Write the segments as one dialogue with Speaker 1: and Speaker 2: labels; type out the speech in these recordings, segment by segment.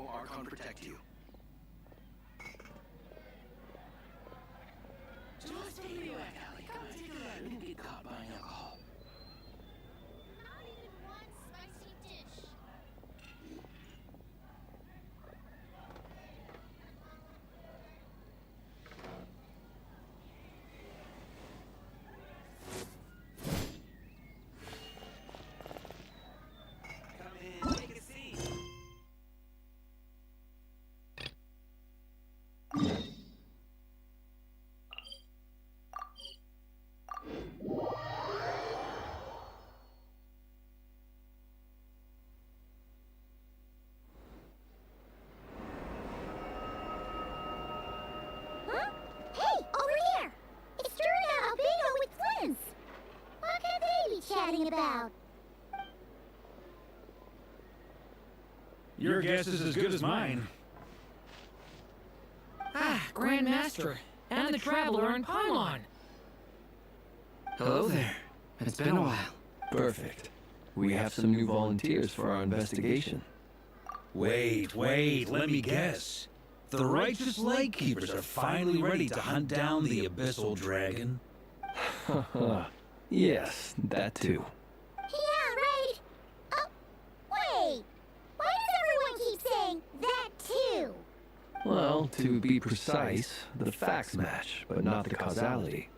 Speaker 1: Archon protect you. Just a video, Allie. Come take a look. We didn't get caught buying alcohol.
Speaker 2: Not even one spicy dish.
Speaker 1: Come in, take a seat.
Speaker 2: Huh? Hey, over here! It's Turnout Albedo with twins! What could they be chatting about?
Speaker 3: Your guess is as good as mine.
Speaker 4: Ah, Grand Master, and the Traveler and Paimon.
Speaker 5: Hello there. It's been a while.
Speaker 6: Perfect. We have some new volunteers for our investigation.
Speaker 3: Wait, let me guess. The righteous Lightkeepers are finally ready to hunt down the Abyssal Dragon?
Speaker 6: Yes, that too.
Speaker 2: Yeah, right! Oh, wait! Why does everyone keep saying that too?
Speaker 6: Well, to be precise, the facts match, but not the causality.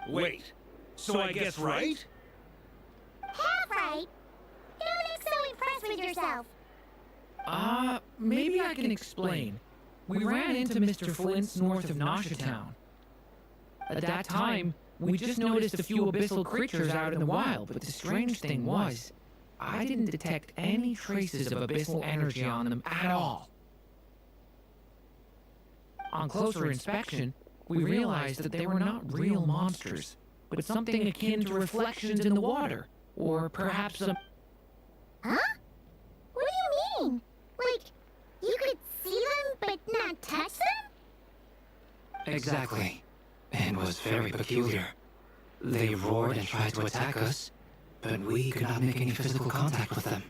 Speaker 3: Wait, so I guess right?
Speaker 2: Half right! Don't look so impressed with yourself.
Speaker 4: Maybe I can explain. We ran into Mr. Flint's north of Nasha Town. At that time, we just noticed a few abyssal creatures out in the wild, but the strange thing was, I didn't detect any traces of abyssal energy on them at all. On closer inspection, we realized that they were not real monsters, but something akin to reflections in the water, or perhaps a...
Speaker 2: Huh? What do you mean? Like, you could see them but not touch them?
Speaker 5: Exactly. It was very peculiar. They roared and tried to attack us, but we could not make any physical contact with them.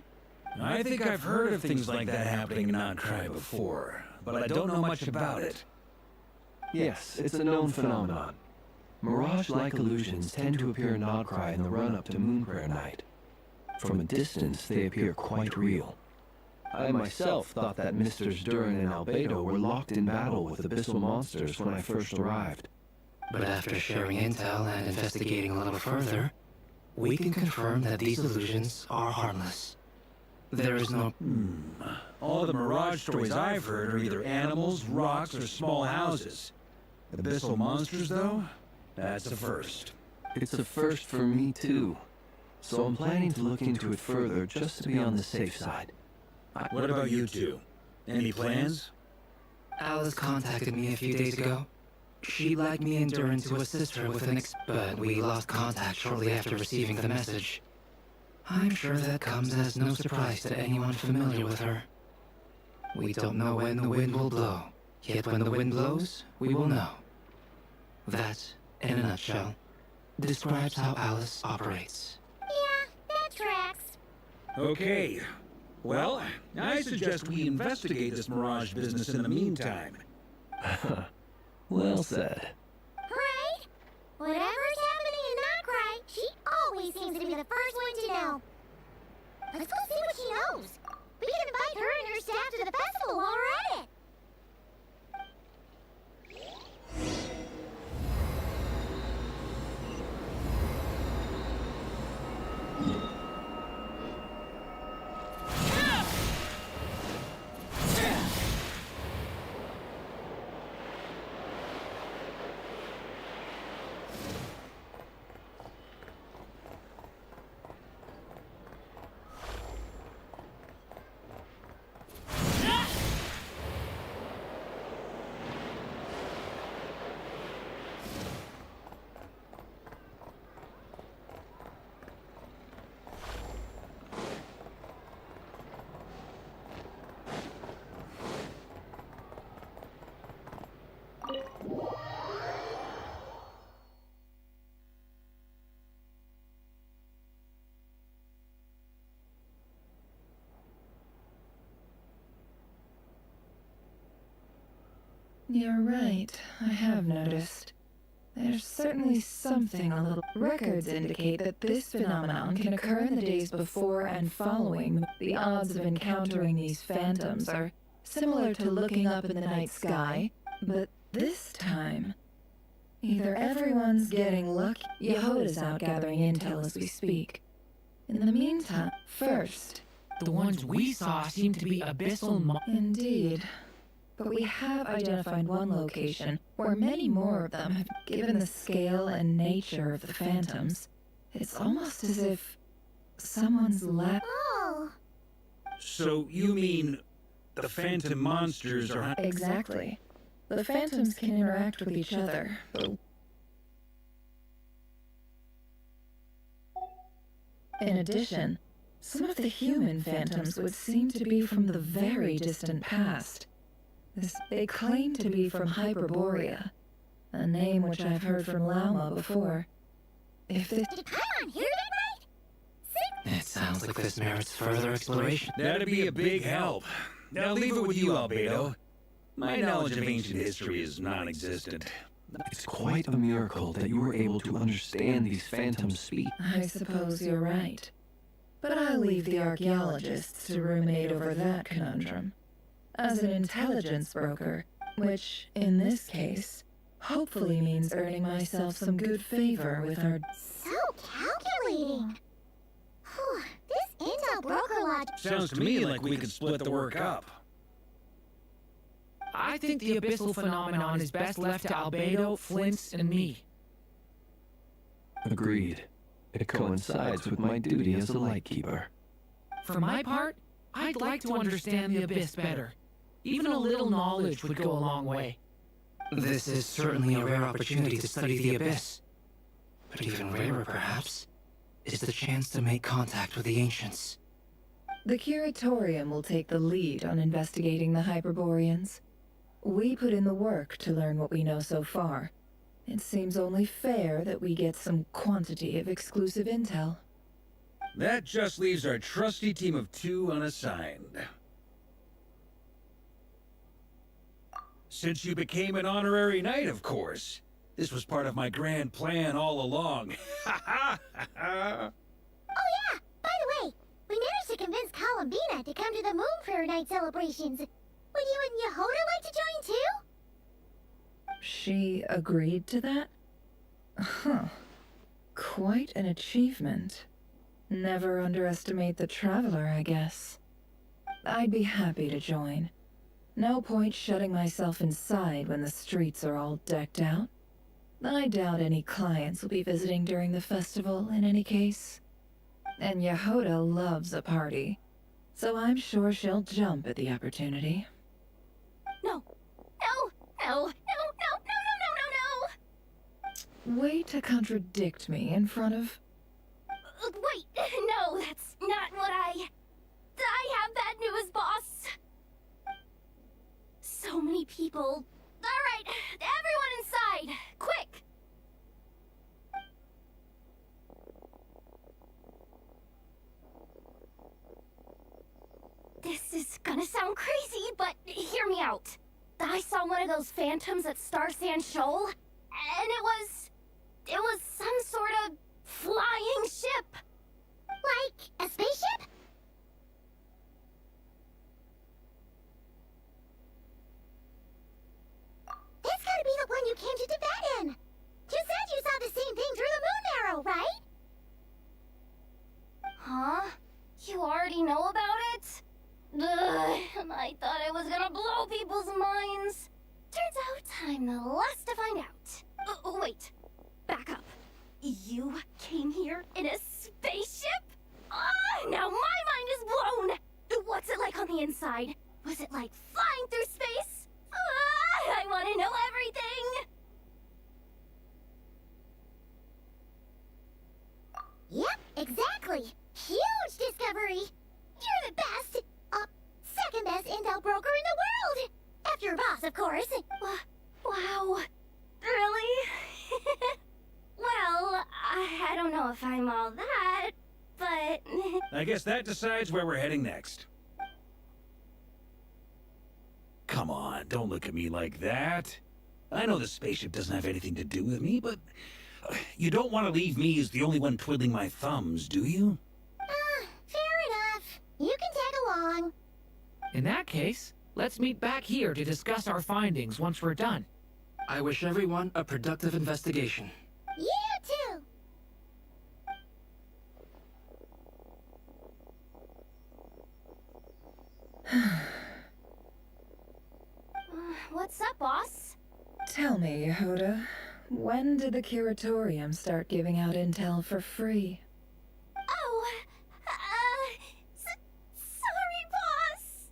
Speaker 3: I think I've heard of things like that happening in Outcry before, but I don't know much about it.
Speaker 6: Yes, it's a known phenomenon. Mirage-like illusions tend to appear in Outcry in the run-up to Moonprayer Night. From a distance, they appear quite real. I myself thought that Misters Durin and Albedo were locked in battle with abyssal monsters when I first arrived.
Speaker 5: But after sharing intel and investigating a little further, we can confirm that these illusions are harmless. There is no...
Speaker 3: All the Mirage stories I've heard are either animals, rocks, or small houses. Abyssal monsters, though? That's a first.
Speaker 6: It's a first for me, too. So I'm planning to look into it further just to be on the safe side.
Speaker 3: What about you two? Any plans?
Speaker 5: Alice contacted me a few days ago. She'd like me and Durin to assist her with but we lost contact shortly after receiving the message. I'm sure that comes as no surprise to anyone familiar with her. We don't know when the wind will blow, yet when the wind blows, we will know. That, in a nutshell, describes how Alice operates.
Speaker 2: Yeah, that tracks.
Speaker 3: Okay. Well, I suggest we investigate this Mirage business in the meantime.
Speaker 6: Well said.
Speaker 2: Right? Whatever's happening in Nocry, she always seems to be the first one to know. Let's go see what she knows. We can invite her and her staff to the festival while we're at it.
Speaker 7: You're right, I have noticed. There's certainly something a little... Records indicate that this phenomenon can occur in the days before and following. The odds of encountering these phantoms are similar to looking up in the night sky, but this time... Either everyone's getting lucky... Yehoda's out gathering intel as we speak. In the meantime, first...
Speaker 4: The ones we saw seem to be abyssal
Speaker 7: Indeed. But we have identified one location where many more of them have given the scale and nature of the phantoms. It's almost as if someone's
Speaker 2: Oh,
Speaker 3: So you mean the phantom monsters are...
Speaker 7: Exactly. The phantoms can interact with each other, but... In addition, some of the human phantoms would seem to be from the very distant past. They claim to be from Hyperborea, a name which I've heard from Lauma before. If this...
Speaker 2: did Paimon hear that right?
Speaker 5: It sounds like this merits further exploration.
Speaker 3: That'd be a big help. Now leave it with you, Albedo. My knowledge of ancient history is non-existent.
Speaker 6: It's quite a miracle that you were able to understand these phantoms speak.
Speaker 7: I suppose you're right. But I'll leave the archaeologists to ruminate over that conundrum. As an intelligence broker, which, in this case, hopefully means earning myself some good favor with our...
Speaker 2: So calculating. Whew, this intel broker lodge...
Speaker 3: Sounds to me like we could split the work up.
Speaker 4: I think the abyssal phenomenon is best left to Albedo, Flints, and me.
Speaker 6: Agreed. It coincides with my duty as a lightkeeper.
Speaker 4: For my part, I'd like to understand the abyss better. Even a little knowledge would go a long way.
Speaker 5: This is certainly a rare opportunity to study the abyss. But even rarer, perhaps, is the chance to make contact with the ancients.
Speaker 7: The Curatorium will take the lead on investigating the Hyperboreans. We put in the work to learn what we know so far. It seems only fair that we get some quantity of exclusive intel.
Speaker 3: That just leaves our trusty team of 2 unassigned. Since you became an honorary knight, of course. This was part of my grand plan all along. Ha ha ha!
Speaker 2: Oh yeah, by the way, we managed to convince Columbina to come to the Moon Prayer Night celebrations. Would you and Yehoda like to join too?
Speaker 7: She agreed to that? Huh. Quite an achievement. Never underestimate the traveler, I guess. I'd be happy to join. No point shutting myself inside when the streets are all decked out. I doubt any clients will be visiting during the festival in any case. And Yehoda loves a party, so I'm sure she'll jump at the opportunity.
Speaker 2: No. No. No. No. No. No. No. No. No. No.
Speaker 7: Way to contradict me in front of...
Speaker 2: Wait. No, that's not what I have bad news, boss. So many people. All right, everyone inside, quick. This is gonna sound crazy, but hear me out. I saw one of those phantoms at Star Sand Shoal, and it was some sort of flying ship. Like a spaceship? That's gotta be the one you came to Tibet in. You said you saw the same thing through the moon arrow, right? Huh? You already know about it? Ugh, I thought I was gonna blow people's minds. Turns out I'm the last to find out. Wait, back up. You came here in a spaceship? Now my mind is blown! What's it like on the inside? Was it like flying through space? I want to know everything! Yep, exactly. Huge discovery. You're the best. Second best intel broker in the world. After your boss, of course. Wow. Really? Well, I don't know if I'm all that, but...
Speaker 3: I guess that decides where we're heading next. come on, don't look at me like that. I know the spaceship doesn't have anything to do with me, but you don't want to leave me as the only one twiddling my thumbs, do you?
Speaker 2: Fair enough. You can tag along.
Speaker 4: In that case, let's meet back here to discuss our findings once we're done.
Speaker 5: I wish everyone a productive investigation.
Speaker 2: You too. What's up, boss?
Speaker 7: Tell me, Yehuda, when did the curatorium start giving out intel for free?
Speaker 2: Oh, sorry, boss.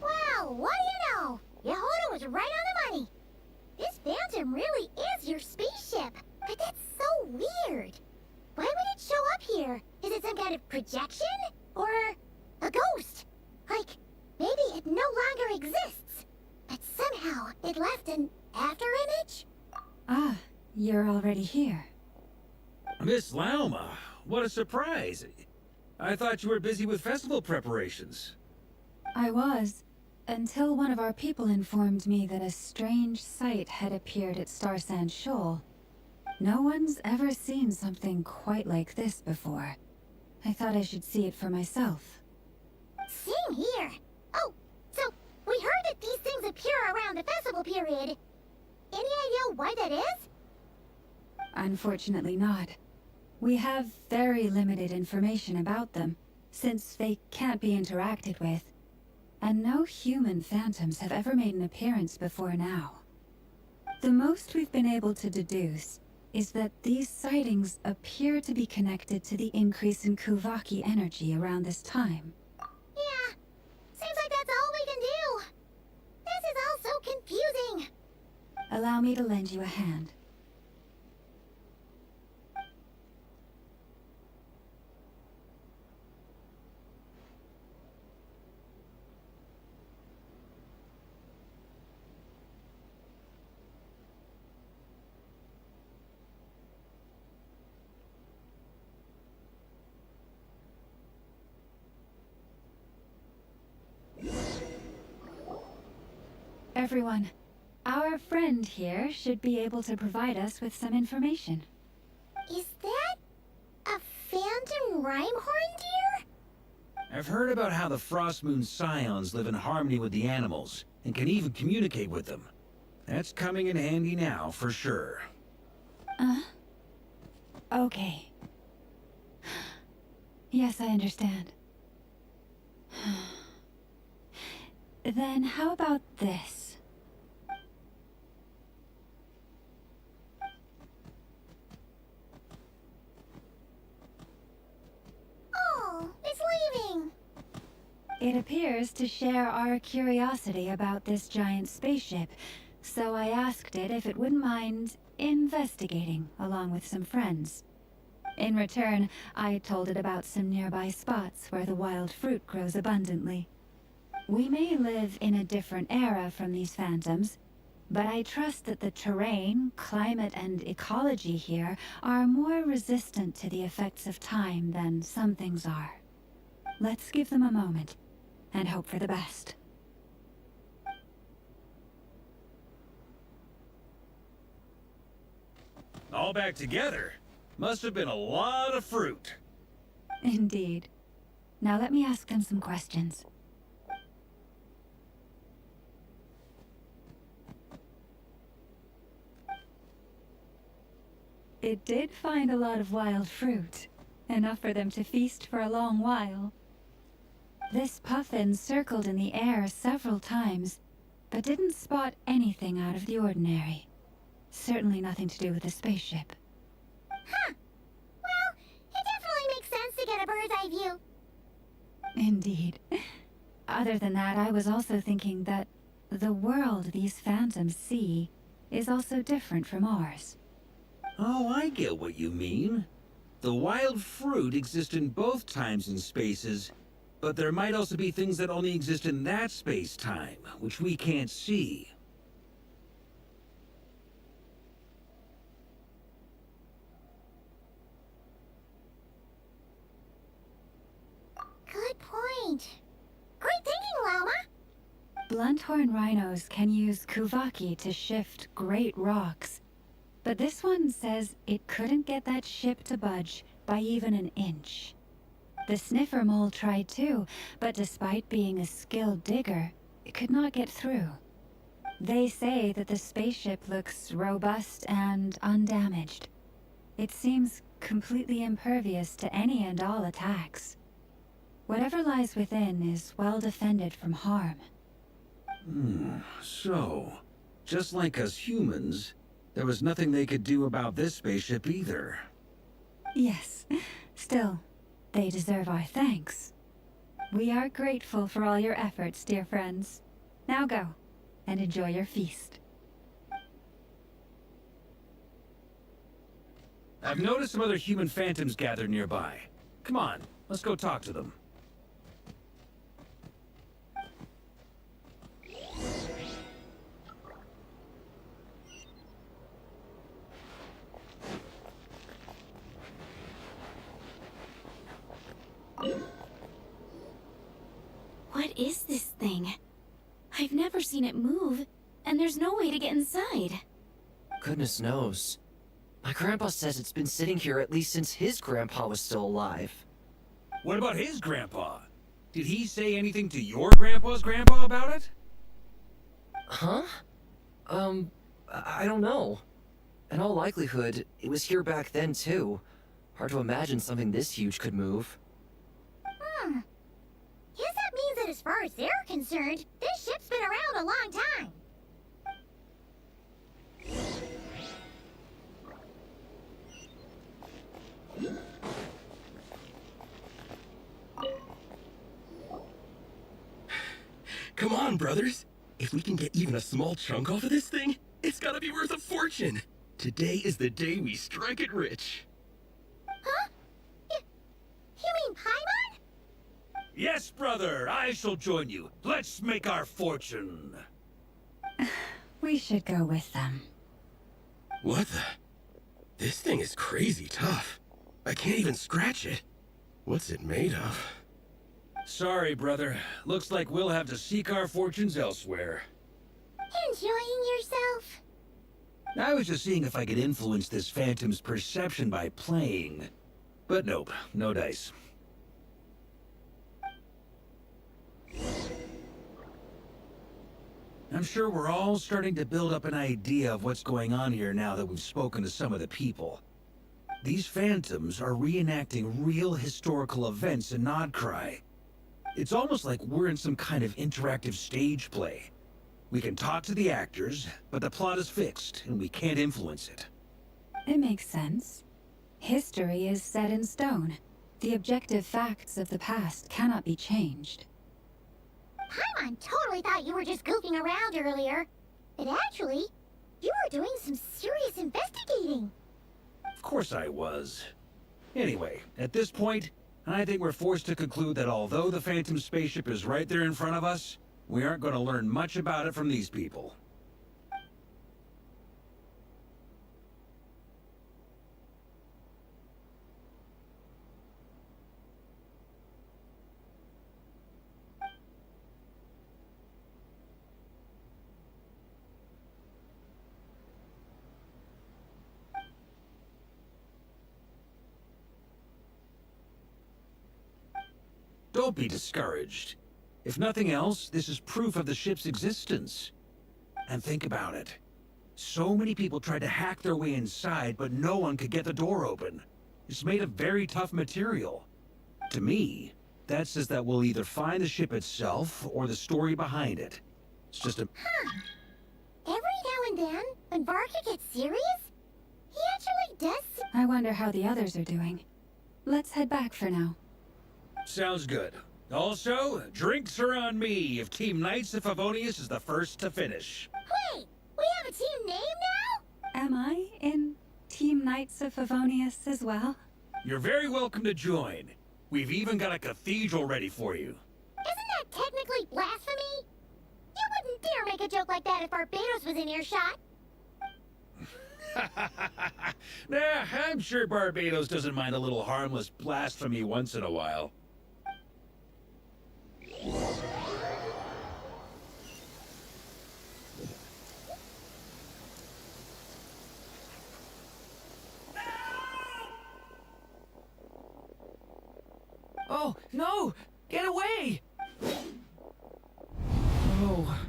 Speaker 2: Wow, what do you know? Yehuda was right on the money. This phantom really is your spaceship. But that's so weird. Why would it show up here? Is it some kind of projection? Or a ghost? Like, maybe it no longer exists. But somehow it left an afterimage?
Speaker 8: Ah, you're already here.
Speaker 3: Miss Lauma, what a surprise. I thought you were busy with festival preparations.
Speaker 8: I was, until one of our people informed me that a strange sight had appeared at Star Sand Shoal. No one's ever seen something quite like this before. I thought I should see it for myself.
Speaker 2: Same here. Oh, so we heard that these things appear around the festival period. Any idea why that is?
Speaker 8: Unfortunately not. We have very limited information about them, since they can't be interacted with. And no human phantoms have ever made an appearance before now. The most we've been able to deduce is that these sightings appear to be connected to the increase in Kuvaki energy around this time.
Speaker 2: Yeah, seems like that's all we can do. This is all so confusing.
Speaker 8: Allow me to lend you a hand. Everyone, our friend here should be able to provide us with some information.
Speaker 2: Is that a phantom Rhymehorn deer?
Speaker 3: I've heard about how the Frost Moon Scions live in harmony with the animals, and can even communicate with them. That's coming in handy now, for sure.
Speaker 8: Okay. Yes, I understand. Then how about this?
Speaker 2: Oh, it's leaving.
Speaker 8: It appears to share our curiosity about this giant spaceship, so I asked it if it wouldn't mind investigating along with some friends. In return, I told it about some nearby spots where the wild fruit grows abundantly. We may live in a different era from these phantoms, but I trust that the terrain, climate, and ecology here are more resistant to the effects of time than some things are. Let's give them a moment, and hope for the best.
Speaker 3: All back together? Must have been a lot of fruit.
Speaker 8: Indeed. Now let me ask them some questions. It did find a lot of wild fruit, enough for them to feast for a long while. This puffin circled in the air several times, but didn't spot anything out of the ordinary. Certainly nothing to do with the spaceship.
Speaker 2: Huh. Well, it definitely makes sense to get a bird's eye view.
Speaker 8: Indeed. Other than that, I was also thinking that the world these phantoms see is also different from ours.
Speaker 3: Oh, I get what you mean. The wild fruit exists in both times and spaces, but there might also be things that only exist in that space-time, which we can't see.
Speaker 2: Good point. Great thinking, Llama.
Speaker 8: Blunthorn rhinos can use kuvaki to shift great rocks, but this one says it couldn't get that ship to budge by even an inch. The sniffer mole tried too, but despite being a skilled digger, it could not get through. They say that the spaceship looks robust and undamaged. It seems completely impervious to any and all attacks. Whatever lies within is well defended from harm.
Speaker 3: So, just like us humans, there was nothing they could do about this spaceship either.
Speaker 8: Yes, still, they deserve our thanks. We are grateful for all your efforts, dear friends. Now go, and enjoy your feast.
Speaker 3: I've noticed some other human phantoms gathered nearby. Come on, let's go talk to them.
Speaker 9: What is this thing? I've never seen it move, and there's no way to get inside.
Speaker 10: Goodness knows. My grandpa says it's been sitting here at least since his grandpa was still alive.
Speaker 3: What about his grandpa? Did he say anything to your grandpa's grandpa about it?
Speaker 10: Huh? I don't know. In all likelihood, it was here back then too. Hard to imagine something this huge could move.
Speaker 2: Guess that means that as far as they're concerned, this ship's been around a long time.
Speaker 11: Come on, brothers. If we can get even a small chunk off of this thing, it's gotta be worth a fortune. Today is the day we strike it rich.
Speaker 2: Huh? You mean Paimon?
Speaker 3: Yes, brother, I shall join you. Let's make our fortune.
Speaker 8: We should go with them.
Speaker 11: What the? This thing is crazy tough. I can't even scratch it. What's it made of?
Speaker 3: Sorry, brother. Looks like we'll have to seek our fortunes elsewhere.
Speaker 2: Enjoying yourself?
Speaker 3: I was just seeing if I could influence this phantom's perception by playing. But nope, no dice. I'm sure we're all starting to build up an idea of what's going on here now that we've spoken to some of the people. These phantoms are reenacting real historical events in Nodcry. It's almost like we're in some kind of interactive stage play. We can talk to the actors, but the plot is fixed, and we can't influence it.
Speaker 8: It makes sense. History is set in stone. The objective facts of the past cannot be changed.
Speaker 2: Paimon totally thought you were just goofing around earlier. But actually, you were doing some serious investigating.
Speaker 3: Of course I was. Anyway, at this point, I think we're forced to conclude that although the Phantom spaceship is right there in front of us, we aren't going to learn much about it from these people. Don't be discouraged. If nothing else, this is proof of the ship's existence. And think about it. So many people tried to hack their way inside, but no one could get the door open. It's made of very tough material. To me, that says that we'll either find the ship itself or the story behind it. It's just a...
Speaker 2: Every now and then, when Varka gets serious, he actually does...
Speaker 8: I wonder how the others are doing. Let's head back for now.
Speaker 3: Sounds good. Also, drinks are on me if Team Knights of Favonius is the first to finish.
Speaker 2: Wait, we have a team name now?
Speaker 8: Am I in Team Knights of Favonius as well?
Speaker 3: You're very welcome to join. We've even got a cathedral ready for you.
Speaker 2: Isn't that technically blasphemy? You wouldn't dare make a joke like that if Barbados was in earshot.
Speaker 3: Nah, I'm sure Barbados doesn't mind a little harmless blasphemy once in a while.
Speaker 4: Oh, no! Get away! Oh.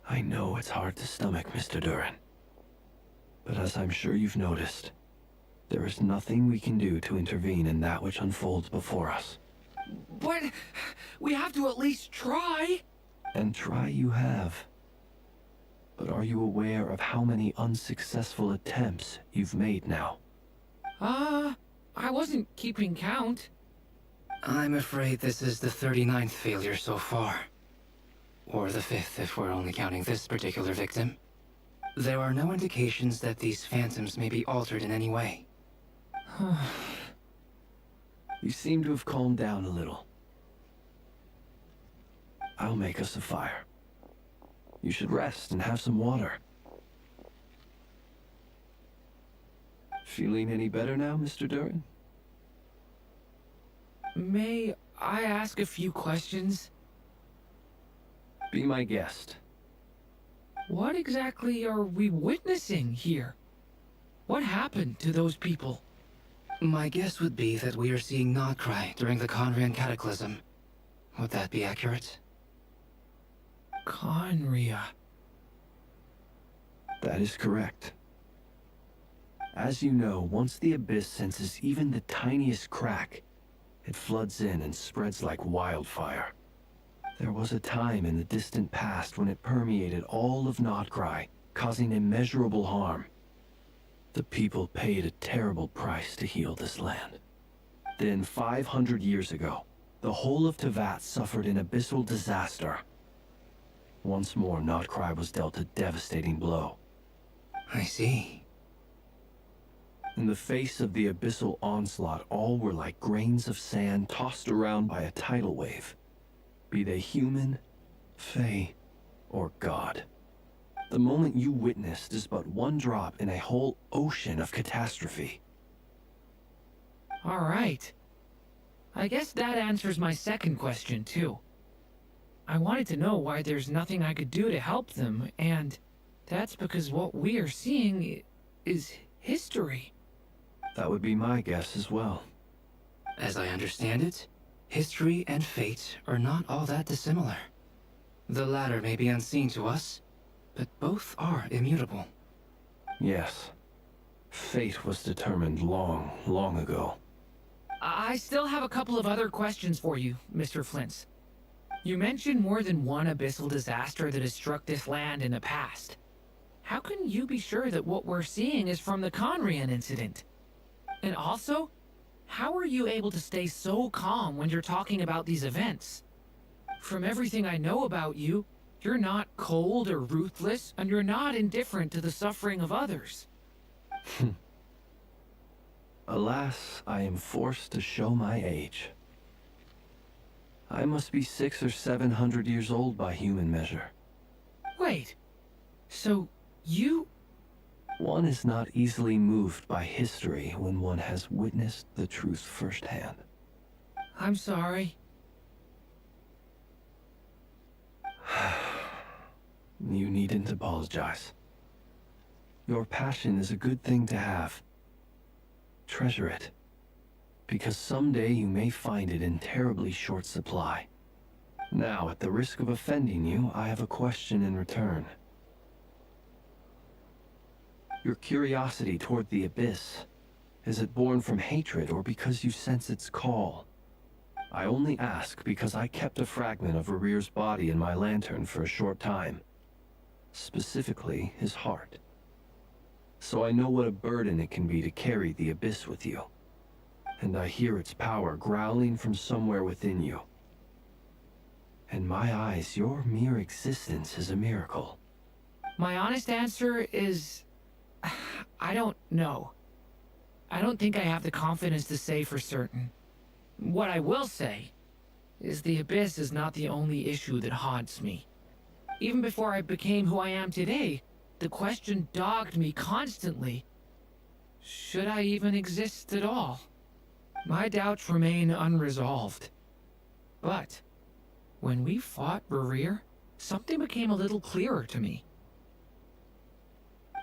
Speaker 6: I know it's hard to stomach, Mr. Duran. But as I'm sure you've noticed, there is nothing we can do to intervene in that which unfolds before us.
Speaker 4: But we have to at least try.
Speaker 6: And try you have. But are you aware of how many unsuccessful attempts you've made now?
Speaker 4: I wasn't keeping count.
Speaker 5: I'm afraid this is the 39th failure so far. Or the 5th if we're only counting this particular victim. There are no indications that these phantoms may be altered in any way.
Speaker 6: You seem to have calmed down a little. I'll make us a fire. You should rest and have some water. Feeling any better now, Mr. Duran?
Speaker 4: May I ask a few questions?
Speaker 6: Be my guest.
Speaker 4: What exactly are we witnessing here? What happened to those people?
Speaker 5: My guess would be that we are seeing Nodcry during the Conrian Cataclysm. Would that be accurate?
Speaker 4: Conria.
Speaker 6: That is correct. As you know, once the Abyss senses even the tiniest crack, it floods in and spreads like wildfire. There was a time in the distant past when it permeated all of Nodcry, causing immeasurable harm. The people paid a terrible price to heal this land. Then 500 years ago, the whole of Teyvat suffered an abyssal disaster. Once more, Nodcry was dealt a devastating blow.
Speaker 5: I see.
Speaker 6: In the face of the abyssal onslaught, all were like grains of sand tossed around by a tidal wave. Be they human, fae, or god. The moment you witnessed is but one drop in a whole ocean of catastrophe.
Speaker 4: All right. I guess that answers my second question, too. I wanted to know why there's nothing I could do to help them, and that's because what we are seeing is history.
Speaker 6: That would be my guess as well.
Speaker 5: As I understand it, history and fate are not all that dissimilar. The latter may be unseen to us, but both are immutable.
Speaker 6: Yes. Fate was determined long, long ago.
Speaker 4: I still have a couple of other questions for you, Mr. Flint's. You mentioned more than one abyssal disaster that has struck this land in the past. How can you be sure that what we're seeing is from the Conrian incident? And also, how are you able to stay so calm when you're talking about these events? From everything I know about you, you're not cold or ruthless, and you're not indifferent to the suffering of others.
Speaker 6: Alas, I am forced to show my age. I must be 600 or 700 years old by human measure.
Speaker 4: Wait, so you...
Speaker 6: One is not easily moved by history when one has witnessed the truth firsthand.
Speaker 4: I'm sorry.
Speaker 6: You needn't apologize. Your passion is a good thing to have. Treasure it, because someday you may find it in terribly short supply. Now, at the risk of offending you, I have a question in return. Your curiosity toward the Abyss, is it born from hatred or because you sense its call? I only ask because I kept a fragment of Rere's body in my lantern for a short time. Specifically, his heart. So I know what a burden it can be to carry the Abyss with you. And I hear its power growling from somewhere within you. In my eyes, your mere existence is a miracle.
Speaker 4: My honest answer is... I don't know. I don't think I have the confidence to say for certain. What I will say is the Abyss is not the only issue that haunts me. Even before I became who I am today, the question dogged me constantly. Should I even exist at all? My doubts remain unresolved. But when we fought Rerir, something became a little clearer to me.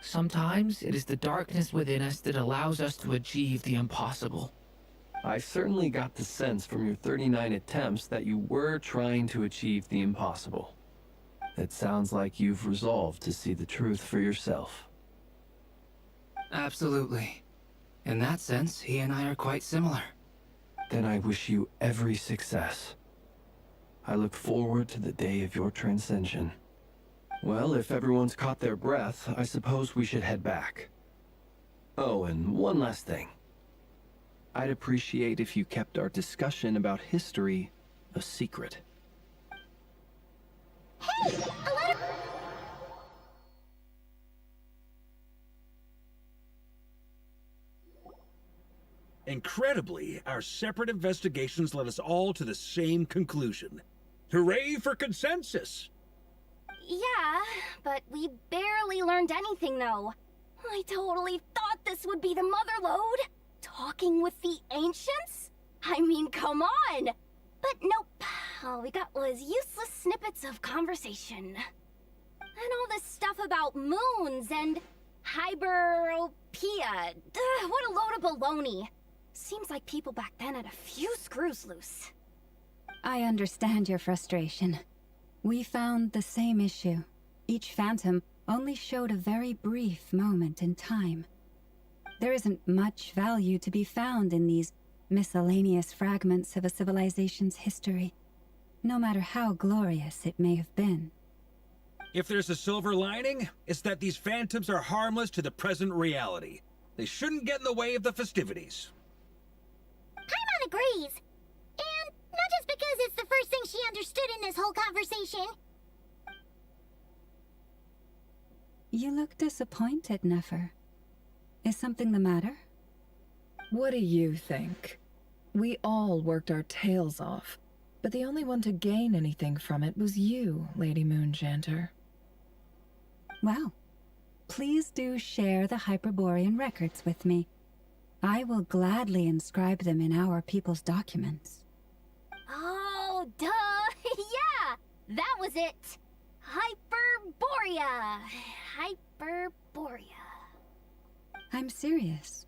Speaker 4: Sometimes it is the darkness within us that allows us to achieve the impossible.
Speaker 6: I certainly got the sense from your 39 attempts that you were trying to achieve the impossible. It sounds like you've resolved to see the truth for yourself.
Speaker 5: Absolutely. In that sense, he and I are quite similar.
Speaker 6: Then I wish you every success. I look forward to the day of your transcension. Well, if everyone's caught their breath, I suppose we should head back. Oh, and one last thing. I'd appreciate if you kept our discussion about history a secret.
Speaker 2: Hey, a letter!
Speaker 3: Incredibly, our separate investigations led us all to the same conclusion. Hooray for consensus!
Speaker 2: Yeah, but we barely learned anything, though. I totally thought this would be the mother lode. Talking with the ancients? I mean, come on! But nope. All we got was useless snippets of conversation. And all this stuff about moons and hyperopia. What a load of baloney. Seems like people back then had a few screws loose.
Speaker 8: I understand your frustration. We found the same issue. Each phantom only showed a very brief moment in time. There isn't much value to be found in these miscellaneous fragments of a civilization's history, no matter how glorious it may have been.
Speaker 3: If there's a silver lining, it's that these phantoms are harmless to the present reality. They shouldn't get in the way of the festivities.
Speaker 2: Paimon agrees. And not just because it's the first thing she understood in this whole conversation.
Speaker 8: You look disappointed, Nefer. Is something the matter?
Speaker 7: What do you think? We all worked our tails off, but the only one to gain anything from it was you, Lady Moonjanter.
Speaker 8: Well, please do share the Hyperborean records with me. I will gladly inscribe them in our people's documents.
Speaker 2: Oh, duh! Yeah! That was it! Hyperborea! Hyperborea.
Speaker 8: I'm serious.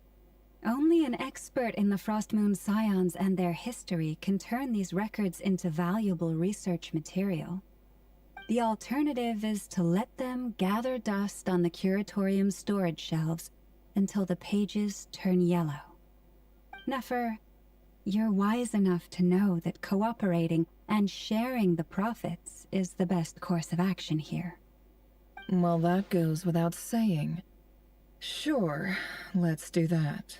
Speaker 8: Only an expert in the Frostmoon Scions and their history can turn these records into valuable research material. The alternative is to let them gather dust on the Curatorium's storage shelves until the pages turn yellow. Nefer, you're wise enough to know that cooperating and sharing the profits is the best course of action here.
Speaker 7: Well, that goes without saying. Sure, let's do that.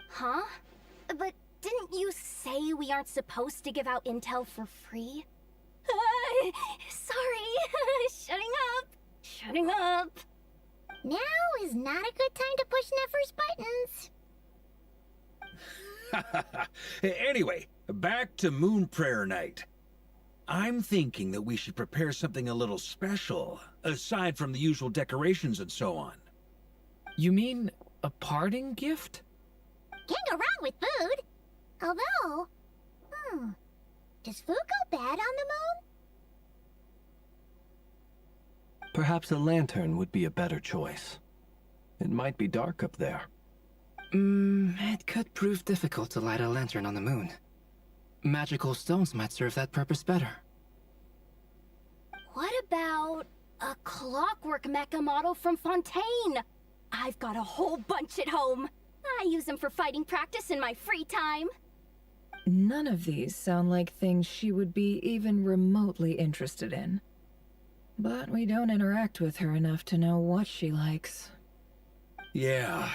Speaker 2: Huh? But didn't you say we aren't supposed to give out intel for free? Sorry. Shutting up. Now is not a good time to push Nefer's buttons.
Speaker 3: Anyway, back to Moon Prayer Night. I'm thinking that we should prepare something a little special, aside from the usual decorations and so on.
Speaker 4: You mean a parting gift?
Speaker 2: Can't go wrong with food. Although, does food go bad on the moon?
Speaker 6: Perhaps a lantern would be a better choice. It might be dark up there.
Speaker 5: It could prove difficult to light a lantern on the moon. Magical stones might serve that purpose better.
Speaker 2: What about a clockwork mecha model from Fontaine? I've got a whole bunch at home. I use them for fighting practice in my free time.
Speaker 7: None of these sound like things she would be even remotely interested in. But we don't interact with her enough to know what she likes.
Speaker 3: Yeah.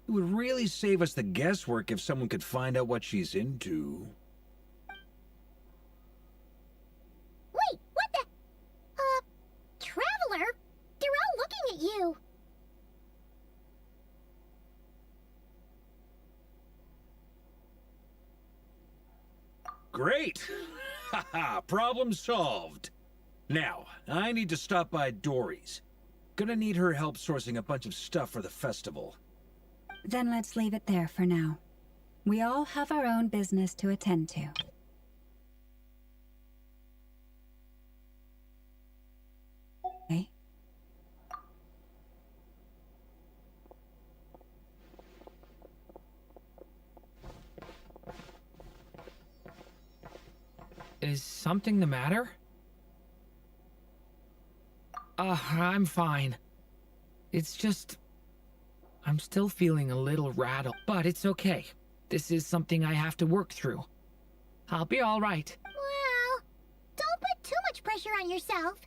Speaker 3: It would really save us the guesswork if someone could find out what she's into.
Speaker 2: Wait, what the? Traveler? They're all looking at you.
Speaker 3: Great! Haha, problem solved. Now, I need to stop by Dory's. Gonna need her help sourcing a bunch of stuff for the festival.
Speaker 8: Then let's leave it there for now. We all have our own business to attend to. Okay.
Speaker 4: Is something the matter? I'm fine. It's just... I'm still feeling a little rattled, but it's okay. This is something I have to work through. I'll be all right.
Speaker 2: Well, don't put too much pressure on yourself.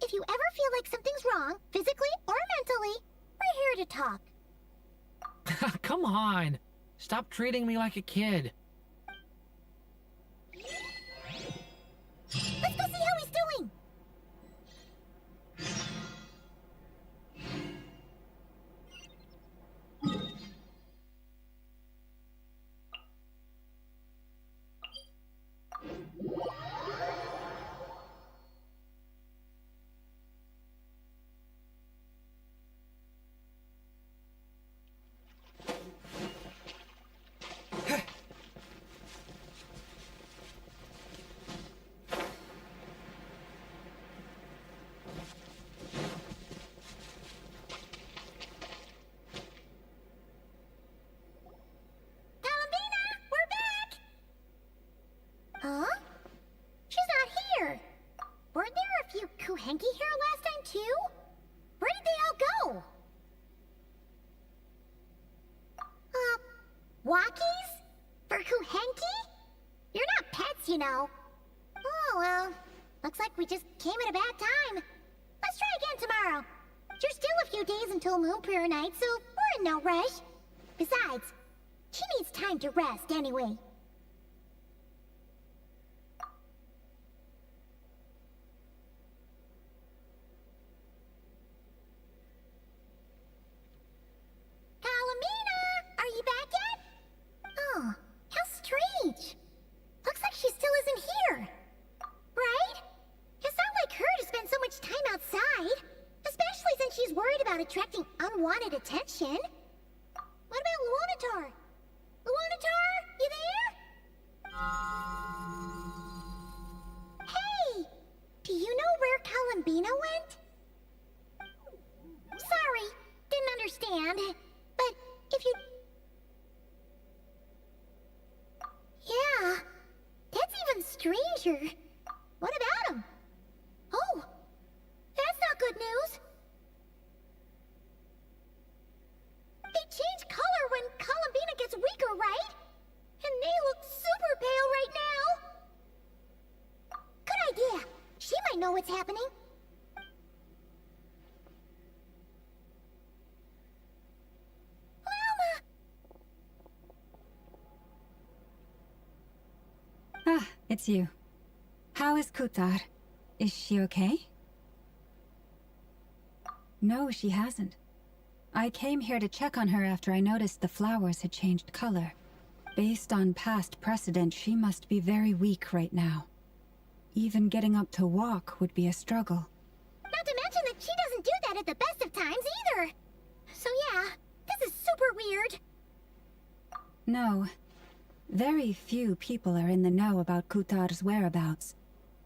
Speaker 2: If you ever feel like something's wrong, physically or mentally, we're here to talk.
Speaker 4: Come on. Stop treating me like a kid.
Speaker 2: Let's go see how he's doing. Huh? She's not here. Weren't there a few Kuhenki here last time, too? Where did they all go? Walkies? For Kuhenki? You're not pets, you know. Oh, well, looks like we just came at a bad time. Let's try again tomorrow. There's still a few days until Moon Prayer Night, so we're in no rush. Besides, she needs time to rest anyway. Oh, how strange. Looks like she still isn't here. Right? It's not like her to spend so much time outside. Especially since she's worried about attracting unwanted attention. What about Luonatar? Luonatar, you there? Hey! Do you know where Columbina went? Sorry, didn't understand. But if you... Yeah, that's even stranger. What about him? Oh, that's not good news. They change color when Columbina gets weaker, right? And they look super pale right now. Good idea. She might know what's happening.
Speaker 8: Ah, it's you. How is Kutar? Is she okay? No, she hasn't. I came here to check on her after I noticed the flowers had changed color. Based on past precedent, she must be very weak right now. Even getting up to walk would be a struggle.
Speaker 2: Not to mention that she doesn't do that at the best of times either. So yeah, this is super weird.
Speaker 8: No. Very few people are in the know about Kutar's whereabouts.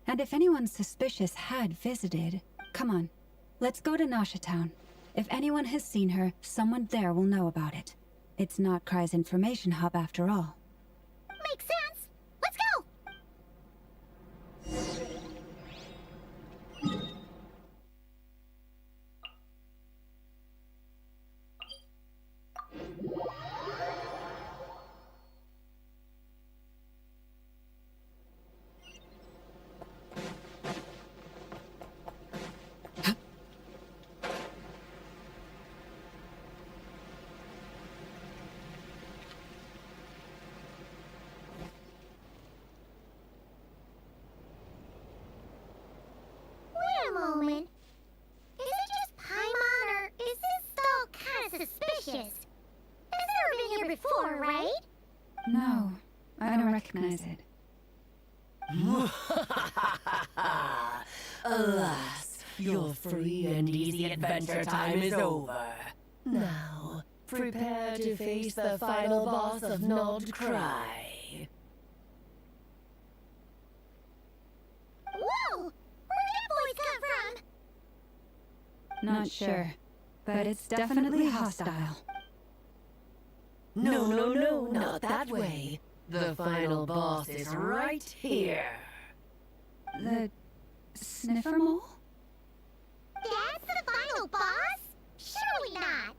Speaker 8: And if anyone suspicious had visited... Come on, let's go to Nasha Town. If anyone has seen her, someone there will know about it. It's Notcry's information hub after all.
Speaker 2: Makes sense. Let's go! Wait a moment. Is it just Paimon, or is this all kind of suspicious? It's never been here before, right?
Speaker 8: No, I don't recognize it.
Speaker 1: Alas, your free and easy adventure time is over. Now, prepare to face the final boss of Nodcry.
Speaker 2: Whoa! Where did that voice come from?
Speaker 8: Not sure, but it's definitely hostile.
Speaker 1: No, no, no, not that way. The final boss is right here.
Speaker 8: The sniffer mole?
Speaker 2: That's the final boss? Surely not.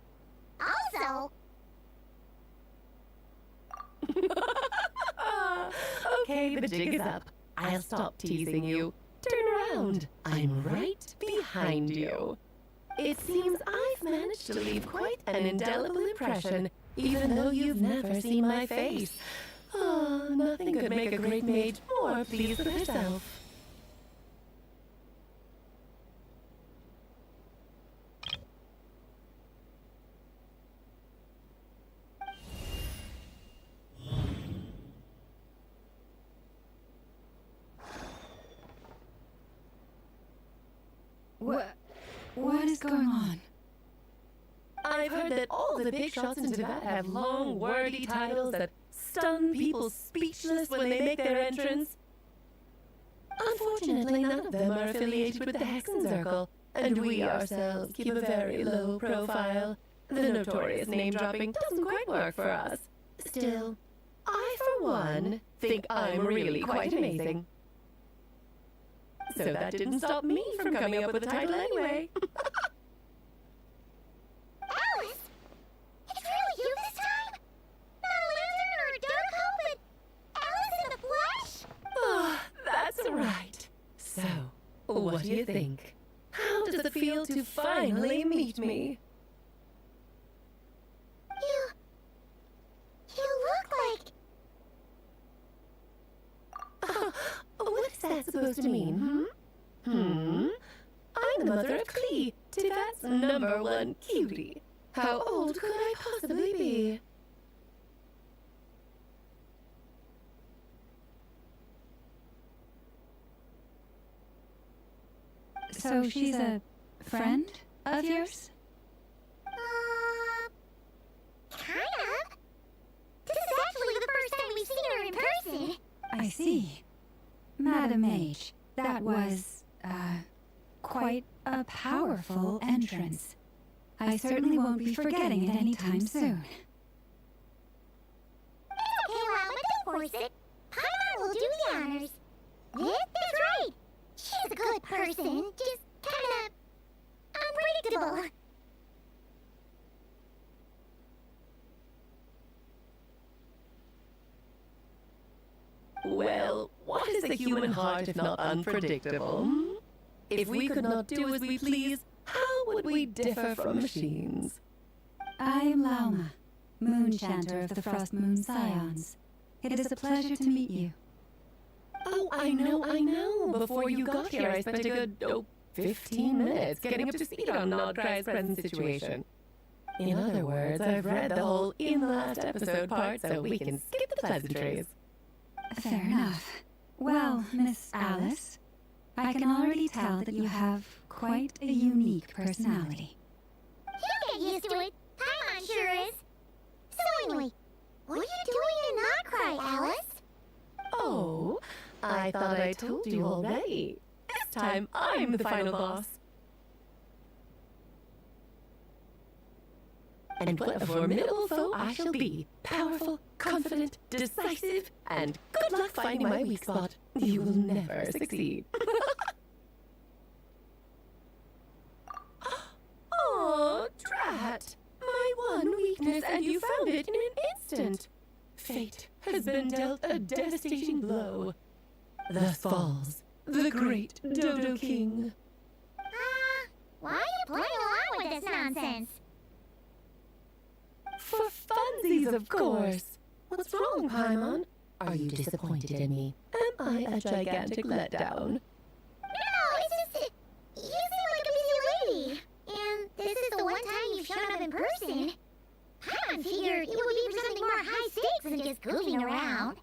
Speaker 2: Also,
Speaker 1: Okay, the jig is up. I'll stop teasing you. Turn around. I'm right behind you. It seems I've managed to leave quite an indelible impression, even though you've never seen my face. Ah, nothing could make a great mage more pleased with herself.
Speaker 8: What is going on?
Speaker 1: I've heard that all the big shots in Tibet have long, wordy titles that stun people speechless when they make their entrance. Unfortunately, none of them are affiliated with the Hexen Circle, and we ourselves keep a very low profile. The notorious name-dropping doesn't quite work for us. Still, I, for one, think I'm really quite amazing. So that didn't stop me from coming up with a title anyway.
Speaker 2: Alice? It's really you this time? Not a lantern or a dark hope, but Alice in the flesh?
Speaker 1: Oh, that's right. So, what do you think? How does it feel to finally meet me?
Speaker 2: You look like...
Speaker 1: What is that supposed to mean, I'm the mother of Klee, Tibet's #1 cutie. How old could I possibly be?
Speaker 8: So she's a friend of yours?
Speaker 2: Kind of. This is actually the first time we've seen her in person.
Speaker 8: I see. Madam Mage, that was, quite a powerful entrance. I certainly won't be forgetting it anytime soon.
Speaker 2: It's okay, Lama, don't force it. Paimon will do the honors. Yeah, that's right. She's a good person, just kinda... unpredictable.
Speaker 1: Well, what is the human heart if not unpredictable? If we could not do as we please, how would we differ from machines?
Speaker 8: I am Lauma, Moon Chanter of the Frost Moon Scions. It is a pleasure to meet you.
Speaker 1: Oh, I know. Before you got here, I spent a good, 15 minutes getting up to speed on Nodcry's present situation. In other words, I've read the whole in the last episode part, so we can skip the pleasantries.
Speaker 8: Fair enough. Well, Miss Alice, I can already tell that you have quite a unique personality.
Speaker 2: You'll get used to it. Paimon sure is. So anyway, what are you doing in Nodcry, Alice?
Speaker 1: Oh, I thought I told you already. This time, I'm the final boss. And what a formidable foe I shall be. Powerful, confident, decisive, and good luck finding my weak spot. You will never succeed. Oh, drat! My one weakness, and you found it in an instant. Fate has been dealt a devastating blow. Thus falls the great Dodo King.
Speaker 2: Why are you playing along with this nonsense?
Speaker 1: For funsies, of course. What's wrong, Paimon? Are you disappointed in me? Am I a gigantic letdown?
Speaker 2: No, it's just you seem like a busy lady. And this is the one time you've shown up in person. I figured it would be for something more high stakes than just goofing around.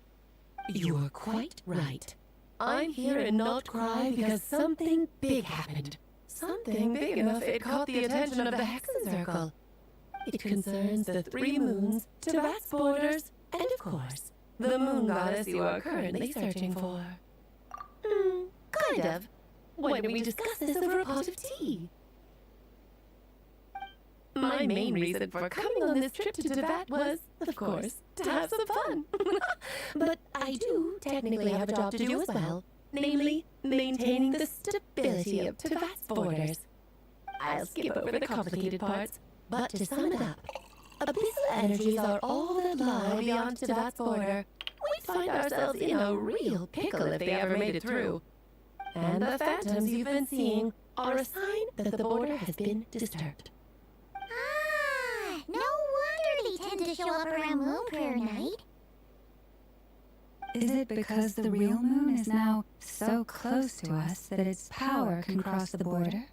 Speaker 1: You're quite right. I'm here in Not Cry because something big happened. Something big enough it caught the attention of the Hexen Circle. It concerns the 3 moons, Teyvat's borders, and of course, the moon goddess you are currently searching for. Kind of. Why don't we discuss this over a pot of tea? My main reason for coming on this trip to Teyvat was, of course, to have some fun. But I do technically have a job to do as well, namely, maintaining the stability of Teyvat's borders. I'll skip over the complicated parts, but to sum it up, abyssal energies are all that lie beyond Teyvat's border. We'd find ourselves in a real pickle if they ever made it through. And the phantoms you've been seeing are a sign that the border has been disturbed.
Speaker 2: No wonder they tend to show up around Moon Prayer Night.
Speaker 8: Is it because the real moon is now so close to us that its power can cross the border?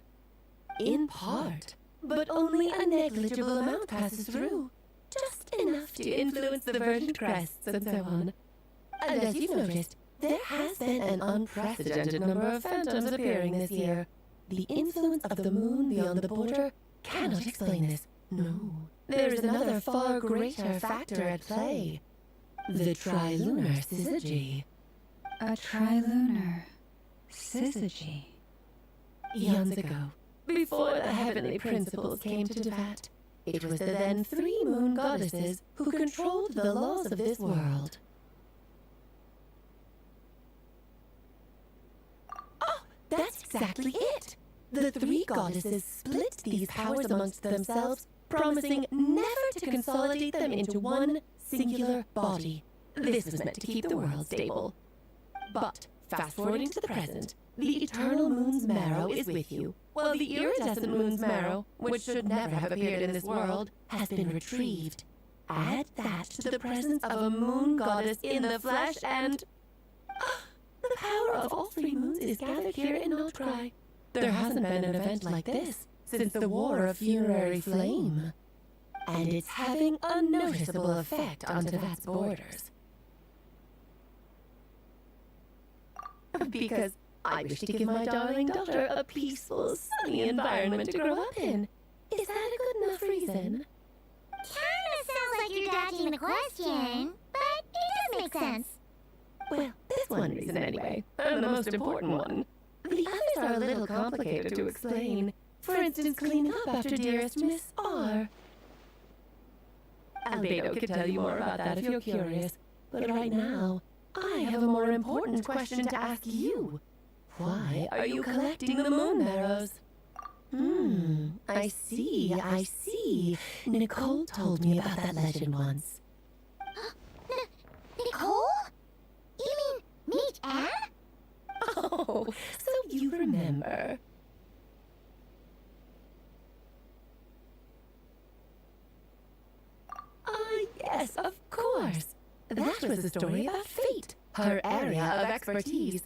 Speaker 1: In part, but only a negligible amount passes through. Just enough to influence the verdant crests and so on. And as you've noticed, there has been an unprecedented number of phantoms appearing this year. The influence of the moon beyond the border cannot explain this. No, there is another far greater factor at play. The trilunar syzygy.
Speaker 8: A trilunar syzygy.
Speaker 1: Eons ago, before the heavenly principles came to Teyvat, it was the then 3 moon goddesses who controlled the laws of this world. Oh, that's exactly it! The 3 goddesses split these powers amongst themselves, promising never to consolidate them into one singular body. This was meant to keep the world stable. But, fast-forwarding to the present, the eternal moon's marrow is with you, while the iridescent moon's marrow, which should never have appeared in this world, has been retrieved. Add that to the presence of a moon goddess in the flesh and... the power of all 3 moons is gathered here in Outcry. There hasn't been an event like this since the War of Funerary Flame. And it's having a noticeable effect on Teyvat's borders. Because I wish to give my darling daughter a peaceful, sunny environment to grow up in. Is that a good enough reason?
Speaker 2: Kinda sounds like you're dodging the question, but it does make sense.
Speaker 1: Well, this one reason anyway, and the most important one. The others are a little complicated to explain. For instance, cleaning up after dearest Miss R. Albedo could tell you more about that if you're curious, but right now, I have a more important question to ask you. Why are you collecting the moon marrows? I see. Nicole told me about that legend once.
Speaker 2: Nicole? You mean Meet Anne?
Speaker 1: Oh, so you remember. Yes, of course. That was the story about fate, her area of expertise.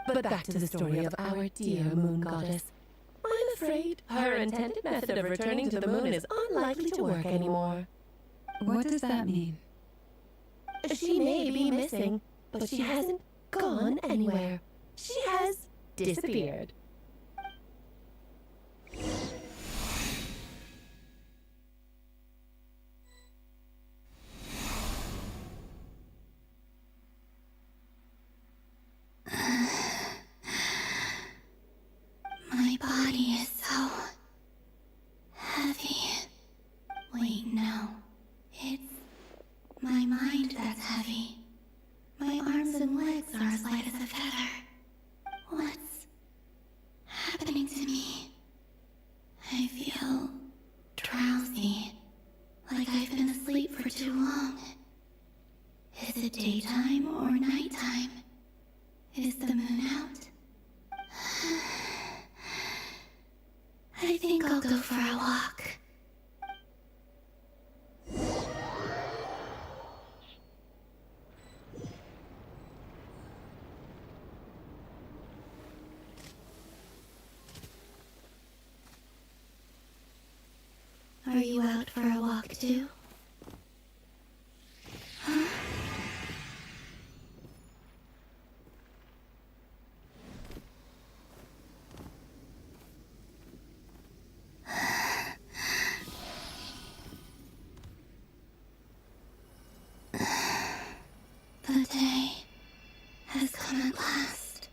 Speaker 1: But back to the story of our dear moon goddess. I'm afraid her intended method of returning to the moon is unlikely to work anymore.
Speaker 8: What does that mean?
Speaker 1: She may be missing, but she hasn't gone anywhere. She has disappeared.
Speaker 9: My body is so heavy. Wait, I think I'll go for a walk. Are you out for a walk too? Huh? The day has come at last.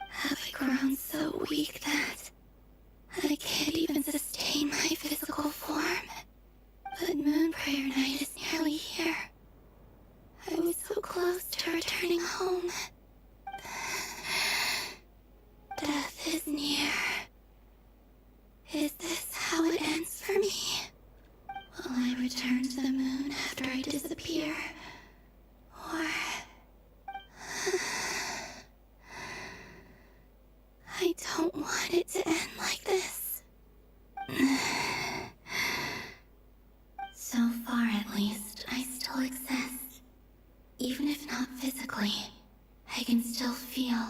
Speaker 9: Have I grown so weak that I can't even sustain my physical form? But Moon Prayer Night is nearly here. I was so close to returning home. Death is near. Is this how it ends for me? Will I return to the moon after I disappear? Or... I don't want it to end like this. So far, at least, I still exist. Even if not physically, I can still feel.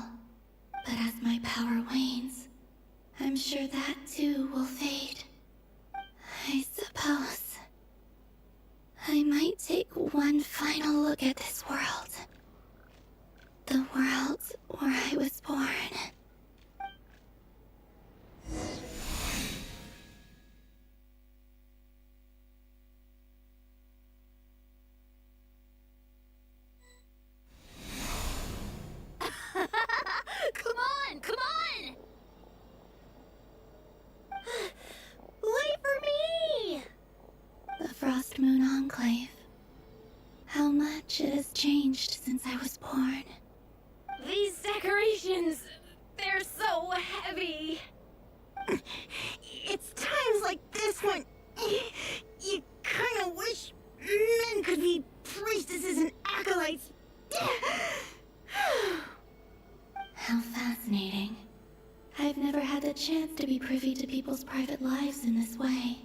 Speaker 9: But as my power wanes, I'm sure that too will fade. I suppose I might take one final look at this world. The world where I was born.
Speaker 2: Come on! Come on! Wait for me!
Speaker 9: The Frost Moon Enclave. How much it has changed since I was born.
Speaker 1: These decorations, they're so heavy.
Speaker 2: It's times like this when you kind of wish men could be priestesses and acolytes.
Speaker 9: How fascinating. I've never had the chance to be privy to people's private lives in this way.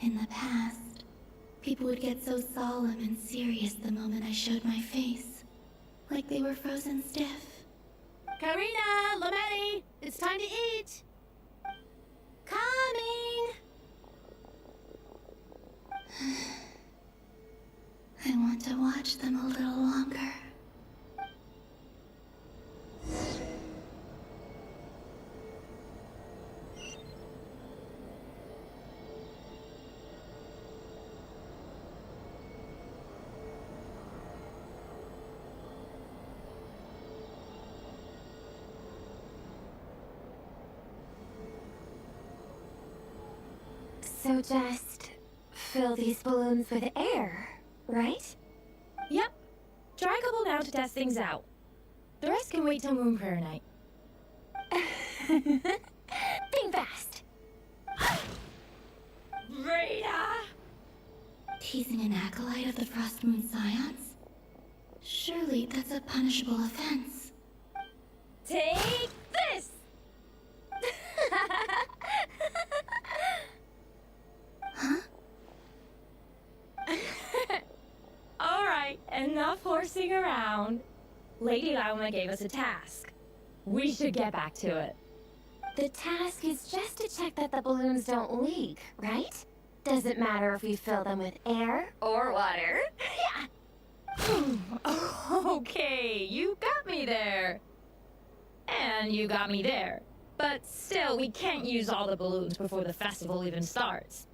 Speaker 9: In the past, people would get so solemn and serious the moment I showed my face. Like they were frozen stiff.
Speaker 1: Karina, Lametti, it's time to eat.
Speaker 2: Coming!
Speaker 9: I want to watch them a little longer.
Speaker 1: So just fill these balloons with air, right? Yep. Try a couple now to test things out. The rest can wait till Moon Prayer Night. Think fast. Rita!
Speaker 9: Teasing an acolyte of the Frost Moon Scions? Surely that's a punishable offense.
Speaker 1: Take this!
Speaker 9: Huh?
Speaker 1: Alright, enough horsing around. Lady Lauma gave us a task. We should get back to it.
Speaker 12: The task is just to check that the balloons don't leak, right? Doesn't matter if we fill them with air or water.
Speaker 1: Okay, you got me there. And you got me there. But still, we can't use all the balloons before the festival even starts.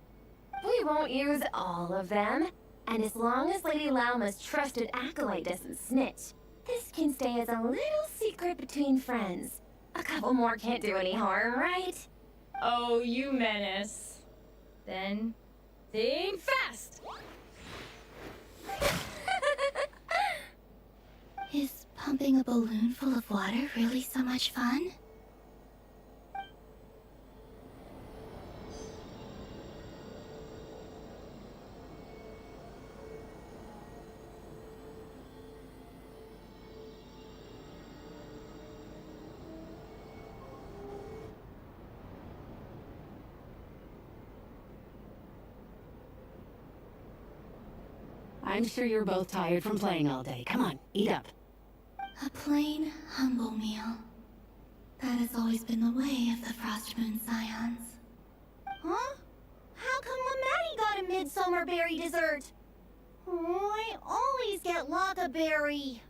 Speaker 12: We won't use all of them. And as long as Lady Lauma's trusted acolyte doesn't snitch, this can stay as a little secret between friends. A couple more can't do any harm, right?
Speaker 1: Oh, you menace. Then, think fast!
Speaker 9: Is pumping a balloon full of water really so much fun?
Speaker 1: I'm sure you're both tired from playing all day. Come on, eat up.
Speaker 9: A plain, humble meal. That has always been the way of the Frost Moon Scions.
Speaker 2: Huh? How come Maddie got a midsummer berry dessert? Oh, I always get Laka berry.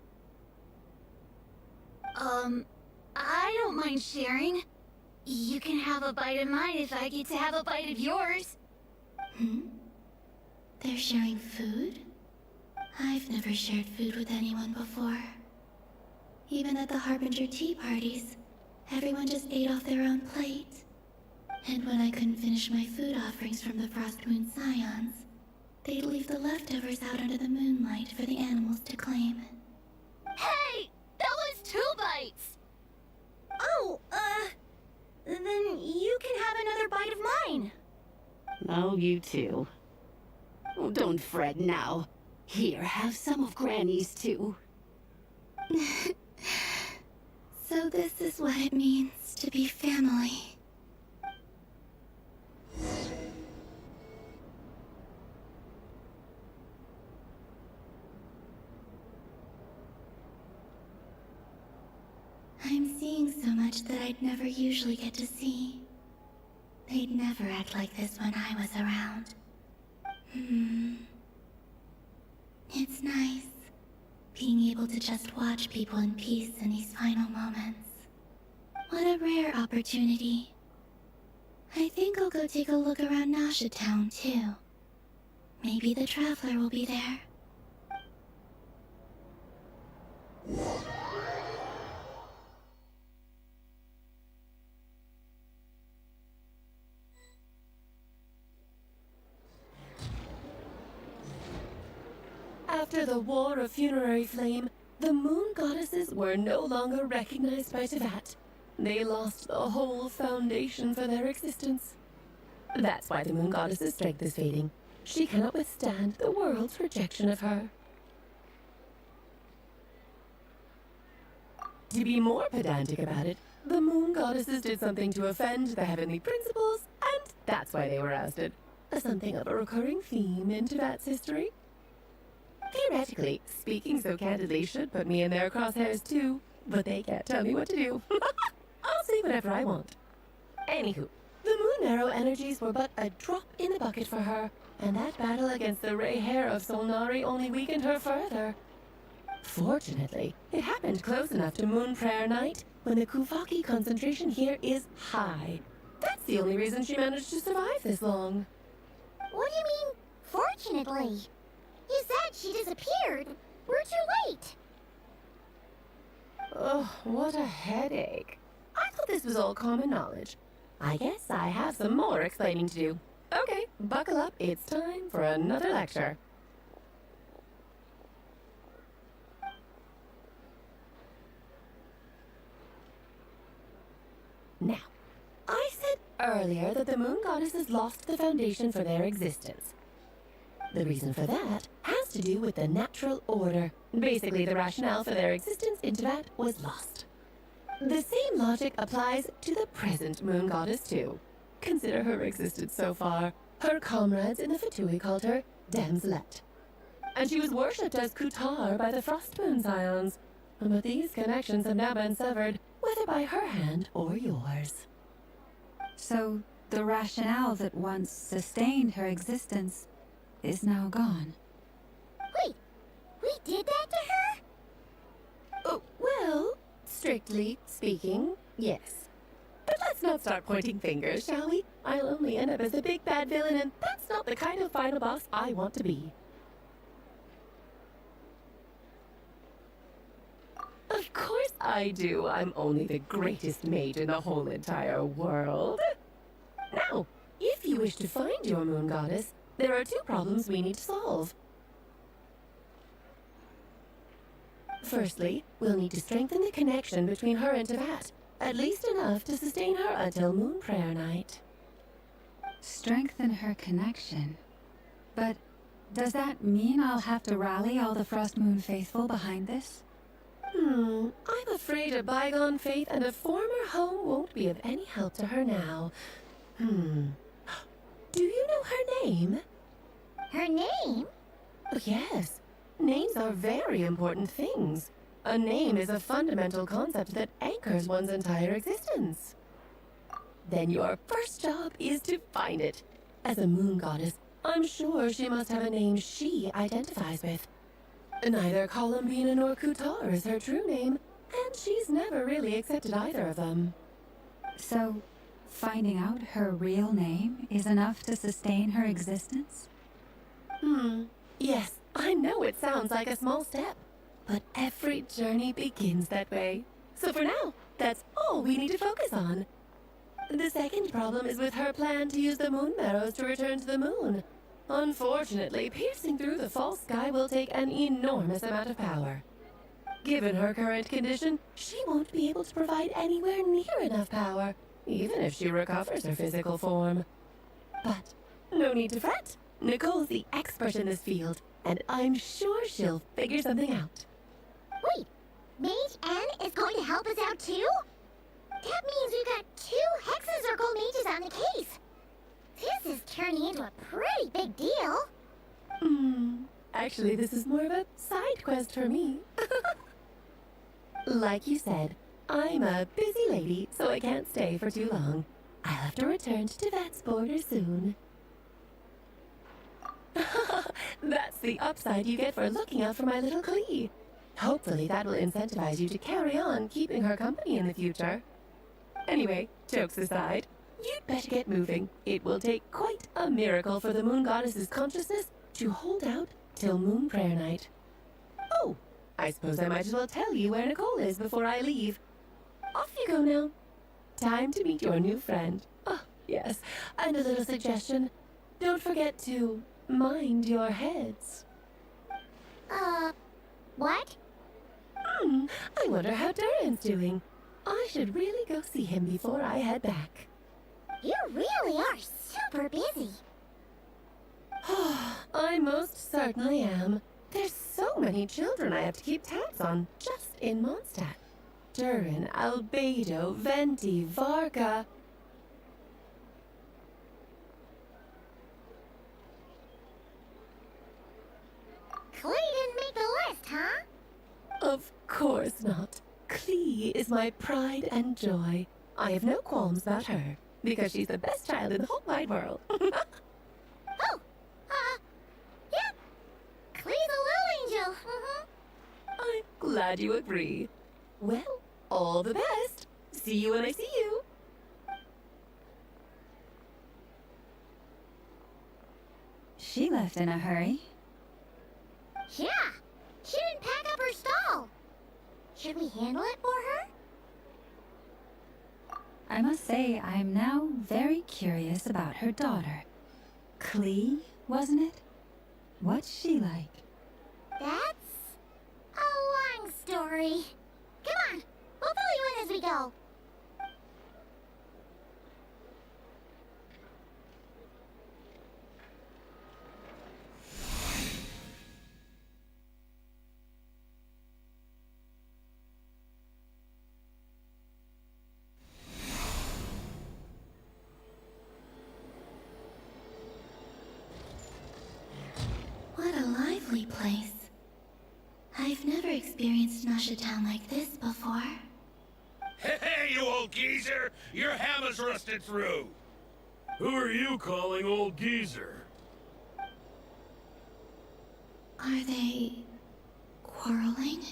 Speaker 13: I don't mind sharing. You can have a bite of mine if I get to have a bite of yours.
Speaker 9: They're sharing food? I've never shared food with anyone before. Even at the Harbinger tea parties, everyone just ate off their own plate. And when I couldn't finish my food offerings from the Frost Moon Scions, they'd leave the leftovers out under the moonlight for the animals to claim.
Speaker 13: Hey! That was 2 bites!
Speaker 2: Oh, then you can have another bite of mine.
Speaker 1: Oh, you too. Oh, don't fret now. Here, have some of Granny's too.
Speaker 9: So this is what it means to be family. I'm seeing so much that I'd never usually get to see. They'd never act like this when I was around. It's nice, being able to just watch people in peace in these final moments. What a rare opportunity. I think I'll go take a look around Nasha Town, too. Maybe the Traveler will be there.
Speaker 1: After the War of Funerary Flame, the moon goddesses were no longer recognized by Tevat. They lost the whole foundation for their existence. That's why the moon goddess's strength is fading. She cannot withstand the world's rejection of her. To be more pedantic about it, the moon goddesses did something to offend the heavenly principles, and that's why they were ousted. Something of a recurring theme in Tevat's history. Theoretically, speaking so candidly should put me in their crosshairs too, but they can't tell me what to do. I'll say whatever I want. Anywho, the Moon Arrow energies were but a drop in the bucket for her, and that battle against the Ray Hair of Solnari only weakened her further. Fortunately, it happened close enough to Moon Prayer Night, when the Kufaki concentration here is high. That's the only reason she managed to survive this long.
Speaker 2: What do you mean, fortunately? You said she disappeared. We're too late.
Speaker 1: Oh, what a headache. I thought this was all common knowledge. I guess I have some more explaining to do. Okay, buckle up. It's time for another lecture. Now, I said earlier that the moon goddesses lost the foundation for their existence. The reason for that has to do with the natural order. Basically, the rationale for their existence in Tevat was lost. The same logic applies to the present moon goddess too. Consider her existence so far. Her comrades in the Fatui called her Damselet. And she was worshipped as Kutar by the Frost Moon Scions. But these connections have now been severed, whether by her hand or yours.
Speaker 8: So, the rationale that once sustained her existence is now gone.
Speaker 2: Wait, we did that to her?
Speaker 1: Oh, well, strictly speaking, yes. But let's not start pointing fingers, shall we? I'll only end up as a big bad villain, and that's not the kind of final boss I want to be. Of course I do. I'm only the greatest mage in the whole entire world. Now, if you wish to find your moon goddess, there are 2 problems we need to solve. Firstly, we'll need to strengthen the connection between her and Tevat, at least enough to sustain her until Moon Prayer Night.
Speaker 8: Strengthen her connection? But does that mean I'll have to rally all the Frost Moon faithful behind this?
Speaker 1: I'm afraid a bygone faith and a former home won't be of any help to her now. Do you know her name?
Speaker 2: Her name?
Speaker 1: Yes, names are very important things. A name is a fundamental concept that anchors one's entire existence. Then your first job is to find it. As a moon goddess, I'm sure she must have a name she identifies with. Neither Columbina nor Kutar is her true name, and she's never really accepted either of them.
Speaker 8: So, finding out her real name is enough to sustain her existence?
Speaker 1: Yes, I know it sounds like a small step, but every journey begins that way. So for now, that's all we need to focus on. The second problem is with her plan to use the moon marrows to return to the moon. Unfortunately, piercing through the false sky will take an enormous amount of power. Given her current condition, she won't be able to provide anywhere near enough power, even if she recovers her physical form. But no need to fret. Nicole's the expert in this field, and I'm sure she'll figure something out.
Speaker 2: Wait, Mage N is going to help us out too? That means we've got 2 Hexacircle mages on the case. This is turning into a pretty big deal.
Speaker 1: Actually, this is more of a side quest for me. Like you said, I'm a busy lady, so I can't stay for too long. I'll have to return to Tibet's border soon. That's the upside you get for looking out for my little Klee. Hopefully that will incentivize you to carry on keeping her company in the future. Anyway, jokes aside, you'd better get moving. It will take quite a miracle for the moon goddess's consciousness to hold out till moon prayer night. Oh, I suppose I might as well tell you where Nicole is before I leave. Off you go now. Time to meet your new friend. Oh, yes, and a little suggestion. Don't forget to mind your heads.
Speaker 2: What?
Speaker 1: I wonder how Durin's doing. I should really go see him before I head back.
Speaker 2: You really are super busy.
Speaker 1: I most certainly am. There's so many children I have to keep tabs on just in Mondstadt. Durin, Albedo, Venti, Varga.
Speaker 2: Klee didn't make the list, huh?
Speaker 1: Of course not. Klee is my pride and joy. I have no qualms about her, because she's the best child in the whole wide world.
Speaker 2: Yeah. Klee's a little angel.
Speaker 1: I'm glad you agree. Well, all the best. See you when I see you.
Speaker 8: She left in a hurry.
Speaker 2: Yeah. She didn't pack up her stall. Should we handle it for her?
Speaker 8: I must say, I'm now very curious about her daughter. Klee, wasn't it? What's she like?
Speaker 2: That's a long story. Come on, we'll fill you in as we go.
Speaker 9: What a lively place. I've never experienced Nasha Town like this before.
Speaker 14: Hey, you old geezer! Your hammer's rusted through! Who are you calling old geezer?
Speaker 9: Are they quarreling?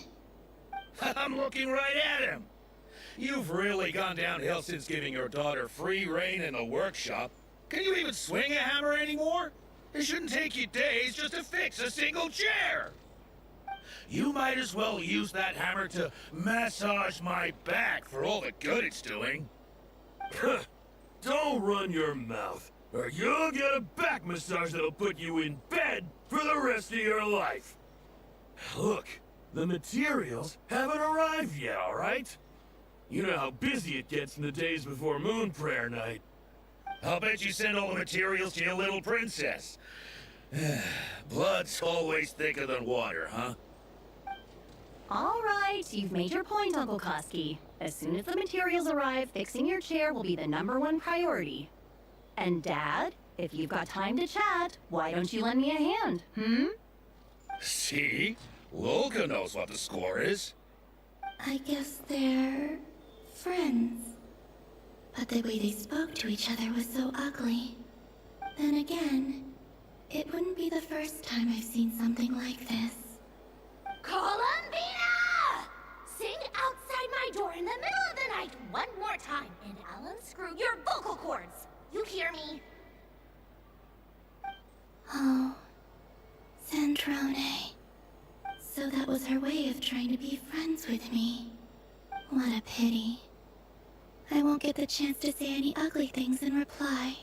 Speaker 14: I'm looking right at him! You've really gone downhill since giving your daughter free rein in the workshop. Can you even swing a hammer anymore? It shouldn't take you days just to fix a single chair! You might as well use that hammer to massage my back for all the good it's doing. Don't run your mouth, or you'll get a back massage that'll put you in bed for the rest of your life. Look, the materials haven't arrived yet, all right? You know how busy it gets in the days before moon prayer night. I'll bet you send all the materials to your little princess. Blood's always thicker than water, huh?
Speaker 15: All right, you've made your point, Uncle Koski. As soon as the materials arrive, fixing your chair will be the #1 priority. And Dad, if you've got time to chat, why don't you lend me a hand,
Speaker 14: See? Lolka knows what the score is.
Speaker 9: I guess they're friends. But the way they spoke to each other was so ugly. Then again, it wouldn't be the first time I've seen something like this.
Speaker 2: Columbina! Sing outside my door in the middle of the night one more time, and I'll unscrew your vocal cords. You hear me?
Speaker 9: Oh, Sandrone. So that was her way of trying to be friends with me. What a pity. I won't get the chance to say any ugly things in reply.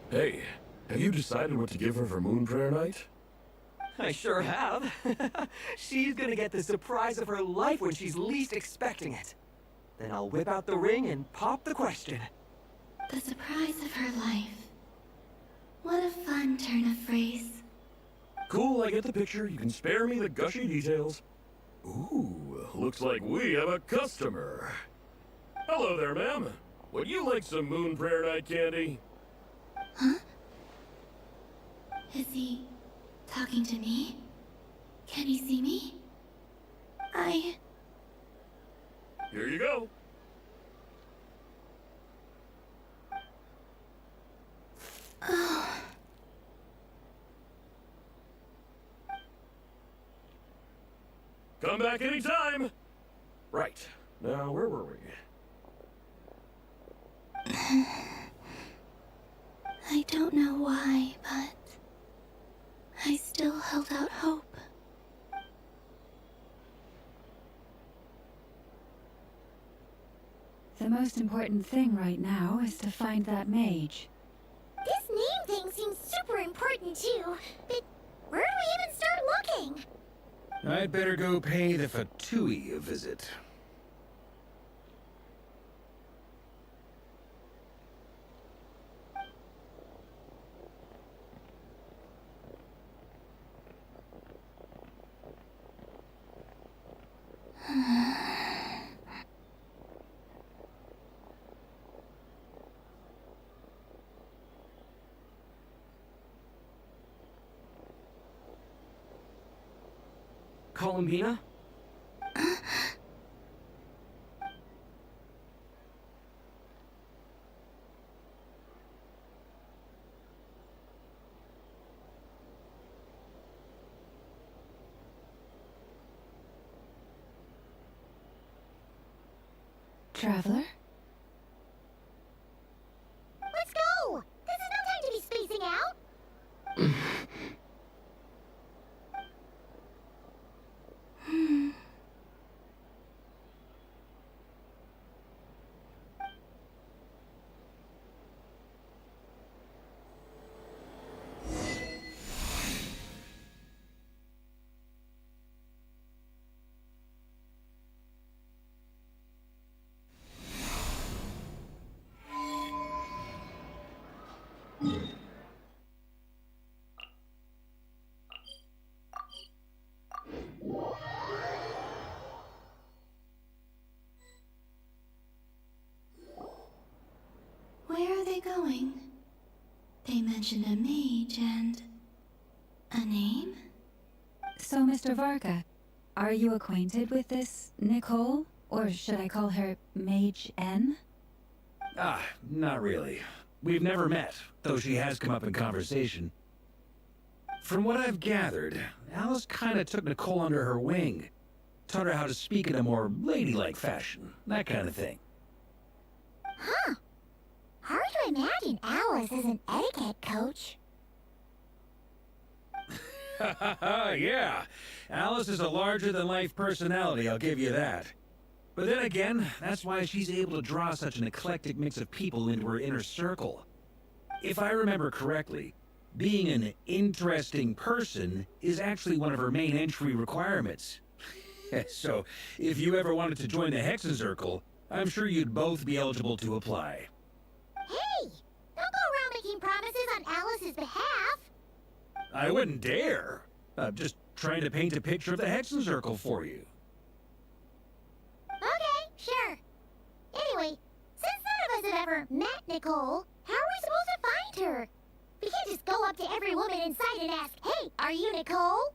Speaker 14: Hey, have you decided what to give her for Moon Prayer Night?
Speaker 16: I sure have. She's gonna get the surprise of her life when she's least expecting it. Then I'll whip out the ring and pop the question.
Speaker 9: The surprise of her life. What a fun turn of phrase.
Speaker 14: Cool, I get the picture. You can spare me the gushy details. Ooh, looks like we have a customer. Hello there, ma'am. Would you like some Moon Prayer Night candy?
Speaker 9: Huh? Is he talking to me? Can he see me?
Speaker 14: Here you go.
Speaker 9: Oh.
Speaker 14: Come back anytime. Right. Now, where were we?
Speaker 9: I don't know why, but I still held out hope.
Speaker 8: The most important thing right now is to find that mage.
Speaker 2: This name thing seems super important too, but where do we even start looking?
Speaker 3: I'd better go pay the Fatui a visit.
Speaker 16: Columbina?
Speaker 8: Traveler?
Speaker 2: Let's go! This is no time to be spacing out!
Speaker 9: Where are they going? They mentioned a mage and a name?
Speaker 8: So, Mr. Varka, are you acquainted with this Nicole? Or should I call her Mage N?
Speaker 3: Not really. We've never met, though she has come up in conversation. From what I've gathered, Alice kinda took Nicole under her wing. Taught her how to speak in a more ladylike fashion, that kind of thing.
Speaker 2: Huh. Hard to imagine Alice as an etiquette coach.
Speaker 3: Yeah, Alice is a larger-than-life personality, I'll give you that. But then again, that's why she's able to draw such an eclectic mix of people into her inner circle. If I remember correctly, being an interesting person is actually one of her main entry requirements. So, if you ever wanted to join the Hexenzirkel, I'm sure you'd both be eligible to apply.
Speaker 2: Hey! Don't go around making promises on Alice's behalf!
Speaker 3: I wouldn't dare. I'm just trying to paint a picture of the Hexen Circle for you.
Speaker 2: Okay, sure. Anyway, since none of us have ever met Nicole, how are we supposed to find her? We can't just go up to every woman in sight and ask, "Hey, are you Nicole?"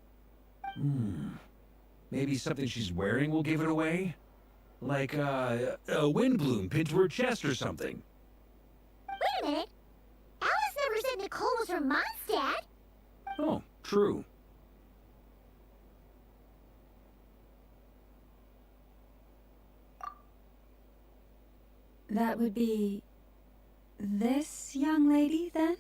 Speaker 3: Maybe something she's wearing will give it away? Like, a wind bloom pinned to her chest or something.
Speaker 2: Wait a minute. Alice never said Nicole was from Mondstadt.
Speaker 3: Oh, true.
Speaker 8: That would be this young lady, then?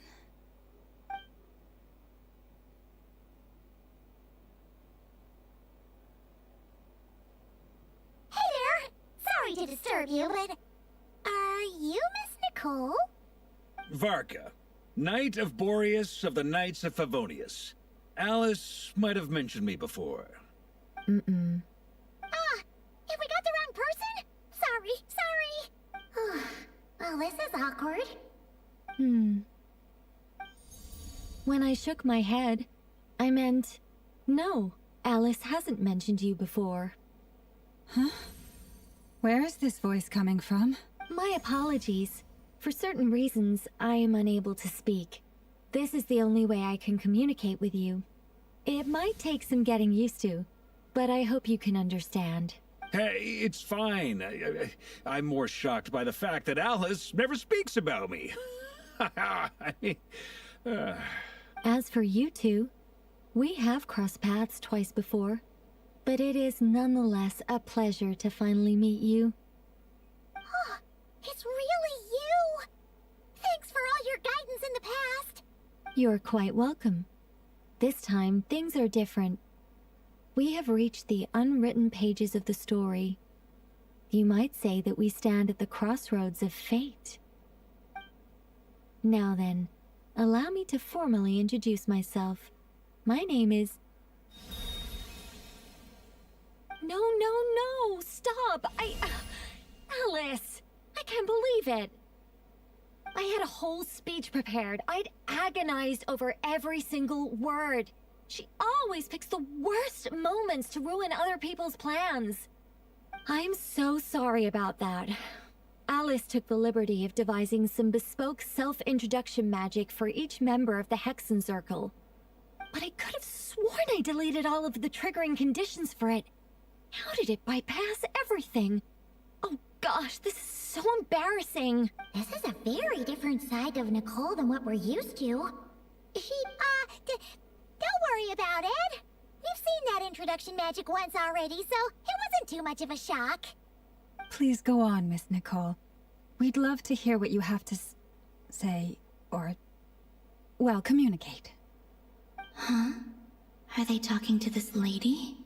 Speaker 2: Hey there. Sorry to disturb you, but are you Miss Nicole?
Speaker 3: Varka, Knight of Boreas of the Knights of Favonius. Alice might have mentioned me before.
Speaker 8: Mm-mm.
Speaker 2: Have we got the wrong person? Sorry. Well, this is awkward.
Speaker 1: When I shook my head, I meant, no, Alice hasn't mentioned you before.
Speaker 8: Huh? Where is this voice coming from?
Speaker 1: My apologies. For certain reasons, I am unable to speak. This is the only way I can communicate with you. It might take some getting used to, but I hope you can understand.
Speaker 3: Hey, it's fine. I'm more shocked by the fact that Alice never speaks about me.
Speaker 1: As for you two, we have crossed paths twice before, but it is nonetheless a pleasure to finally meet you.
Speaker 2: It's really you! Thanks for all your guidance in the past.
Speaker 1: You're quite welcome. This time, things are different. We have reached the unwritten pages of the story. You might say that we stand at the crossroads of fate. Now then, allow me to formally introduce myself. My name is... No, stop! Alice! I can't believe it! I had a whole speech prepared. I'd agonized over every single word. She always picks the worst moments to ruin other people's plans. I'm so sorry about that. Alice took the liberty of devising some bespoke self-introduction magic for each member of the Hexen Circle. But I could have sworn I deleted all of the triggering conditions for it. How did it bypass everything? Oh gosh, this is so embarrassing.
Speaker 2: This is a very different side of Nicole than what we're used to. Don't worry about it. We've seen that introduction magic once already, so it wasn't too much of a shock.
Speaker 8: Please go on, Miss Nicole. We'd love to hear what you have to say, or, well, communicate.
Speaker 9: Huh? Are they talking to this lady?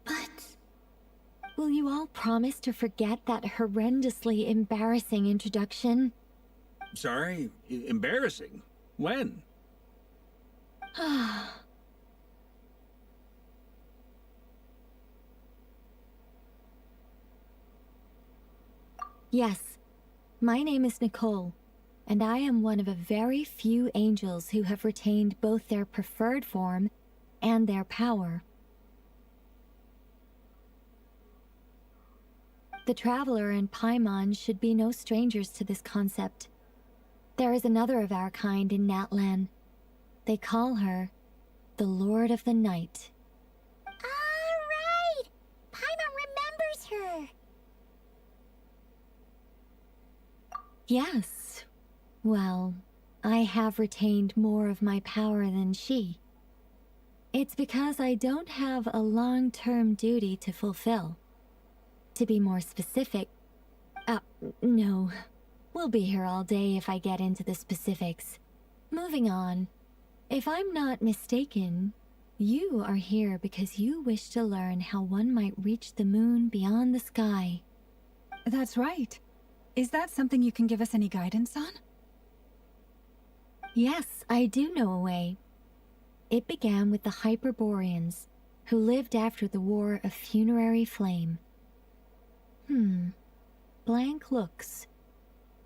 Speaker 9: But...
Speaker 1: Will you all promise to forget that horrendously embarrassing introduction?
Speaker 3: Sorry? Embarrassing? When?
Speaker 1: Yes, my name is Nicole, and I am one of a very few angels who have retained both their preferred form and their power. The Traveler and Paimon should be no strangers to this concept. There is another of our kind in Natlan. They call her the Lord of the Night.
Speaker 2: Alright! Paimon remembers her!
Speaker 1: Yes. Well, I have retained more of my power than she. It's because I don't have a long-term duty to fulfill. To be more specific... no. We'll be here all day if I get into the specifics. Moving on. If I'm not mistaken, you are here because you wish to learn how one might reach the moon beyond the sky.
Speaker 8: That's right. Is that something you can give us any guidance on?
Speaker 1: Yes, I do know a way. It began with the Hyperboreans, who lived after the War of Funerary Flame. Blank looks.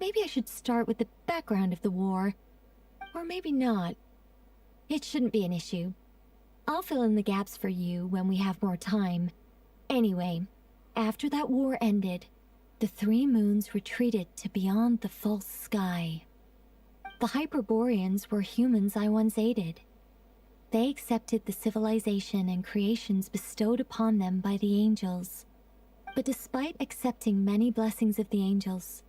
Speaker 1: Maybe I should start with the background of the war. Or maybe not.
Speaker 17: It shouldn't be an issue. I'll fill in the gaps for you when we have more time. Anyway, after that war ended, the 3 moons retreated to beyond the false sky. The Hyperboreans were humans I once aided. They accepted the civilization and creations bestowed upon them by the angels. But despite accepting many blessings of the angels,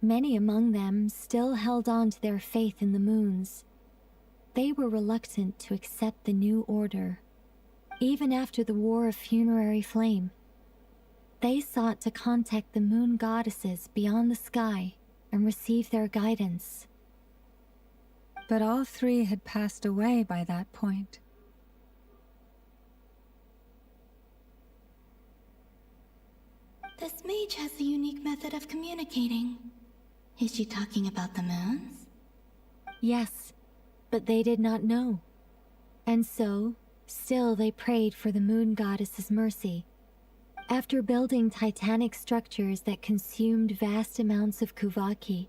Speaker 17: many among them still held on to their faith in the moons. They were reluctant to accept the new order. Even after the War of Funerary Flame, they sought to contact the moon goddesses beyond the sky and receive their guidance.
Speaker 8: But all 3 had passed away by that point.
Speaker 9: This mage has a unique method of communicating. Is she talking about the moons?
Speaker 17: Yes, but they did not know. And so, still they prayed for the moon goddess's mercy. After building titanic structures that consumed vast amounts of Kuvaki,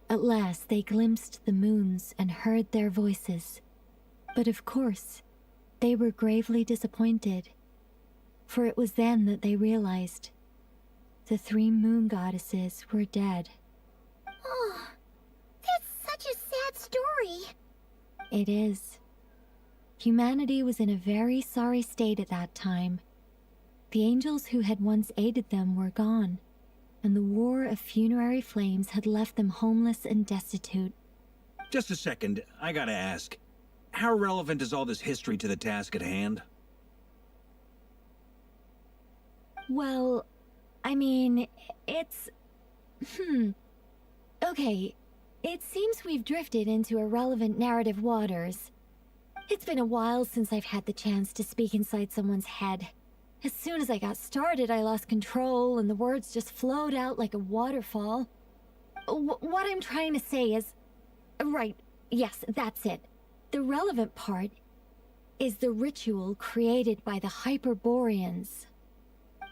Speaker 17: at last they glimpsed the moons and heard their voices. But of course, they were gravely disappointed. For it was then that they realized the 3 moon goddesses were dead.
Speaker 2: Oh, that's such a sad story.
Speaker 17: It is. Humanity was in a very sorry state at that time. The angels who had once aided them were gone, and the War of Funerary Flames had left them homeless and destitute.
Speaker 3: Just a second, I gotta ask. How relevant is all this history to the task at hand?
Speaker 17: Well, I mean, it's... Okay, it seems we've drifted into irrelevant narrative waters. It's been a while since I've had the chance to speak inside someone's head. As soon as I got started, I lost control and the words just flowed out like a waterfall. What I'm trying to say is... Right, yes, that's it. The relevant part is the ritual created by the Hyperboreans.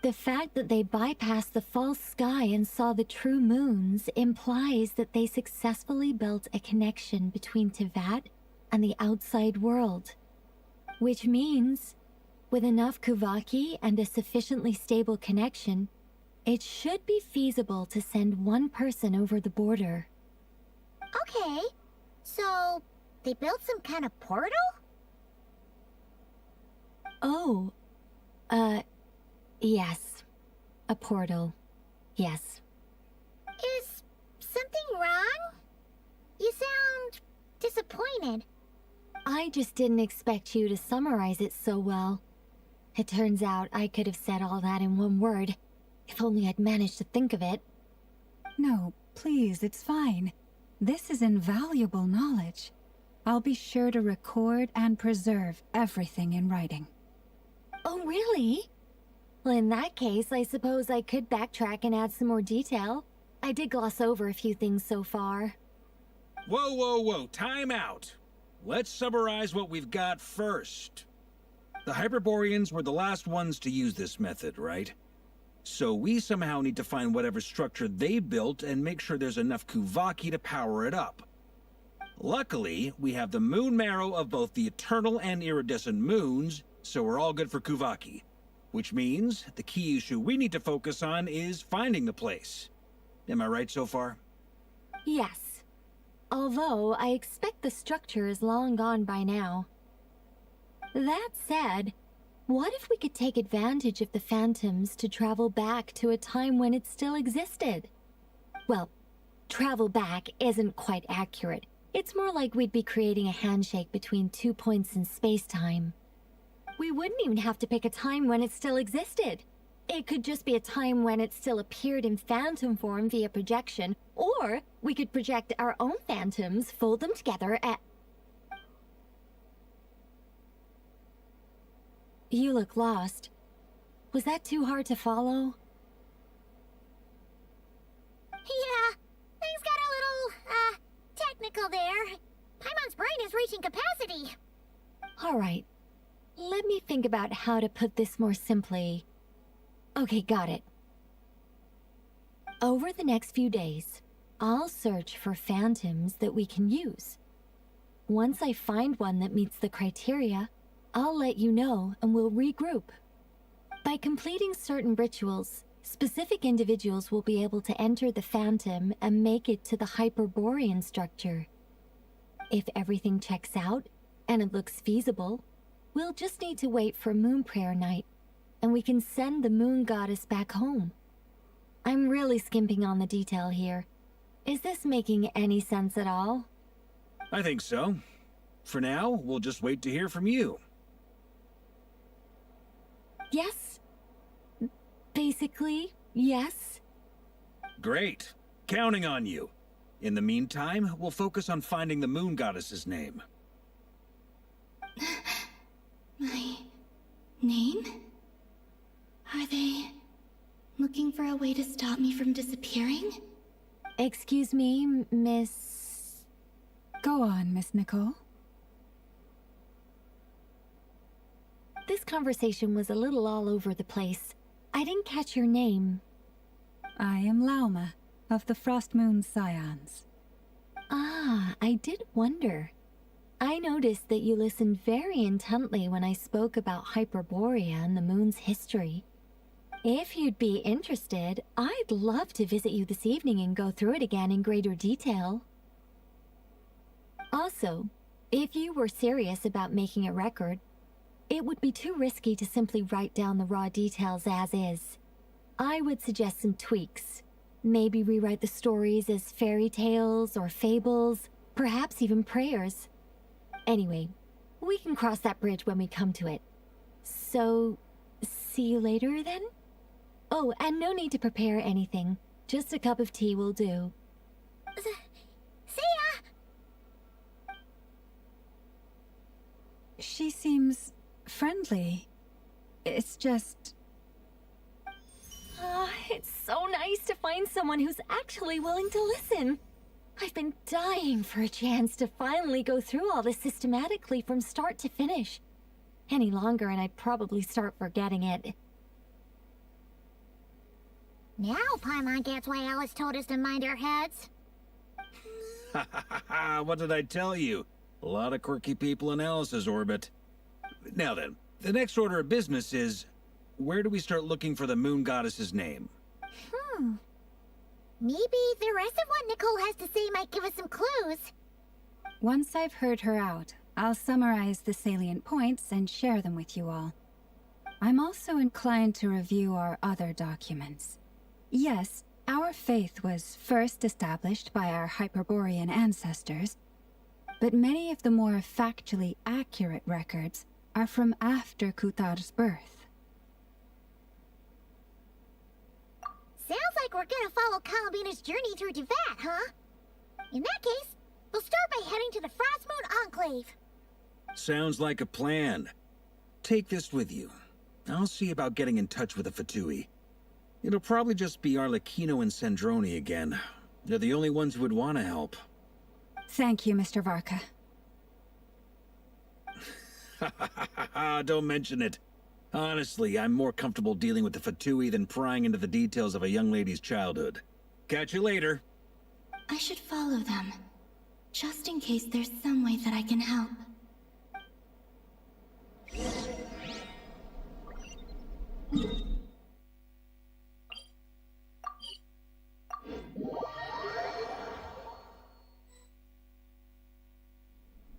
Speaker 17: The fact that they bypassed the false sky and saw the true moons implies that they successfully built a connection between Tevat and the outside world. Which means, with enough Kuvaki and a sufficiently stable connection, it should be feasible to send one person over the border.
Speaker 2: Okay, so they built some kind of portal?
Speaker 17: Oh, yes. A portal. Yes.
Speaker 2: Is something wrong? You sound disappointed.
Speaker 17: I just didn't expect you to summarize it so well. It turns out I could have said all that in one word, if only I'd managed to think of it.
Speaker 8: No, please, it's fine. This is invaluable knowledge. I'll be sure to record and preserve everything in writing.
Speaker 17: Oh, really? Well, in that case, I suppose I could backtrack and add some more detail. I did gloss over a few things so far.
Speaker 3: Whoa, whoa, whoa, time out. Let's summarize what we've got first. The Hyperboreans were the last ones to use this method, right? So we somehow need to find whatever structure they built and make sure there's enough Kuvaki to power it up. Luckily, we have the moon marrow of both the eternal and iridescent moons, so we're all good for Kuvaki. Which means the key issue we need to focus on is finding the place. Am I right so far?
Speaker 17: Yes. Although I expect the structure is long gone by now. That said, what if we could take advantage of the phantoms to travel back to a time when it still existed? Well, travel back isn't quite accurate. It's more like we'd be creating a handshake between 2 points in space-time. We wouldn't even have to pick a time when it still existed. It could just be a time when it still appeared in phantom form via projection, or we could project our own phantoms, fold them together, and... You look lost. Was that too hard to follow?
Speaker 2: Yeah, things got a little, technical there. Paimon's brain is reaching capacity.
Speaker 17: All right. Let me think about how to put this more simply. Okay, got it. Over the next few days, I'll search for phantoms that we can use. Once I find one that meets the criteria, I'll let you know and we'll regroup. By completing certain rituals, specific individuals will be able to enter the Phantom and make it to the Hyperborean structure. If everything checks out, and it looks feasible, we'll just need to wait for Moon Prayer Night, and we can send the Moon Goddess back home. I'm really skimping on the detail here. Is this making any sense at all?
Speaker 3: I think so. For now, we'll just wait to hear from you.
Speaker 17: Yes. Basically, yes.
Speaker 3: Great. Counting on you. In the meantime, we'll focus on finding the Moon Goddess's name.
Speaker 9: My name? Are they looking for a way to stop me from disappearing?
Speaker 17: Excuse me, Miss...
Speaker 8: Go on, Miss Nicole.
Speaker 17: This conversation was a little all over the place. I didn't catch your name.
Speaker 8: I am Lauma, of the Frost Moon Scions.
Speaker 17: Ah, I did wonder. I noticed that you listened very intently when I spoke about Hyperborea and the moon's history. If you'd be interested, I'd love to visit you this evening and go through it again in greater detail. Also, if you were serious about making a record, it would be too risky to simply write down the raw details as is. I would suggest some tweaks. Maybe rewrite the stories as fairy tales or fables, perhaps even prayers. Anyway, we can cross that bridge when we come to it. So, see you later then? Oh, and no need to prepare anything. Just a cup of tea will do.
Speaker 2: See ya!
Speaker 8: She seems friendly. It's just...
Speaker 17: It's so nice to find someone who's actually willing to listen. I've been dying for a chance to finally go through all this systematically from start to finish. Any longer and I'd probably start forgetting it.
Speaker 2: Now Paimon gets why Alice told us to mind our heads.
Speaker 3: What did I tell you? A lot of quirky people in Alice's orbit. Now then, the next order of business is... where do we start looking for the Moon Goddess's name?
Speaker 2: Maybe the rest of what Nicole has to say might give us some clues.
Speaker 8: Once I've heard her out, I'll summarize the salient points and share them with you all. I'm also inclined to review our other documents. Yes, our faith was first established by our Hyperborean ancestors, but many of the more factually accurate records are from after Kutar's birth.
Speaker 2: Sounds like we're gonna follow Columbina's journey through Duvat, huh? In that case, we'll start by heading to the Frost Moon Enclave.
Speaker 3: Sounds like a plan. Take this with you. I'll see about getting in touch with the Fatui. It'll probably just be Arlecchino and Sandroni again. They're the only ones who would want to help.
Speaker 8: Thank you, Mr. Varka.
Speaker 3: Don't mention it. Honestly, I'm more comfortable dealing with the Fatui than prying into the details of a young lady's childhood. Catch you later.
Speaker 9: I should follow them, just in case there's some way that I can help.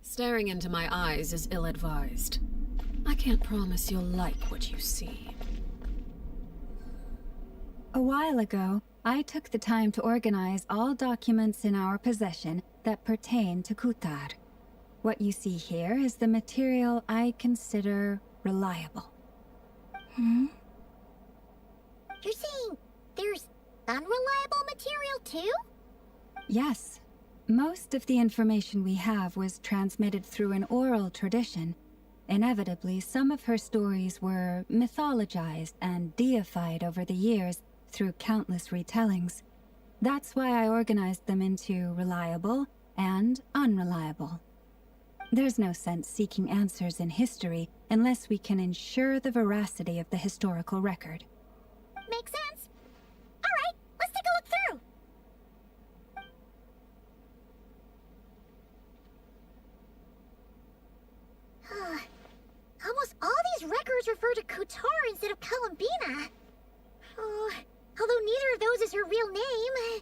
Speaker 18: Staring into my eyes is ill-advised. I can't promise you'll like what you see.
Speaker 8: A while ago, I took the time to organize all documents in our possession that pertain to Kutar. What you see here is the material I consider reliable.
Speaker 2: You're saying there's unreliable material too?
Speaker 8: Yes. Most of the information we have was transmitted through an oral tradition. Inevitably, some of her stories were mythologized and deified over the years through countless retellings. That's why I organized them into reliable and unreliable. There's no sense seeking answers in history unless we can ensure the veracity of the historical record.
Speaker 2: Makes sense. All right, let's take a look through. always refer to Kutar instead of Columbina. Oh, although neither of those is her real name.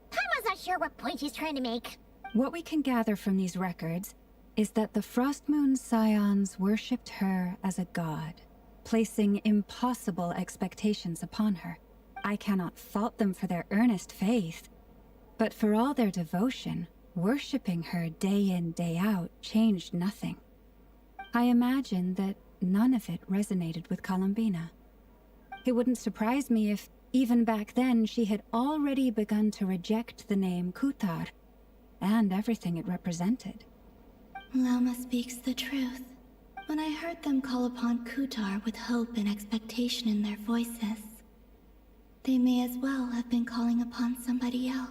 Speaker 2: Paimon's not sure what point she's trying to make.
Speaker 8: What we can gather from these records is that the Frost Moon Scions worshipped her as a god, placing impossible expectations upon her. I cannot fault them for their earnest faith, but for all their devotion, worshipping her day in, day out changed nothing. I imagine that none of it resonated with Columbina. It wouldn't surprise me if, even back then, she had already begun to reject the name Kutar and everything it represented.
Speaker 9: Lama speaks the truth. When I heard them call upon Kutar with hope and expectation in their voices, they may as well have been calling upon somebody else.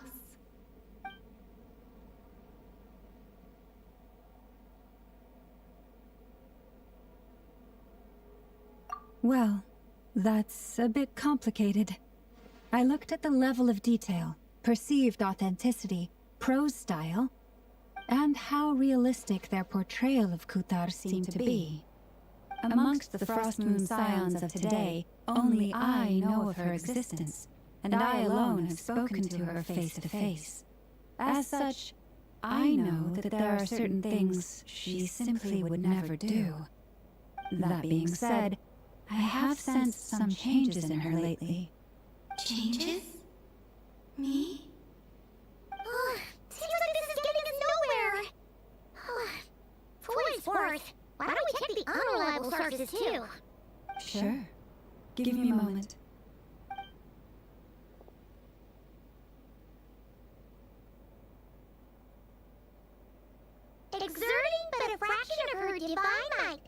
Speaker 8: Well, that's a bit complicated. I looked at the level of detail, perceived authenticity, prose style, and how realistic their portrayal of Kutar seemed to be. Amongst the Frost Moon Scions of today, only I know of her existence, and I alone have spoken to her face to face. As such, I know that there are certain things she simply would never do. That being said, I have sensed some changes in her lately.
Speaker 9: Changes? Me?
Speaker 2: Seems like this is getting us nowhere. For what it's worth, why don't we check the unreliable sources too?
Speaker 8: Sure. Give me a moment.
Speaker 2: Exerting but a fraction of her divine might,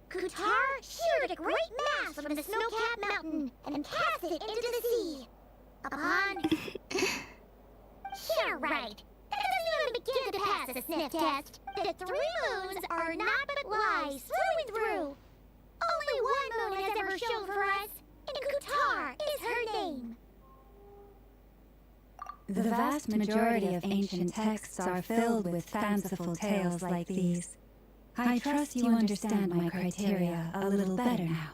Speaker 2: Kutar sheared a great mass from the snow-capped mountain and cast it into the sea. Upon... Yeah, right. That doesn't even begin to pass a sniff test. The 3 moons are not but lies through and through. Only one moon has ever shone for us, and Kutar is her name.
Speaker 8: The vast majority of ancient texts are filled with fanciful tales like these. I trust you understand my criteria a little better now.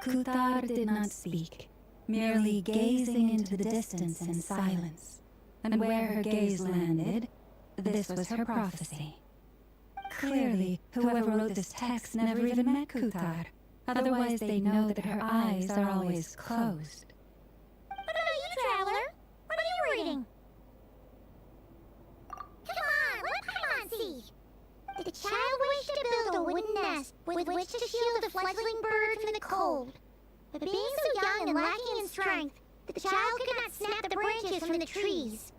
Speaker 8: Kutar did not speak, merely gazing into the distance in silence. And where her gaze landed, this was her prophecy. Clearly, whoever wrote this text never even met Kutar. Otherwise, they know that her eyes are always closed.
Speaker 2: What about you, Traveler? What are you reading? Come on, let Paimon see. The child wished to build a wooden nest with which to shield the fledgling bird from the cold. But being so young and lacking in strength, the child could not snap the branches from the trees.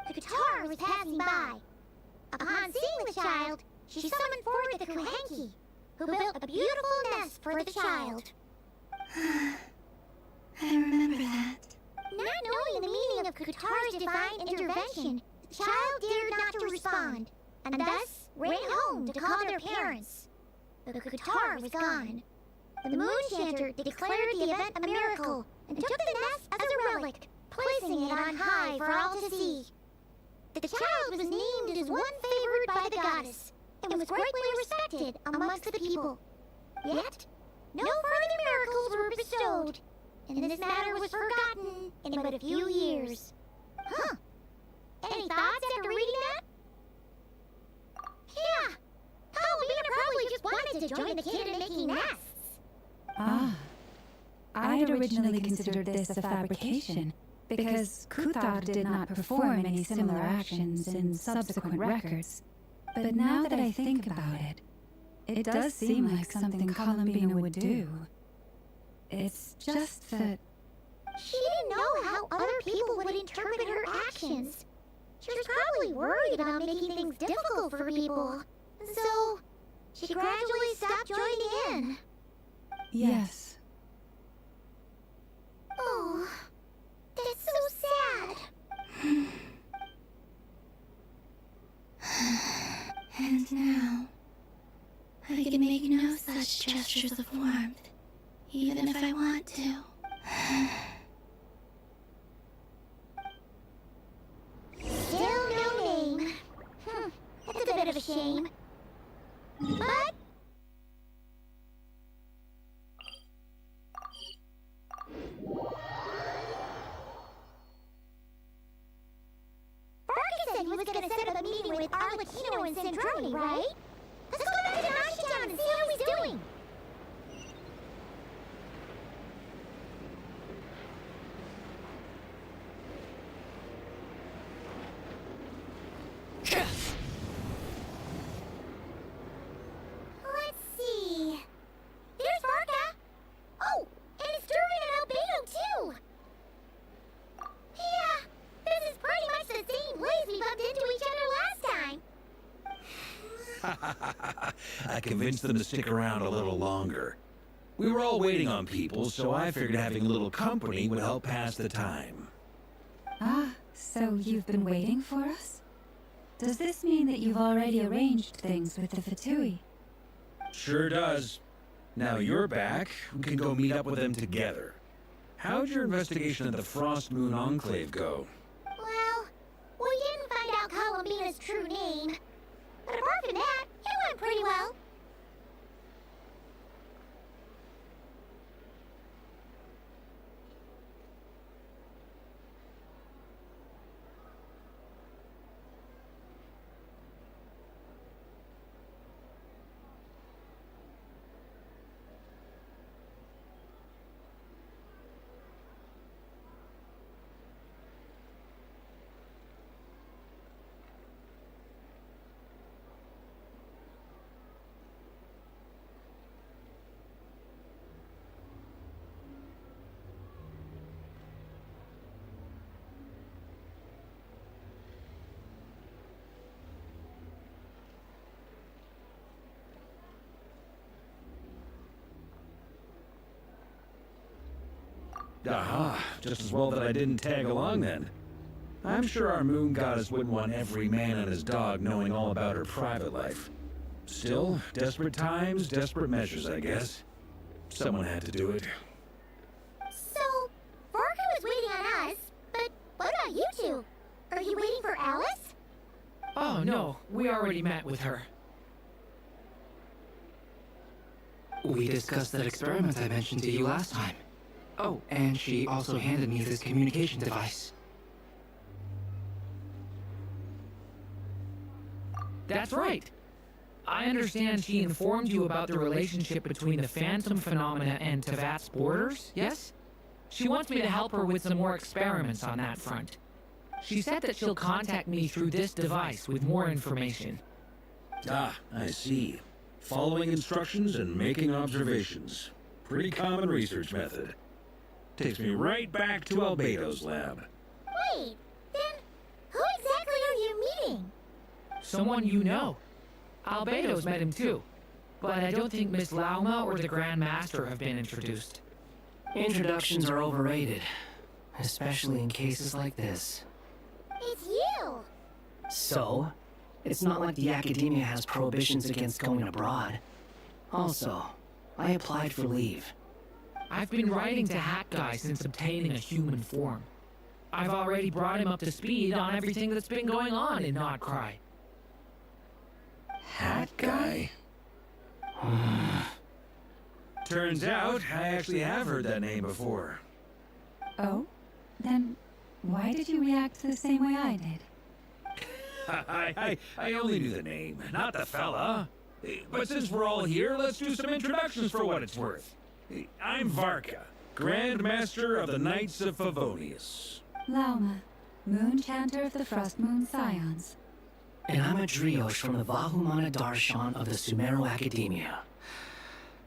Speaker 2: The Kutar was passing by. Upon seeing the child, she summoned forth the Kuhenki, who built a beautiful nest for the child.
Speaker 9: I remember that.
Speaker 2: Not knowing the meaning of Kutar's divine intervention, the child dared not to respond, and thus ran home to call their parents. But the Kutar was gone. The Moon Chanter declared the event a miracle and took the nest as a relic, placing it on high for all to see. The child was named as one favored by the goddess, and was greatly respected amongst the people. Yet, no further miracles were bestowed, and this matter was forgotten in but a few years. Huh. Any thoughts after reading that? Yeah. Columbina probably just wanted to join the kid in making nests.
Speaker 8: Ah. I'd originally considered this a fabrication, because Kutar did not perform any similar actions in subsequent records. But now that I think about it, it does seem like something Columbina would do. It's just that...
Speaker 2: She didn't know how other people would interpret her actions. She was probably worried about making things difficult for people. So, she gradually stopped joining in.
Speaker 8: Yes.
Speaker 2: Oh, that's so sad.
Speaker 9: And now, I can make no such gestures of warmth, even if I want to.
Speaker 2: Still no name. That's a bit of a shame. But and Centroni, right? Let's go back to Nashitown and see how he's doing. Let's see. There's Varka. Oh, and it's Durin and Albedo too. Yeah, this is pretty much the same place we bumped into each other last time.
Speaker 3: I convinced them to stick around a little longer. We were all waiting on people, so I figured having a little company would help pass the time.
Speaker 8: Ah, so you've been waiting for us? Does this mean that you've already arranged things with the Fatui?
Speaker 3: Sure does. Now you're back, we can go meet up with them together. How'd your investigation at the Frost Moon Enclave go?
Speaker 2: Well, we didn't find out Columbina's true name. But apart from that, it went pretty well.
Speaker 3: Aha, just as well that I didn't tag along then. I'm sure our moon goddess wouldn't want every man and his dog knowing all about her private life. Still, desperate times, desperate measures, I guess. Someone had to do it.
Speaker 2: So, Varka was waiting on us, but what about you two? Are you waiting for Alice?
Speaker 4: Oh no, we already met with her.
Speaker 5: We discussed that experiment I mentioned to you last time. Oh, and she also handed me this communication device.
Speaker 4: That's right. I understand she informed you about the relationship between the phantom phenomena and Tevat's borders, yes? She wants me to help her with some more experiments on that front. She said that she'll contact me through this device with more information.
Speaker 3: Ah, I see. Following instructions and making observations. Pretty common research method. Takes me right back to Albedo's lab.
Speaker 2: Wait, then who exactly are you meeting?
Speaker 4: Someone you know. Albedo's met him too. But I don't think Miss Lauma or the Grand Master have been introduced.
Speaker 5: Introductions are overrated, especially in cases like this.
Speaker 2: It's you!
Speaker 5: So, it's not like the academia has prohibitions against going abroad. Also, I applied for leave.
Speaker 4: I've been writing to Hat Guy since obtaining a human form. I've already brought him up to speed on everything that's been going on in Nodcry.
Speaker 3: Hat Guy? Turns out, I actually have heard that name before.
Speaker 8: Oh? Then why did you react the same way I did?
Speaker 3: I only knew the name, not the fella. But since we're all here, let's do some introductions for what it's worth. I'm Varka, Grand Master of the Knights of Favonius.
Speaker 8: Lauma, Moon Chanter of the Frost Moon Scions.
Speaker 5: And I'm a Driosh from the Vahumana Darshan of the Sumero Academia.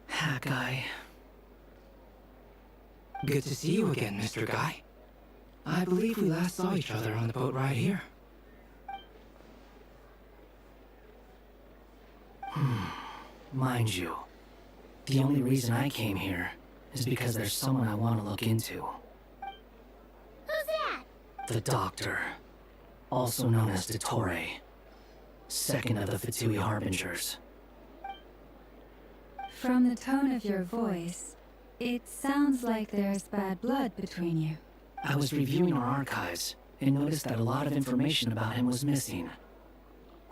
Speaker 5: Hat Guy. Good to see you again, Mr. Guy. I believe we last saw each other on the boat ride here. Mind you, the only reason I came here is because there's someone I want to look into.
Speaker 2: Who's that?
Speaker 5: The Doctor, also known as Dottore, second of the Fatui Harbingers.
Speaker 8: From the tone of your voice, it sounds like there's bad blood between you.
Speaker 5: I was reviewing our archives and noticed that a lot of information about him was missing.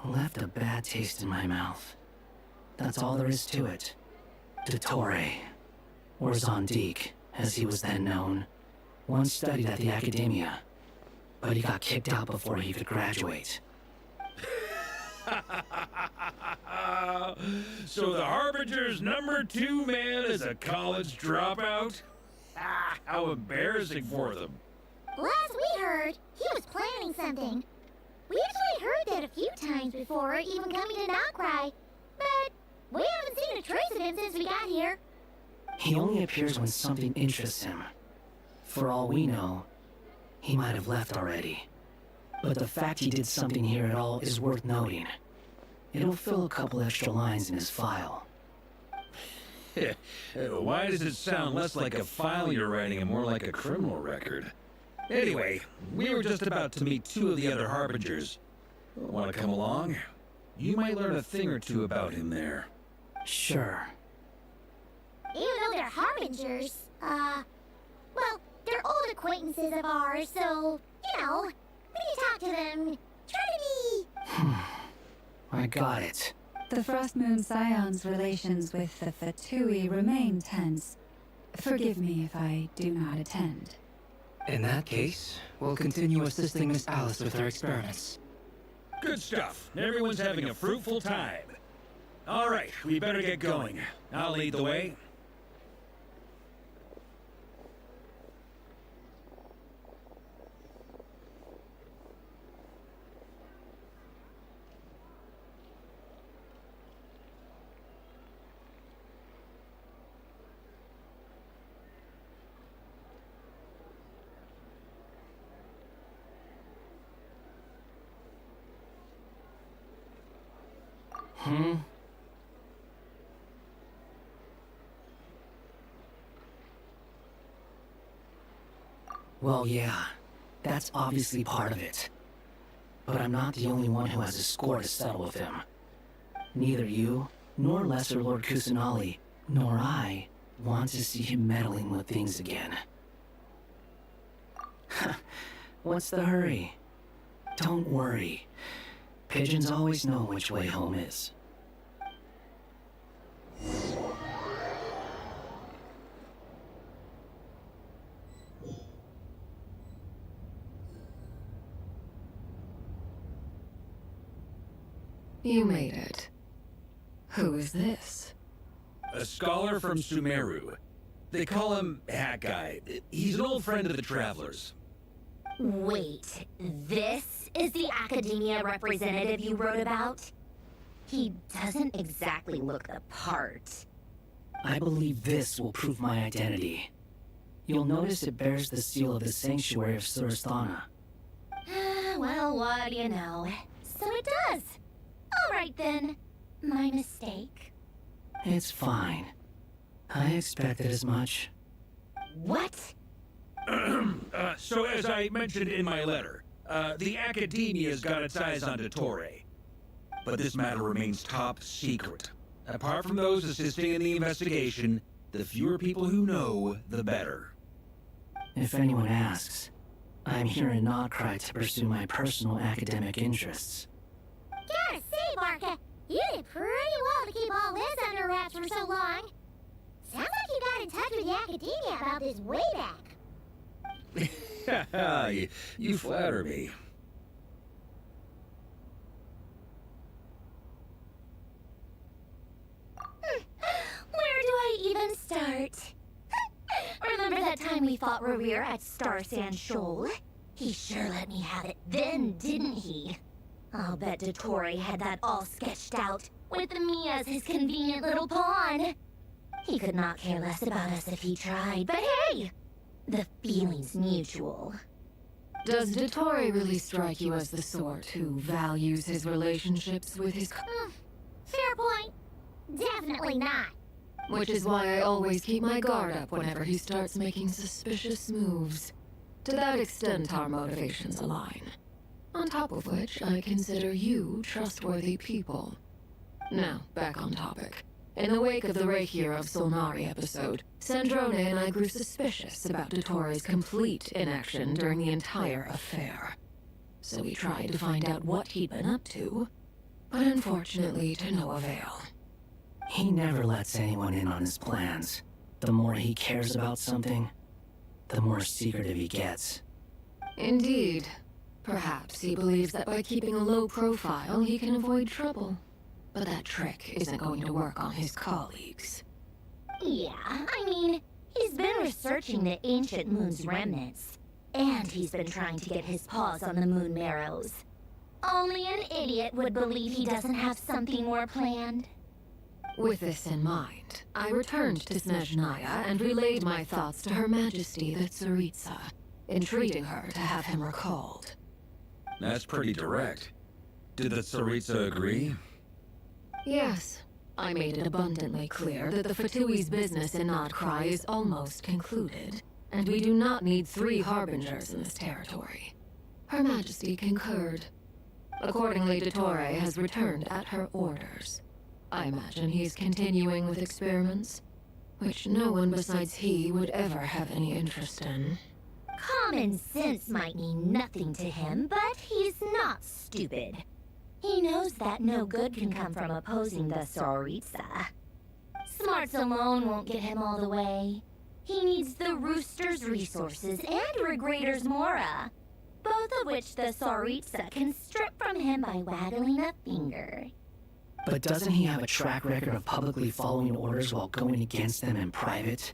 Speaker 5: Left a bad taste in my mouth. That's all there is to it. Dottore, or Zondique, as he was then known, once studied at the Academia, but he got kicked out before he could graduate.
Speaker 14: So the Harbinger's #2 man is a college dropout? How embarrassing for them.
Speaker 2: Last we heard, he was planning something. We actually heard that a few times before, even coming to Nocry. But we haven't seen a trace of him since we got here.
Speaker 5: He only appears when something interests him. For all we know, he might have left already. But the fact he did something here at all is worth noting. It'll fill a couple extra lines in his file.
Speaker 3: Why does it sound less like a file you're writing and more like a criminal record? Anyway, we were just about to meet 2 of the other Harbingers. Want to come along? You might learn a thing or 2 about him there.
Speaker 5: Sure.
Speaker 2: Even though they're Harbingers, well, they're old acquaintances of ours, so, you know, we need to talk to them. Try to be...
Speaker 5: I got it.
Speaker 8: The Frost Moon Scion's relations with the Fatui remain tense. Forgive me if I do not attend.
Speaker 5: In that case, we'll continue assisting Miss Alice with her experiments.
Speaker 3: Good stuff. Everyone's having a fruitful time. All right, we better get going. I'll lead the way.
Speaker 5: Well, yeah, that's obviously part of it. But I'm not the only one who has a score to settle with him. Neither you, nor Lesser Lord Kusanali, nor I want to see him meddling with things again. What's the hurry? Don't worry. Pigeons always know which way home is.
Speaker 18: You made it. Who is this?
Speaker 3: A scholar from Sumeru. They call him Hat Guy. He's an old friend of the Travelers.
Speaker 12: Wait, this is the academia representative you wrote about? He doesn't exactly look the part.
Speaker 5: I believe this will prove my identity. You'll notice it bears the seal of the Sanctuary of Surasthana.
Speaker 12: Well, what do you know? So it does. All right then. My mistake.
Speaker 5: It's fine. I expected as much.
Speaker 12: What?
Speaker 3: So as I mentioned in my letter, the Academia's got its eyes on Dottore. But this matter remains top secret. Apart from those assisting in the investigation, the fewer people who know, the better.
Speaker 5: If anyone asks, I'm here in Nocry to pursue my personal academic interests.
Speaker 2: Gotta say, Barca, you did pretty well to keep all this under wraps for so long. Sounds like you got in touch with the Academia about this way back.
Speaker 3: You flatter me.
Speaker 12: Where do I even start? Remember that time we fought Rerir at Star Sand Shoal? He sure let me have it then, didn't he? I'll bet Dottore had that all sketched out, with me as his convenient little pawn. He could not care less about us if he tried, but hey! The feeling's mutual.
Speaker 18: Does Dottore really strike you as the sort who values his relationships with his...
Speaker 2: Fair point. Definitely not.
Speaker 18: Which is why I always keep my guard up whenever he starts making suspicious moves. To that extent, our motivations align. On top of which, I consider you trustworthy people. Now, back on topic. In the wake of the Reikir of Solnari episode, Sandrone and I grew suspicious about Dottore's complete inaction during the entire affair. So we tried to find out what he'd been up to, but unfortunately to no avail.
Speaker 5: He never lets anyone in on his plans. The more he cares about something, the more secretive he gets.
Speaker 18: Indeed. Perhaps he believes that by keeping a low profile, he can avoid trouble. But that trick isn't going to work on his colleagues.
Speaker 2: Yeah, I mean, he's been researching the ancient moon's remnants. And he's been trying to get his paws on the moon marrows. Only an idiot would believe he doesn't have something more planned.
Speaker 18: With this in mind, I returned to Snezhnaya and relayed my thoughts to Her Majesty the Tsaritsa, entreating her to have him recalled.
Speaker 3: That's pretty direct. Did the Tsaritsa agree?
Speaker 18: Yes. I made it abundantly clear that the Fatui's business in Nodcry is almost concluded, and we do not need 3 harbingers in this territory. Her Majesty concurred. Accordingly, Dottore has returned at her orders. I imagine he's continuing with experiments, which no one besides he would ever have any interest in.
Speaker 2: Common sense might mean nothing to him, but he's not stupid. He knows that no good can come from opposing the Tsaritsa. Smarts alone won't get him all the way. He needs the Rooster's resources and Regrator's Mora, both of which the Tsaritsa can strip from him by waggling a finger.
Speaker 5: But doesn't he have a track record of publicly following orders while going against them in private?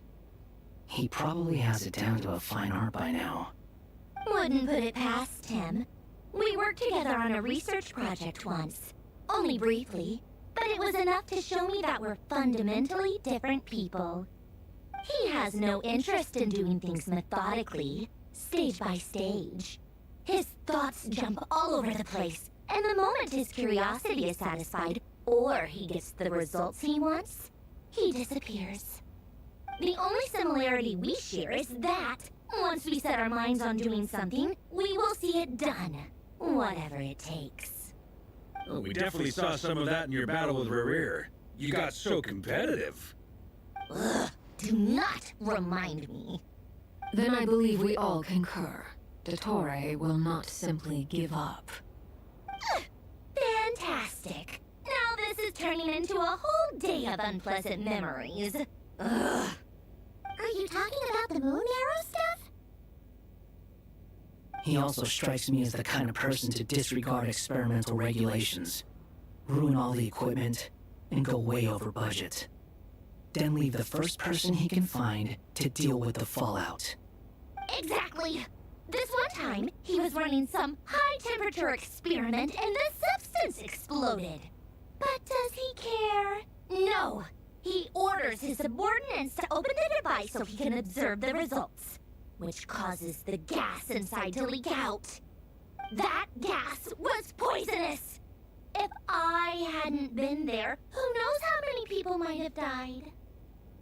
Speaker 5: He probably has it down to a fine art by now.
Speaker 2: Wouldn't put it past him. We worked together on a research project once. Only briefly, but it was enough to show me that we're fundamentally different people. He has no interest in doing things methodically, stage by stage. His thoughts jump all over the place, and the moment his curiosity is satisfied, or he gets the results he wants, he disappears. The only similarity we share is that, once we set our minds on doing something, we will see it done, whatever it takes.
Speaker 3: Oh, we definitely saw some of that in your battle with Rerir. You got so competitive.
Speaker 2: Ugh, do not remind me.
Speaker 18: Then I believe we all concur. Dottore will not simply give up.
Speaker 2: Fantastic. Now this is turning into a whole day of unpleasant memories. Ugh. Are you talking about the moon arrow stuff?
Speaker 5: He also strikes me as the kind of person to disregard experimental regulations, ruin all the equipment, and go way over budget. Then leave the first person he can find to deal with the fallout.
Speaker 2: Exactly. This one time, he was running some high-temperature experiment and the substance exploded. But does he care? No. He orders his subordinates to open the device so he can observe the results, which causes the gas inside to leak out. That gas was poisonous! If I hadn't been there, who knows how many people might have died?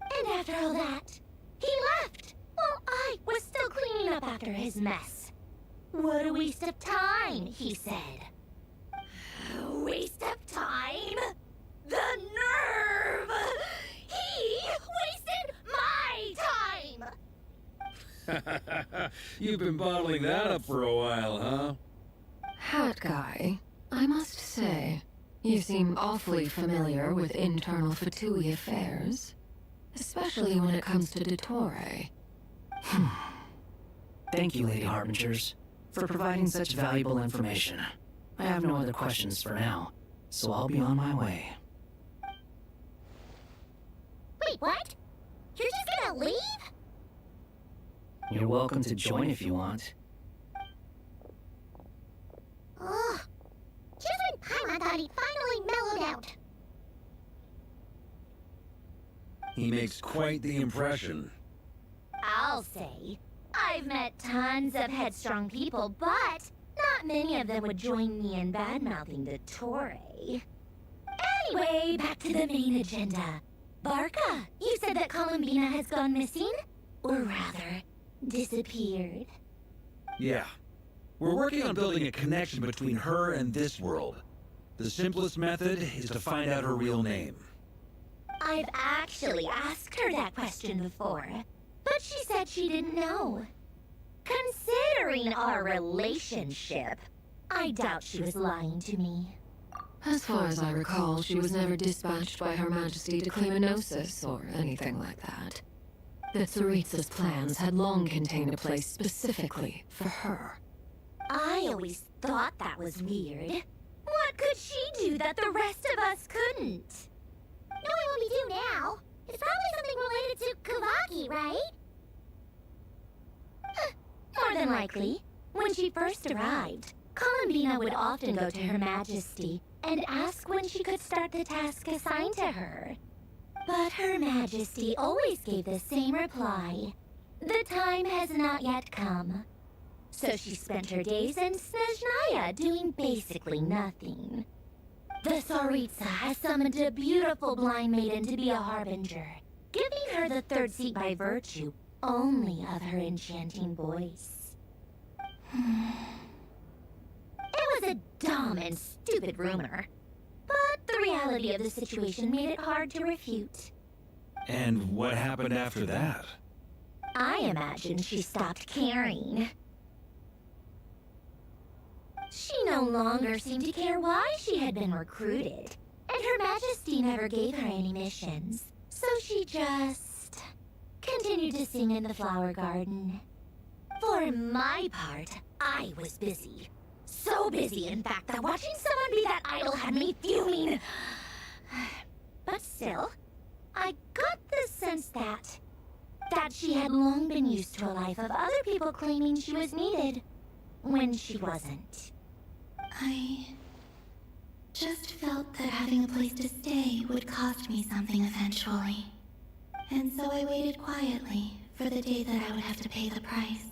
Speaker 2: And after all that, he left, while I was still cleaning up after his mess. What a waste of time, he said. A waste of time? The nerve! He wasted my time!
Speaker 3: You've been bottling that up for a while, huh?
Speaker 18: Hat guy, I must say, you seem awfully familiar with internal Fatui affairs. Especially when it comes to Dottore.
Speaker 5: Thank you, Lady Harbingers, for providing such valuable information. I have no other questions for now, so I'll be on my way.
Speaker 2: Wait, what? You're just gonna leave?
Speaker 5: You're welcome to join if you want.
Speaker 2: Ugh. Just when Paimon thought he finally mellowed out.
Speaker 3: He makes quite the impression.
Speaker 2: I'll say. I've met tons of headstrong people, but not many of them would join me in bad-mouthing Dottore. Anyway, back to the main agenda. Barca, you said that Columbina has gone missing? Or rather, disappeared.
Speaker 3: Yeah. We're working on building a connection between her and this world. The simplest method is to find out her real name.
Speaker 2: I've actually asked her that question before, but she said she didn't know. Considering our relationship, I doubt she was lying to me.
Speaker 18: As far as I recall, she was never dispatched by Her Majesty to claim a gnosis or anything like that. The Tsaritsa's plans had long contained a place specifically for her.
Speaker 2: I I always thought that was weird. What could she do that the rest of us couldn't? Knowing what we do now, it's probably something related to Kavaki, right? More than likely. When she first arrived, Columbina would often go to Her Majesty and ask when she could start the task assigned to her. But Her Majesty always gave the same reply. The time has not yet come. So she spent her days in Snezhnaya doing basically nothing. The Tsaritsa has summoned a beautiful blind maiden to be a harbinger, giving her the third seat by virtue only of her enchanting voice. It was a dumb and stupid rumor, but the reality of the situation made it hard to refute.
Speaker 3: And what happened after that?
Speaker 2: I imagine she stopped caring. She no longer seemed to care why she had been recruited, and Her Majesty never gave her any missions, so she just continued to sing in the flower garden. For my part, I was busy. So busy, in fact, that watching someone be that idol had me fuming. But still, I got the sense that she had long been used to a life of other people claiming she was needed when she wasn't.
Speaker 9: I just felt that having a place to stay would cost me something eventually. And so I waited quietly for the day that I would have to pay the price.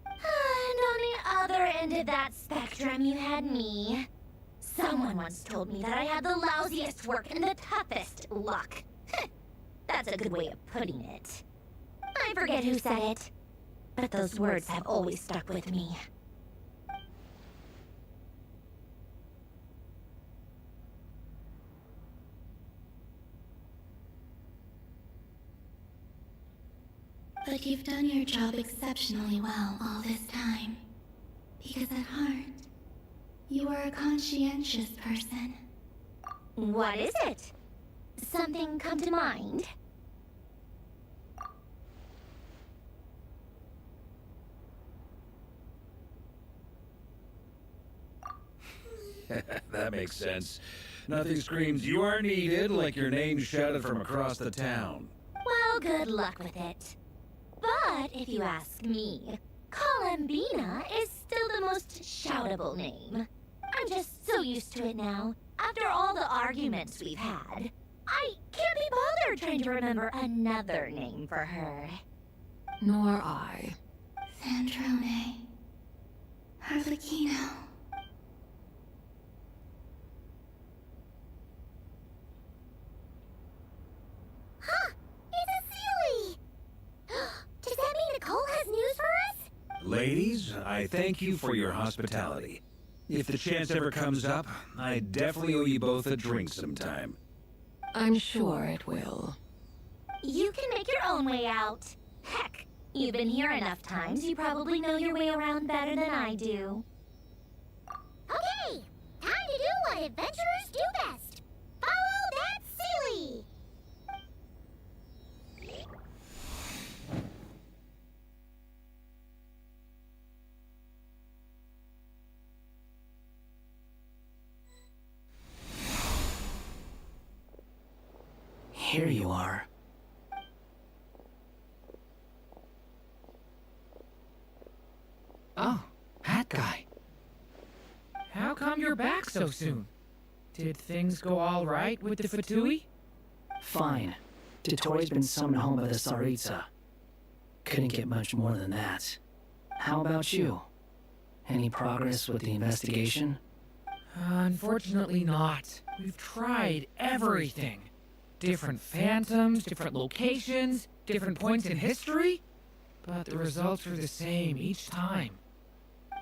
Speaker 2: And on the other end of that spectrum, you had me. Someone once told me that I had the lousiest work and the toughest luck. That's a good way of putting it. I forget who said it, but those words have always stuck with me.
Speaker 9: But you've done your job exceptionally well all this time. Because at heart, you are a conscientious person.
Speaker 2: What is it? Something come to mind?
Speaker 3: That makes sense. Nothing screams you are needed like your name shouted from across the town.
Speaker 2: Well, good luck with it. But if you ask me, Columbina is still the most shoutable name. I'm just so used to it now. After all the arguments we've had, I can't be bothered trying to remember another name for her.
Speaker 18: Nor I.
Speaker 9: Sandrone. Harlequino.
Speaker 2: Huh! It's a Sealy! Does that mean Nicole has news for us?
Speaker 3: Ladies, I thank you for your hospitality. If the chance ever comes up, I definitely owe you both a drink sometime.
Speaker 18: I'm sure it will.
Speaker 2: You can make your own way out. Heck, you've been here enough times, you probably know your way around better than I do. Okay, time to do what adventurers do best. Follow that Sealy!
Speaker 5: Here you are. Oh, that guy.
Speaker 4: How come you're back so soon? Did things go all right with the Fatui?
Speaker 5: Fine. Totori's been summoned home by the Tsaritsa. Couldn't get much more than that. How about you? Any progress with the investigation?
Speaker 4: Unfortunately not. We've tried everything. Different phantoms, different locations, different points in history. But the results are the same each time.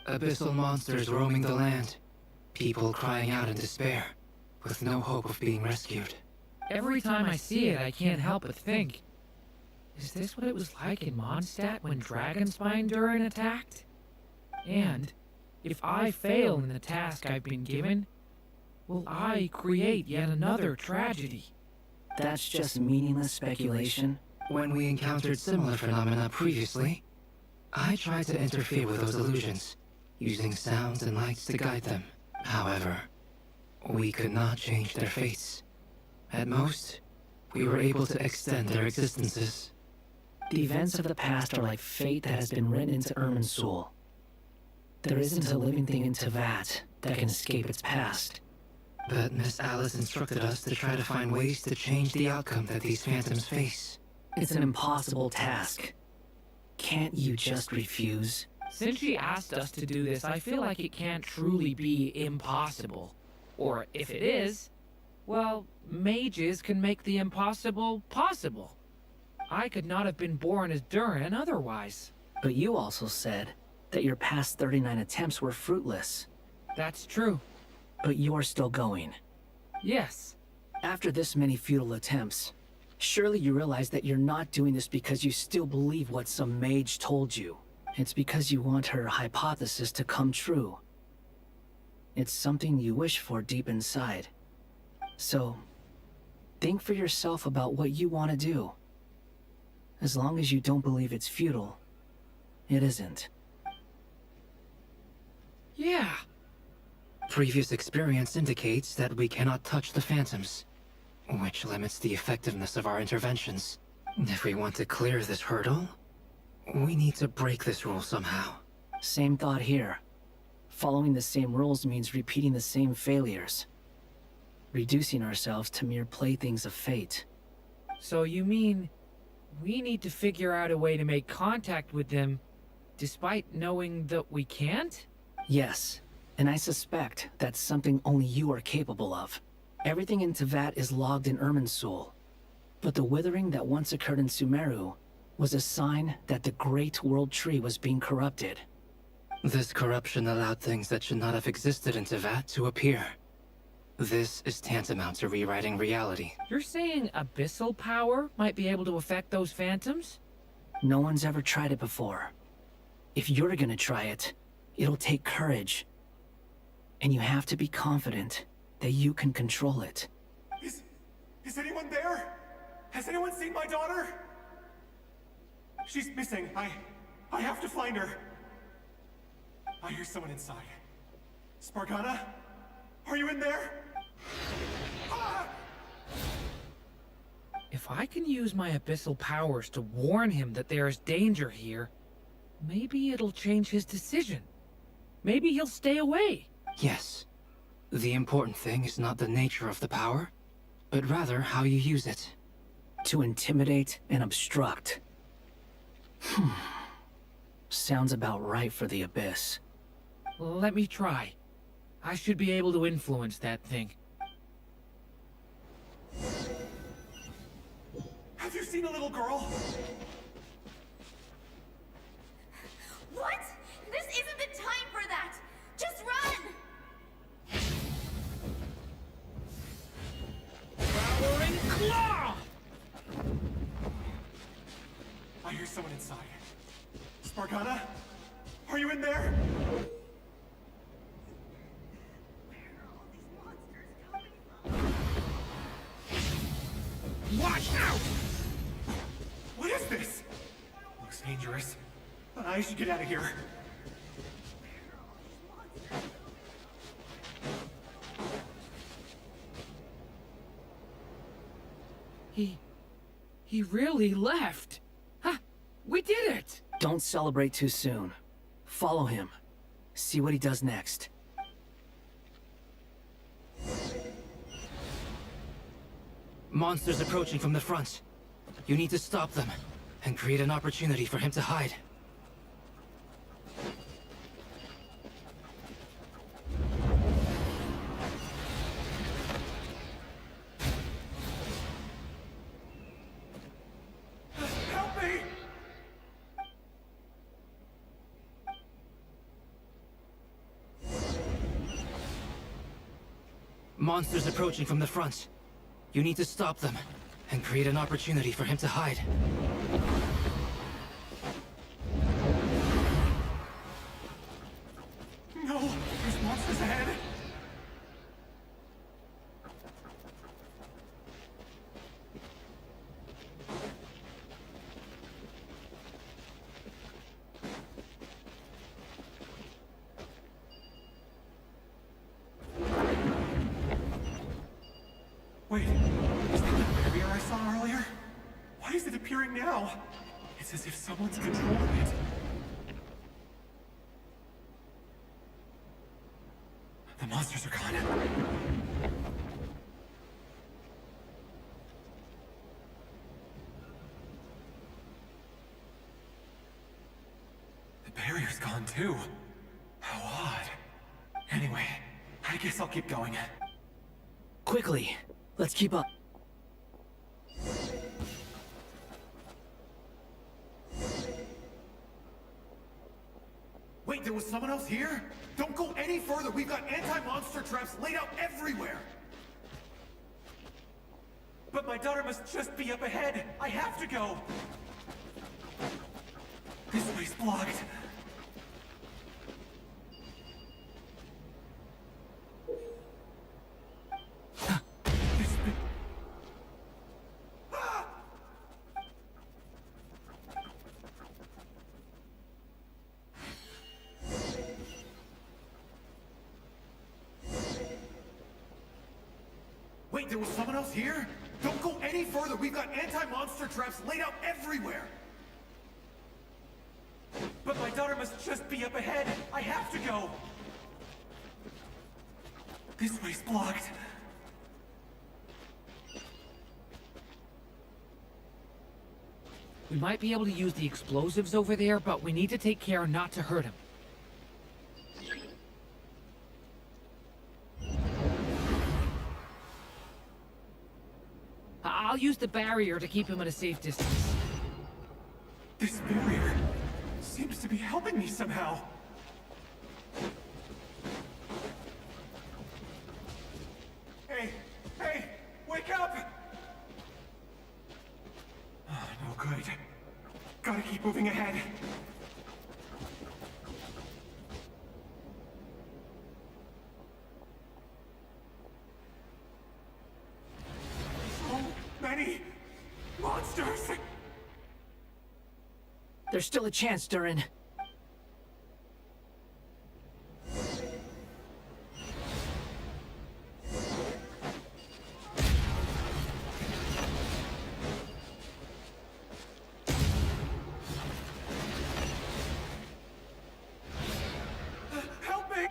Speaker 5: Abyssal monsters roaming the land. People crying out in despair, with no hope of being rescued.
Speaker 4: Every time I see it, I can't help but think, is this what it was like in Mondstadt when Dragonspine Durin attacked? And, if I fail in the task I've been given, will I create yet another tragedy?
Speaker 5: That's just meaningless speculation. When we encountered similar phenomena previously, I tried to interfere with those illusions. using sounds and lights to guide them. However, we could not change their fates. At most, we were able to extend their existences.
Speaker 19: The events of the past are like fate that has been written into Irminsul. There isn't a living thing in Tevat that can escape its past.
Speaker 5: But Miss Alice instructed us to try to find ways to change the outcome that these phantoms face.
Speaker 19: It's an impossible task. Can't you just refuse?
Speaker 4: Since she asked us to do this, I feel like it can't truly be impossible. Or if it is, well, mages can make the impossible possible. I could not have been born as Durin otherwise.
Speaker 19: But you also said that your past 39 attempts were fruitless.
Speaker 4: That's true.
Speaker 19: But you're still going.
Speaker 4: Yes.
Speaker 19: After this many futile attempts, surely you realize that you're not doing this because you still believe what some mage told you. It's because you want her hypothesis to come true. It's something you wish for deep inside. So, think for yourself about what you want to do. As long as you don't believe it's futile, it isn't.
Speaker 4: Yeah.
Speaker 5: Previous experience indicates that we cannot touch the phantoms, which limits the effectiveness of our interventions. If we want to clear this hurdle, we need to break this rule somehow.
Speaker 19: Same thought here. Following the same rules means repeating the same failures. Reducing ourselves to mere playthings of fate.
Speaker 4: So you mean we need to figure out a way to make contact with them, despite knowing that we can't?
Speaker 19: Yes, and I suspect that's something only you are capable of. Everything in Tevat is logged in Irminsul, but the withering that once occurred in Sumeru was a sign that the Great World Tree was being corrupted.
Speaker 5: This corruption allowed things that should not have existed in Tevat to appear. This is tantamount to rewriting reality.
Speaker 4: You're saying abyssal power might be able to affect those phantoms?
Speaker 19: No one's ever tried it before. If you're gonna try it, it'll take courage. And you have to be confident that you can control it.
Speaker 20: Is anyone there? Has anyone seen my daughter? She's missing. I have to find her. I hear someone inside. Spargana? Are you in there? Ah!
Speaker 4: If I can use my abyssal powers to warn him that there is danger here, maybe it'll change his decision. Maybe he'll stay away.
Speaker 5: Yes. The important thing is not the nature of the power, but rather how you use it.
Speaker 19: To intimidate and obstruct. Sounds about right for the Abyss.
Speaker 4: Let me try. I should be able to influence that thing.
Speaker 20: Have you seen a little girl?
Speaker 13: What? This isn't the time for that! Just run!
Speaker 4: Powering claw!
Speaker 20: I hear someone inside. Spargana? Are you in there?
Speaker 14: Watch out!
Speaker 20: What is this? Looks dangerous. I should get out of here.
Speaker 4: He really left. Huh, we did it!
Speaker 19: Don't celebrate too soon. Follow him. See what he does next.
Speaker 5: Monsters approaching from the front. You need to stop them, and create an opportunity for him to hide.
Speaker 20: Help me!
Speaker 5: Monsters approaching from the front. You need to stop them, and create an opportunity for him to hide.
Speaker 20: No! There's monsters ahead! is it appearing now? It's as if someone's controlling it. The monsters are gone. The barrier's gone too. How odd. Anyway, I guess I'll keep going.
Speaker 19: Quickly, let's keep up.
Speaker 20: Wait, there was someone else here? Don't go any further. We've got anti-monster traps laid out everywhere. But my daughter must just be up ahead. I have to go. This way's blocked. Wait, there was someone else here? Don't go any further. We've got anti-monster traps laid out everywhere. But my daughter must just be up ahead. I have to go. This way's blocked.
Speaker 4: We might be able to use the explosives over there, but we need to take care not to hurt him. I'll use the barrier to keep him at a safe distance.
Speaker 20: This barrier seems to be helping me somehow. Hey! Hey! Wake up! Oh, no good. Gotta keep moving ahead. So many monsters!
Speaker 19: There's still a chance, Durin.
Speaker 20: Help me!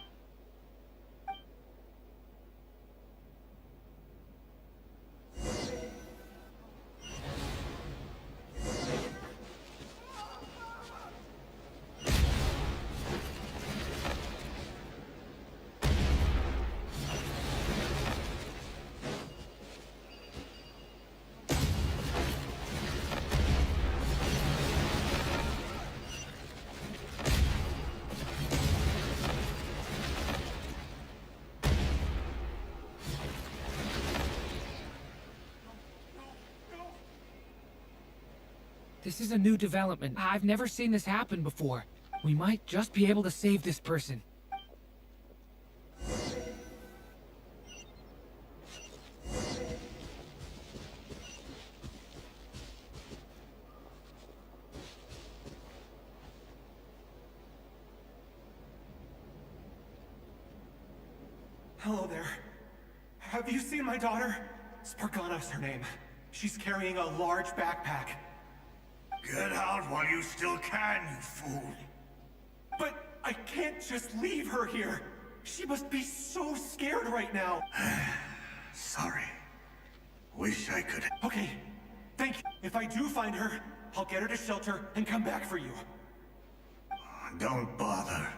Speaker 4: This is a new development. I've never seen this happen before. We might just be able to save this person.
Speaker 20: Hello there. Have you seen my daughter? Spargana's her name. She's carrying a large backpack.
Speaker 14: Get out while you still can, you fool.
Speaker 20: But I can't just leave her here. She must be so scared right now.
Speaker 14: Sorry. Wish I could.
Speaker 20: Okay, thank you. If I do find her, I'll get her to shelter and come back for you.
Speaker 14: Don't bother.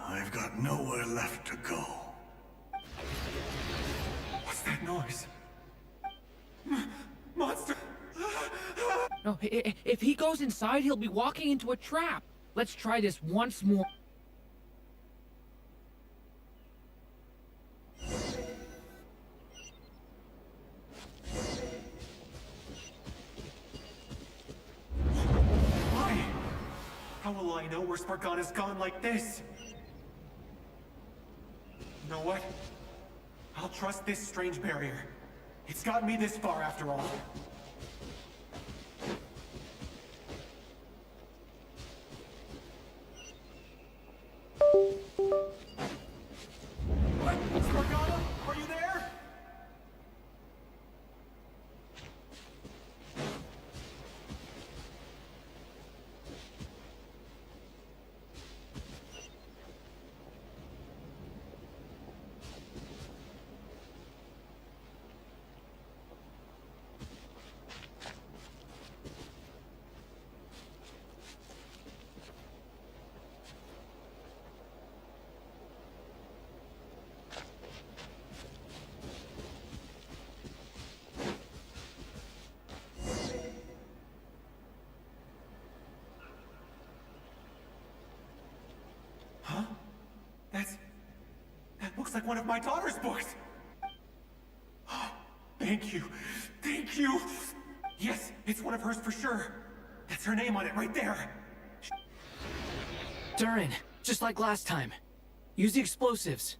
Speaker 14: I've got nowhere left to go.
Speaker 20: What's that noise? Monster!
Speaker 4: No, if he goes inside, he'll be walking into a trap. Let's try this once more.
Speaker 20: Why? How will I know where Spargana's gone like this? You know what? I'll trust this strange barrier. It's got me this far after all. What? Spargana? Are you there? like one of my daughter's books! Thank you. Thank you! Yes, it's one of hers for sure. That's her name on it right there.
Speaker 19: Durin, just like last time. Use the explosives.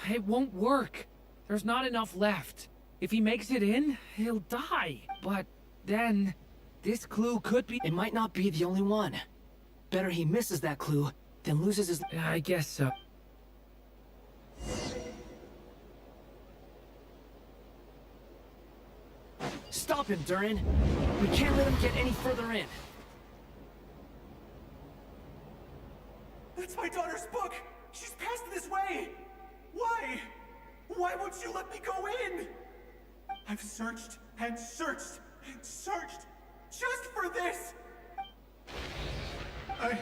Speaker 4: It won't work. There's not enough left. If he makes it in, he'll die. But then, this clue could be...
Speaker 19: It might not be the only one. Better he misses that clue than loses his...
Speaker 4: I guess so.
Speaker 19: Stop him, Durin. We can't let him get any further in.
Speaker 20: That's my daughter's book! She's passed this way! Why? Why won't you let me go in? I've searched and searched and searched just for this! I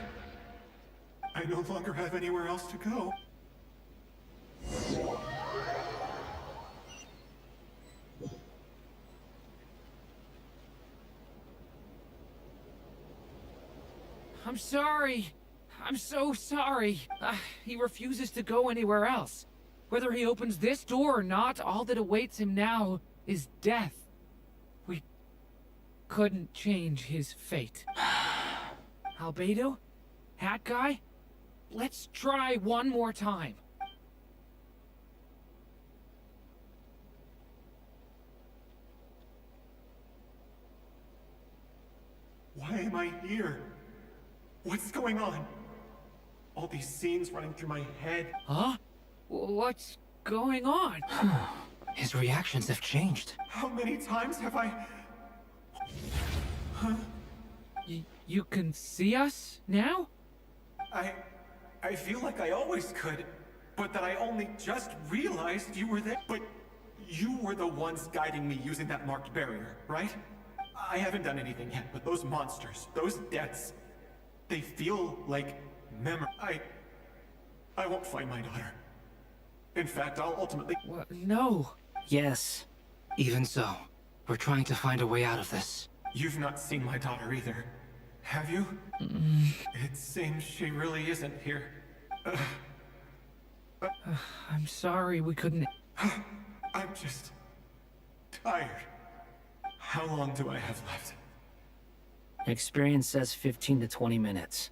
Speaker 20: no longer have anywhere else to go.
Speaker 4: I'm sorry. I'm so sorry. He refuses to go anywhere else. Whether he opens this door or not, all that awaits him now is death. We couldn't change his fate. Albedo? Hat guy? Let's try one more time.
Speaker 20: Why am I here? What's going on? All these scenes running through my head.
Speaker 4: Huh? What's going on?
Speaker 5: His reactions have changed.
Speaker 20: How many times have I... Huh?
Speaker 4: You can see us now?
Speaker 20: I feel like I always could, but that I only just realized you were there. But you were the ones guiding me using that marked barrier, right? I haven't done anything yet, but those monsters, those deaths, they feel like memory. I won't find my daughter. In fact, I'll ultimately...
Speaker 4: What? No.
Speaker 5: Yes. Even so, we're trying to find a way out of this.
Speaker 20: You've not seen my daughter either, have you? It seems she really isn't here.
Speaker 4: I'm sorry we couldn't...
Speaker 20: I'm just... tired. How long do I have left?
Speaker 19: Experience says 15 to 20 minutes.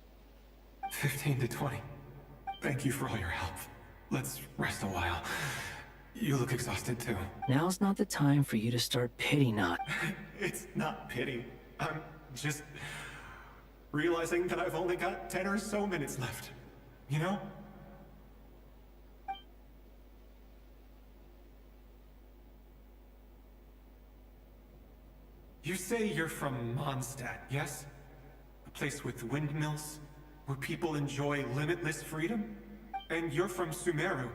Speaker 20: 15 to 20. Thank you for all your help. Let's rest a while. You look exhausted too.
Speaker 19: Now's not the time for you to start pity not.
Speaker 20: It's not pity. I'm just realizing that I've only got 10 or so minutes left. You know? You say you're from Mondstadt, yes? A place with windmills, where people enjoy limitless freedom? And you're from Sumeru,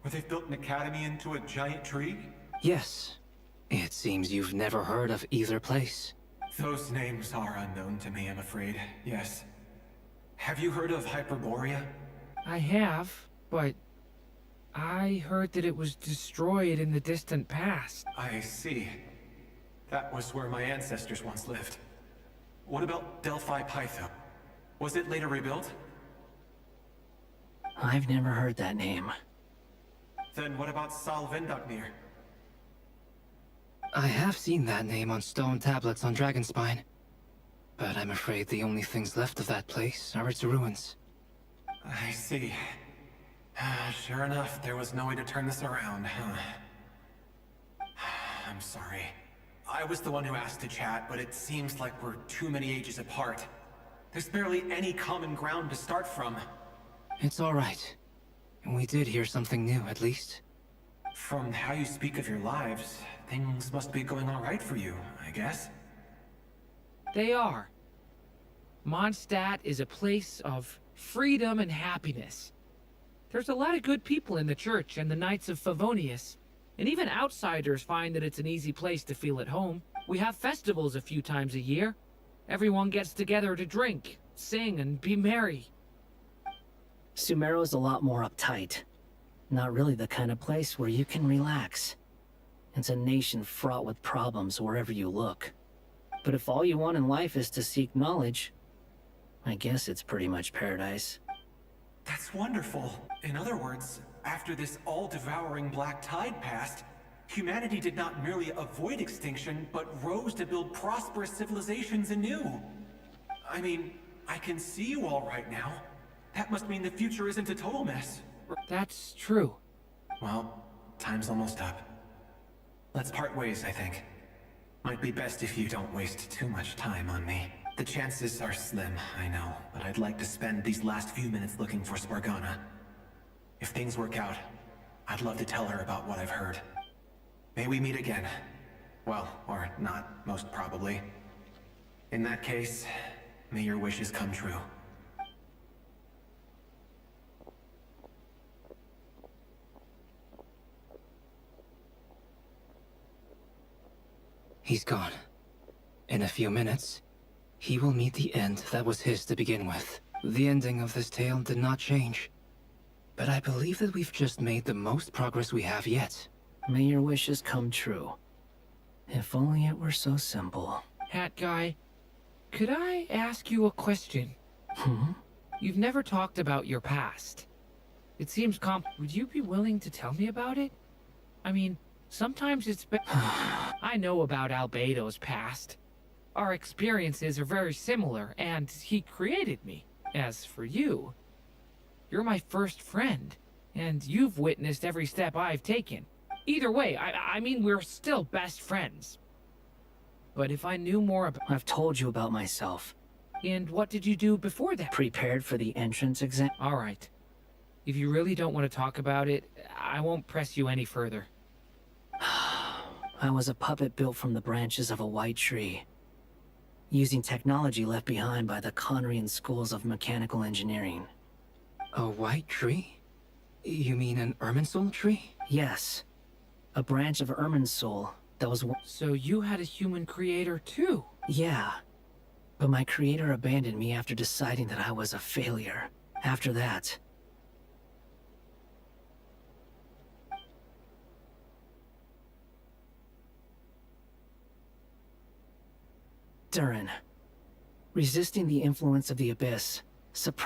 Speaker 20: where they've built an academy into a giant tree?
Speaker 5: Yes. It seems you've never heard of either place.
Speaker 20: Those names are unknown to me, I'm afraid, yes. Have you heard of Hyperborea?
Speaker 4: I have, but... I heard that it was destroyed in the distant past.
Speaker 20: I see. That was where my ancestors once lived. What about Delphi Pytho? Was it later rebuilt?
Speaker 19: I've never heard that name.
Speaker 20: Then what about Sal Vendagnir?
Speaker 5: I have seen that name on stone tablets on Dragonspine. But I'm afraid the only things left of that place are its ruins.
Speaker 20: I see. Sure enough, there was no way to turn this around, huh? I'm sorry. I was the one who asked to chat, but it seems like we're too many ages apart. There's barely any common ground to start from.
Speaker 5: It's all right. We did hear something new, at least.
Speaker 20: From how you speak of your lives, things must be going all right for you, I guess.
Speaker 4: They are. Mondstadt is a place of freedom and happiness. There's a lot of good people in the church and the Knights of Favonius. And even outsiders find that it's an easy place to feel at home. We have festivals a few times a year. Everyone gets together to drink, sing, and be merry.
Speaker 19: Sumeru's a lot more uptight. Not really the kind of place where you can relax. It's a nation fraught with problems wherever you look. But if all you want in life is to seek knowledge, I guess it's pretty much paradise.
Speaker 20: That's wonderful. In other words, after this all-devouring black tide passed, humanity did not merely avoid extinction, but rose to build prosperous civilizations anew. I mean, I can see you all right now. That must mean the future isn't a total mess.
Speaker 4: That's true.
Speaker 20: Well, time's almost up. Let's part ways, I think. Might be best if you don't waste too much time on me. The chances are slim, I know, but I'd like to spend these last few minutes looking for Spargana. If things work out, I'd love to tell her about what I've heard. May we meet again. Well, or not, most probably. In that case, may your wishes come true.
Speaker 5: He's gone. In a few minutes, he will meet the end that was his to begin with. The ending of this tale did not change. But I believe that we've just made the most progress we have yet.
Speaker 19: May your wishes come true. If only it were so simple.
Speaker 4: Hat guy, could I ask you a question? You've never talked about your past. It seems Would you be willing to tell me about it? I mean, sometimes it's I know about Albedo's past. Our experiences are very similar, and he created me. As for you, you're my first friend, and you've witnessed every step I've taken. Either way, I mean, we're still best friends. But if I knew more about...
Speaker 19: I've told you about myself.
Speaker 4: And what did you do before that?
Speaker 19: Prepared for the entrance exam.
Speaker 4: All right. If you really don't want to talk about it, I won't press you any further.
Speaker 19: I was a puppet built from the branches of a white tree, using technology left behind by the Conrian schools of mechanical engineering.
Speaker 5: A white tree? You mean an Irminsul tree?
Speaker 19: Yes. A branch of Irminsul that was...
Speaker 4: So you had a human creator too?
Speaker 19: Yeah. But my creator abandoned me after deciding that I was a failure. After that... Durin. Resisting the influence of the Abyss.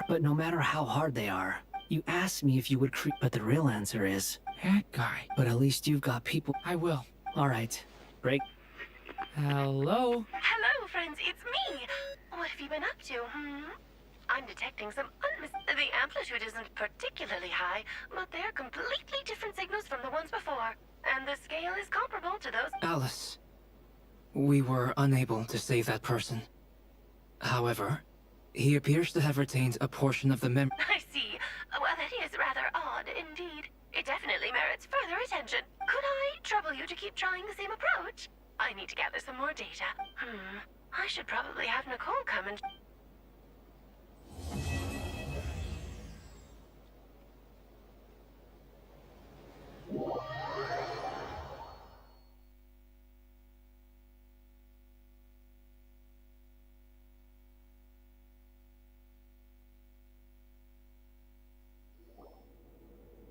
Speaker 19: But no matter how hard they are, you asked me if you would but the real answer is...
Speaker 4: That guy.
Speaker 19: But at least you've got people...
Speaker 4: I will.
Speaker 19: Alright. Break.
Speaker 4: Hello?
Speaker 1: Hello, friends, it's me. What have you been up to, I'm detecting some The amplitude isn't particularly high, but they're completely different signals from the ones before. And the scale is comparable to those...
Speaker 5: Alice. We were unable to save that person. However, he appears to have retained a portion of the
Speaker 1: I see. Well, that is rather odd indeed. It definitely merits further attention. Could I trouble you to keep trying the same approach? I need to gather some more data. I should probably have Nicole come and...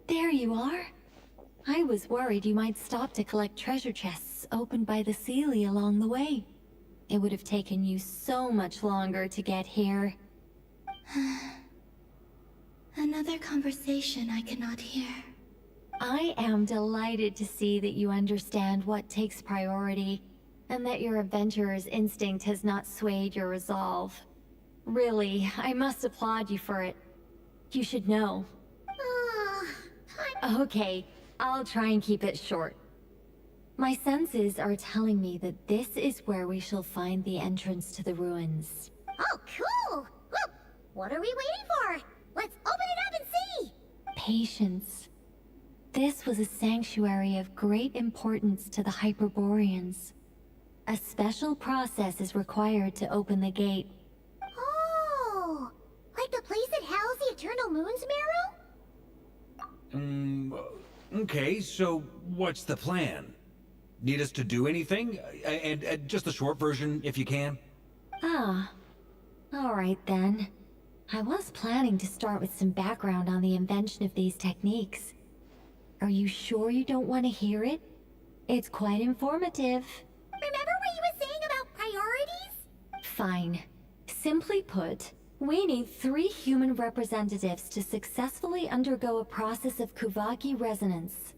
Speaker 17: There you are. I was worried you might stop to collect treasure chests opened by the Seelie along the way. It would have taken you so much longer to get here.
Speaker 9: Another conversation I cannot hear.
Speaker 17: I am delighted to see that you understand what takes priority, and that your adventurer's instinct has not swayed your resolve. Really, I must applaud you for it. You should know. Okay, I'll try and keep it short. My senses are telling me that this is where we shall find the entrance to the ruins.
Speaker 2: Oh, cool! Well, what are we waiting for? Let's open it up and see!
Speaker 17: Patience. This was a sanctuary of great importance to the Hyperboreans. A special process is required to open the gate.
Speaker 2: Oh! Like the place that housed the Eternal Moon's Marrow?
Speaker 3: Okay, so what's the plan? Need us to do anything? And just the short version, if you can.
Speaker 17: Ah, alright then. I was planning to start with some background on the invention of these techniques. Are you sure you don't want to hear it? It's quite informative.
Speaker 2: Remember what you were saying about priorities?
Speaker 17: Fine. Simply put, we need 3 human representatives to successfully undergo a process of Kuvaki resonance.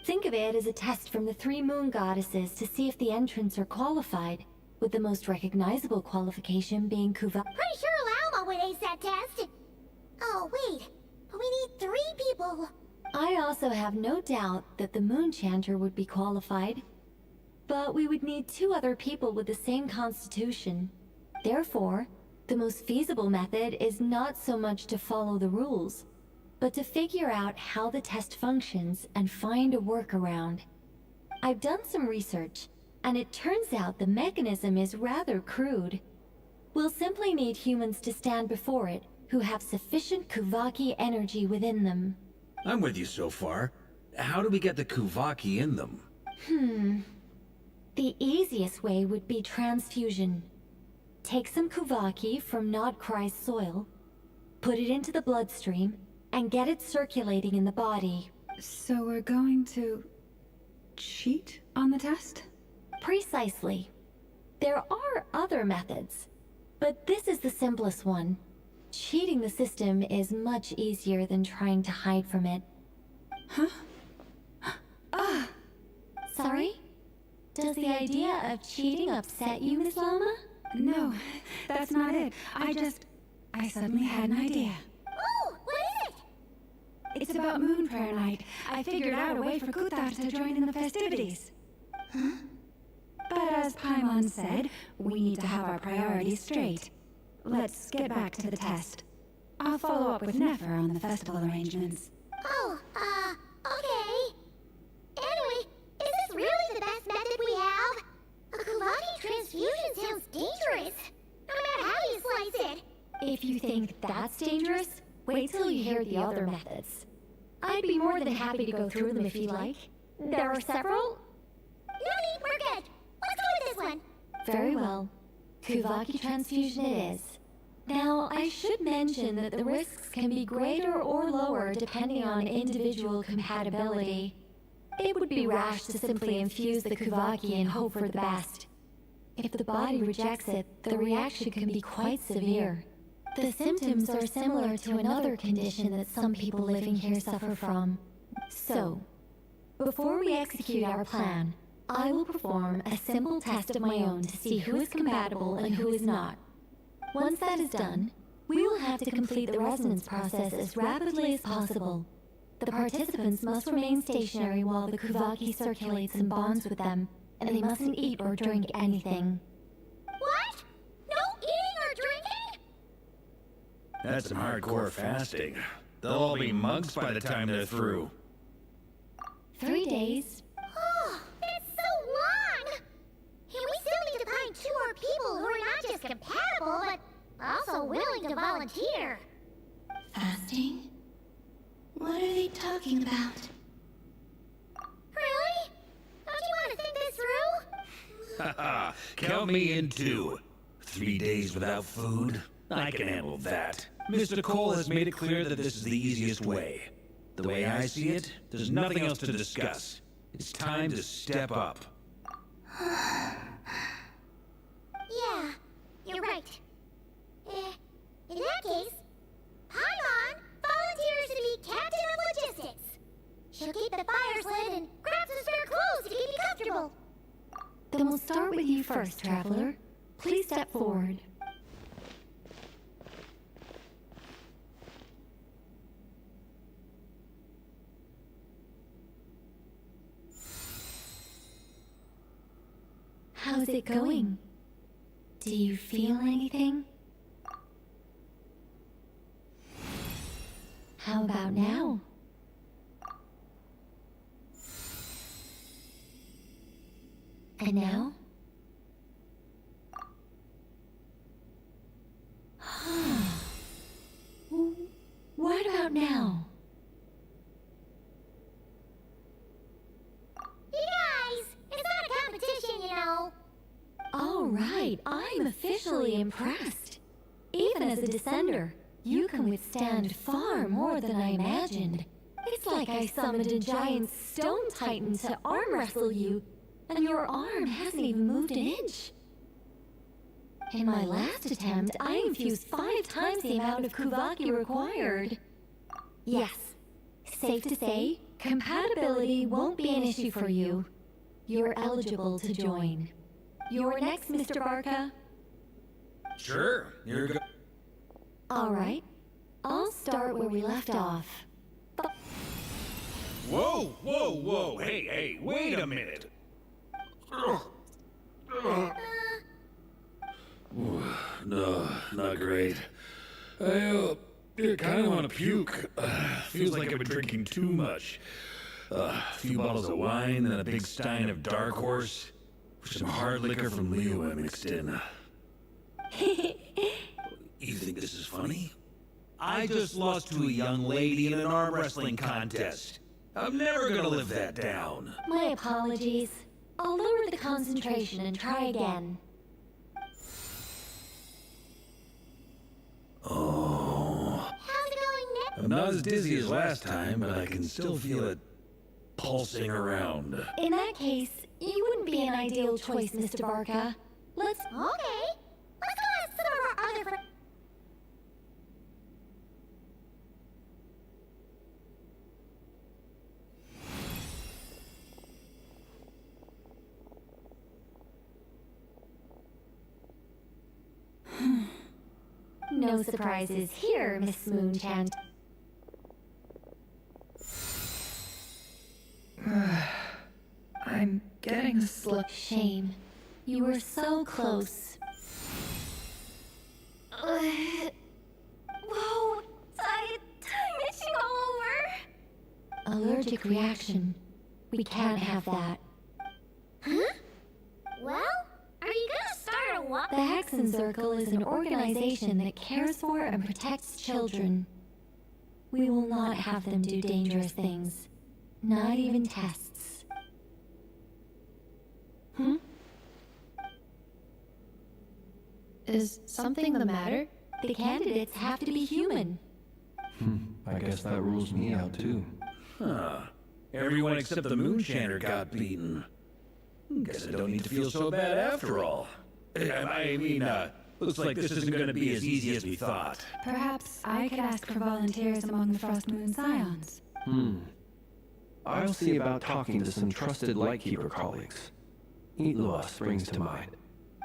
Speaker 17: Think of it as a test from the 3 moon goddesses to see if the entrants are qualified, with the most recognizable qualification being Kuvaki.
Speaker 2: Pretty sure Lauma would ace that test. Oh, wait. But we need 3 people.
Speaker 17: I also have no doubt that the Moon Chanter would be qualified. But we would need 2 other people with the same constitution. Therefore, the most feasible method is not so much to follow the rules, but to figure out how the test functions and find a workaround. I've done some research, and it turns out the mechanism is rather crude. We'll simply need humans to stand before it who have sufficient Kuvaki energy within them.
Speaker 3: I'm with you so far. How do we get the Kuvaki in them?
Speaker 17: The easiest way would be transfusion. Take some Kuvaki from Nodcry's soil, put it into the bloodstream, and get it circulating in the body.
Speaker 8: So we're going to cheat on the test?
Speaker 17: Precisely. There are other methods, but this is the simplest one. Cheating the system is much easier than trying to hide from it. Sorry? Does the idea of cheating upset you, Miss Lama?
Speaker 8: No, that's not it. I suddenly had an idea.
Speaker 2: Ooh, what is it?
Speaker 8: It's about Moon Prayer Night. I figured out a way for Kuthar to join in the festivities. But as Paimon said, we need to have our priorities straight. Let's get back to the test. I'll follow up with Nefer on the festival arrangements.
Speaker 2: Oh, okay. Anyway, is this really the best method we have? A Kuvaki transfusion sounds dangerous, no matter how you slice it.
Speaker 17: If you think that's dangerous, wait till you hear the other methods. I'd be more than happy to go through them if you like. There are several.
Speaker 2: No need, we're good. Let's go with this one.
Speaker 17: Very well. Kuvaki transfusion it is. Now, I should mention that the risks can be greater or lower depending on individual compatibility. It would be rash to simply infuse the Kuvaki and hope for the best. If the body rejects it, the reaction can be quite severe. The symptoms are similar to another condition that some people living here suffer from. So, before we execute our plan, I will perform a simple test of my own to see who is compatible and who is not. Once that is done, we will have to complete the resonance process as rapidly as possible. The participants must remain stationary while the Kuvaki circulates and bonds with them, and they mustn't eat or drink anything.
Speaker 2: What? No eating or drinking?
Speaker 3: That's some hardcore fasting. They'll all be monks by the time they're through.
Speaker 17: 3 days.
Speaker 2: Oh, that's so long! And we still need to find 2 more people who are not just compatible, but also willing to volunteer.
Speaker 9: Fasting? What are they talking about?
Speaker 2: Really? Don't you want to think this through?
Speaker 3: Haha, count me in too. 3 days without food? I can handle that. Mr. Cole has made it clear that this is the easiest way. The way I see it, there's nothing else to discuss. It's time to step up.
Speaker 2: Yeah, you're right. In that case, Paimon volunteers to be captain of logistics. She'll keep the fires lit and grab some spare clothes to keep you comfortable.
Speaker 17: Then we'll start with you first, Traveler. Please step forward. How's it going? Do you feel anything? How about now? And now? What about now? officially impressed. Even as a descender, you can withstand far more than I imagined. It's like I summoned a giant stone titan to arm wrestle you, and your arm hasn't even moved an inch. In my last attempt, I infused 5 times the amount of Kuvaki required. Yes, safe to say, compatibility won't be an issue for you. You're eligible to join. You're next, Mr. Barca.
Speaker 3: Sure, you're good.
Speaker 17: All right, I'll start where we left off.
Speaker 3: Whoa, whoa, whoa! Hey, wait a minute. No, not great. I kind of want to puke. Feels like I've been drinking too much. A few bottles of wine and a big stein of Dark Horse. With some hard liquor from Liyue mixed in. You think this is funny? I just lost to a young lady in an arm wrestling contest. I'm never gonna live that down.
Speaker 17: My apologies. I'll lower the concentration and try again.
Speaker 3: Oh.
Speaker 2: How's it going, Nick?
Speaker 3: I'm not as dizzy as last time, but I can still feel it pulsing around.
Speaker 17: In that case, you wouldn't be an ideal choice, Mr. Barca. Let's...
Speaker 2: Okay. Let's go ask some of our other friends.
Speaker 17: No surprises here, Miss Moonchant.
Speaker 7: I'm getting
Speaker 17: Shame. You were so close.
Speaker 12: Whoa! I'm itching all over!
Speaker 17: Allergic reaction. We can't have that.
Speaker 2: Huh? Well, are you gonna start a what?
Speaker 17: The Hexen Circle is an organization that cares for and protects children. We will not have them do dangerous things. Not even tests.
Speaker 7: Is something the matter?
Speaker 17: The candidates have to be human.
Speaker 6: I guess that rules me out too.
Speaker 3: Huh. Everyone except the Moonchanter got beaten. Guess I don't need to feel so bad after all. Looks like this isn't gonna be as easy as we thought.
Speaker 8: Perhaps I could ask for volunteers among the Frost Moon Scions.
Speaker 6: I'll see about talking to some trusted Lightkeeper colleagues. Eatloa springs to mind.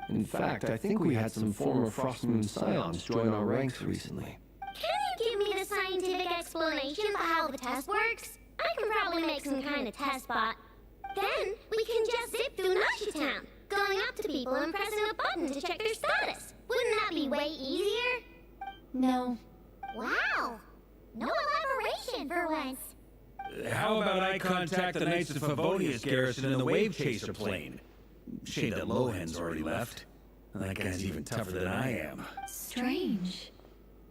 Speaker 6: In fact, I think we had some former Frost Moon Scions join our ranks recently.
Speaker 2: Can you give me the scientific explanation of how the test works? I can probably make some kind of test bot. Then we can just zip through Nashi Town, going up to people and pressing a button to check their status. Wouldn't that be way easier?
Speaker 17: No.
Speaker 2: Wow. No elaboration for once.
Speaker 3: How about I contact the Knights of Favonius garrison in the Wave Chaser plane? Shame that Lohan's already left. That guy's even tougher than I am.
Speaker 17: Strange.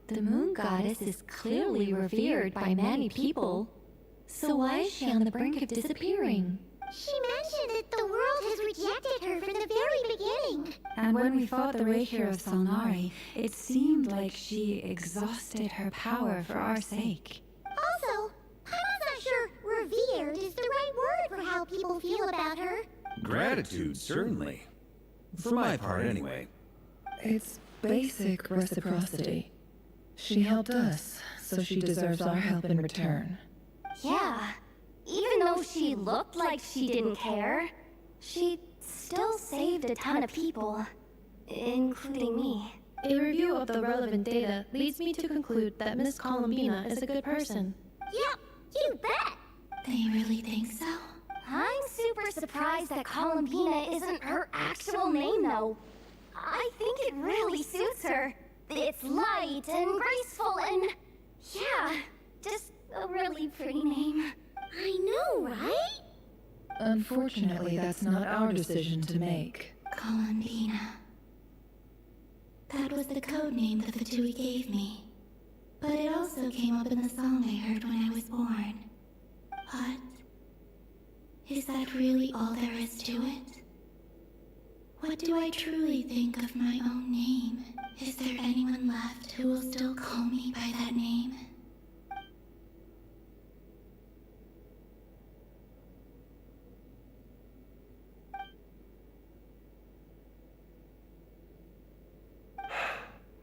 Speaker 17: The moon goddess is clearly revered by many people. So why is she on the brink of disappearing?
Speaker 2: She mentioned that the world has rejected her from the very beginning.
Speaker 8: And when we fought the Rakier of Salnari, it seemed like she exhausted her power for our sake.
Speaker 2: Also, I'm not sure revered is the right word for how people feel about her.
Speaker 3: Gratitude, certainly. For my part, anyway.
Speaker 7: It's basic reciprocity. She helped us, so she deserves our help in return.
Speaker 12: Yeah. Even though she looked like she didn't care, she still saved a ton of people, including me.
Speaker 21: A review of the relevant data leads me to conclude that Miss Columbina is a good person.
Speaker 2: Yep, you bet!
Speaker 12: They really think so? I'm super surprised that Columbina isn't her actual name, though. I think it really suits her. It's light and graceful and... yeah, just a really pretty name.
Speaker 2: I know, right?
Speaker 7: Unfortunately, that's not our decision to make.
Speaker 9: Columbina. That was the code name the Fatui gave me. But it also came up in the song I heard when I was born. But... is that really all there is to it? What do I truly think of my own name? Is there anyone left who will still call me by that name?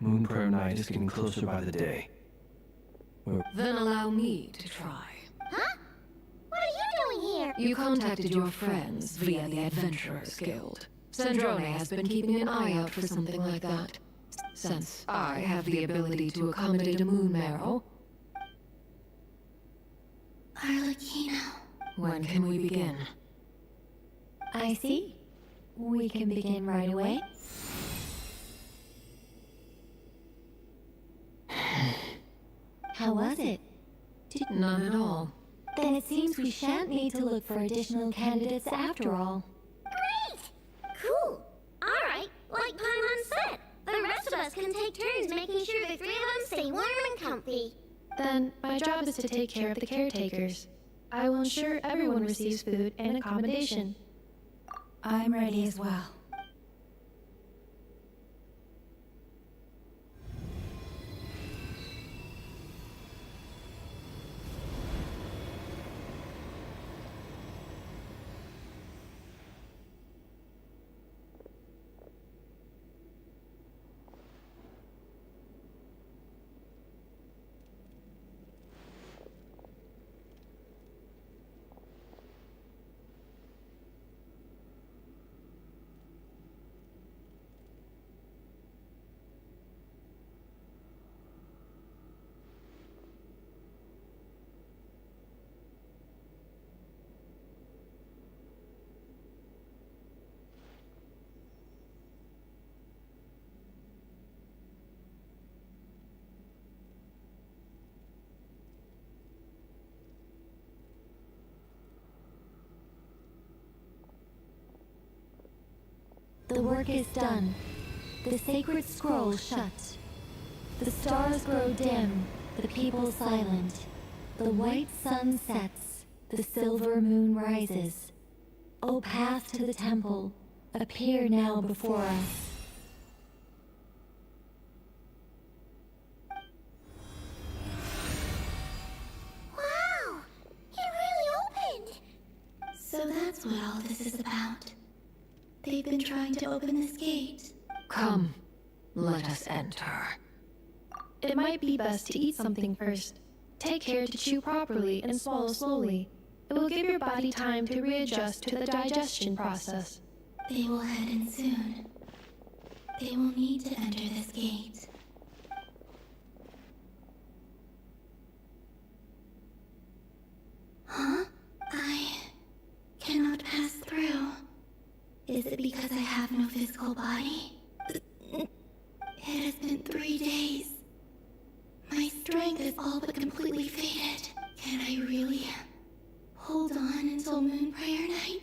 Speaker 6: Moon Prayer Night is getting closer by the day.
Speaker 18: Then allow me to try.
Speaker 2: Huh? What are you doing here?
Speaker 18: You contacted your friends via the Adventurers Guild. Sandrone has been keeping an eye out for something like that. Since I have the ability to accommodate a moon marrow.
Speaker 9: Arlecchino.
Speaker 18: When can we begin?
Speaker 8: I see. We can begin right away. How was it?
Speaker 18: None at all.
Speaker 8: Then it seems we shan't need to look for additional candidates after all.
Speaker 2: Great! Cool. Alright, like Paimon said, the rest of us can take turns making sure the three of them stay warm and comfy.
Speaker 21: Then my job is to take care of the caretakers. I will ensure everyone receives food and accommodation.
Speaker 8: I'm ready as well. The work is done. The sacred scroll shut. The stars grow dim, the people silent. The white sun sets, the silver moon rises. O path to the temple, appear now before us.
Speaker 2: Wow! It really opened!
Speaker 9: So that's what all this is about. They've been trying to open this gate.
Speaker 18: Come, let us enter.
Speaker 21: It might be best to eat something first. Take care to chew properly and swallow slowly. It will give your body time to readjust to the digestion process.
Speaker 9: They will head in soon. They will need to enter this gate. Huh? I cannot pass through. Is it because I have no physical body? It has been 3 days. My strength is all but completely faded. Can I really hold on until Moon Prayer Night?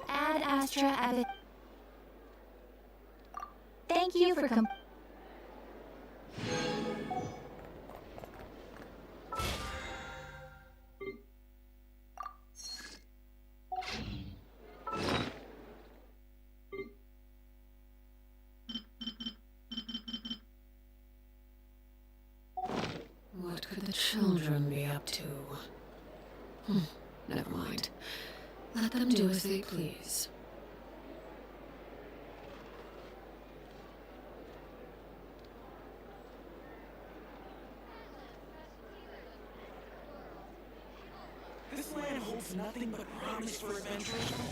Speaker 8: Ad Astra Avid. Thank you for
Speaker 18: What could the children be up to? Never mind. Let them do as they please.
Speaker 14: holds nothing but promise for adventurers.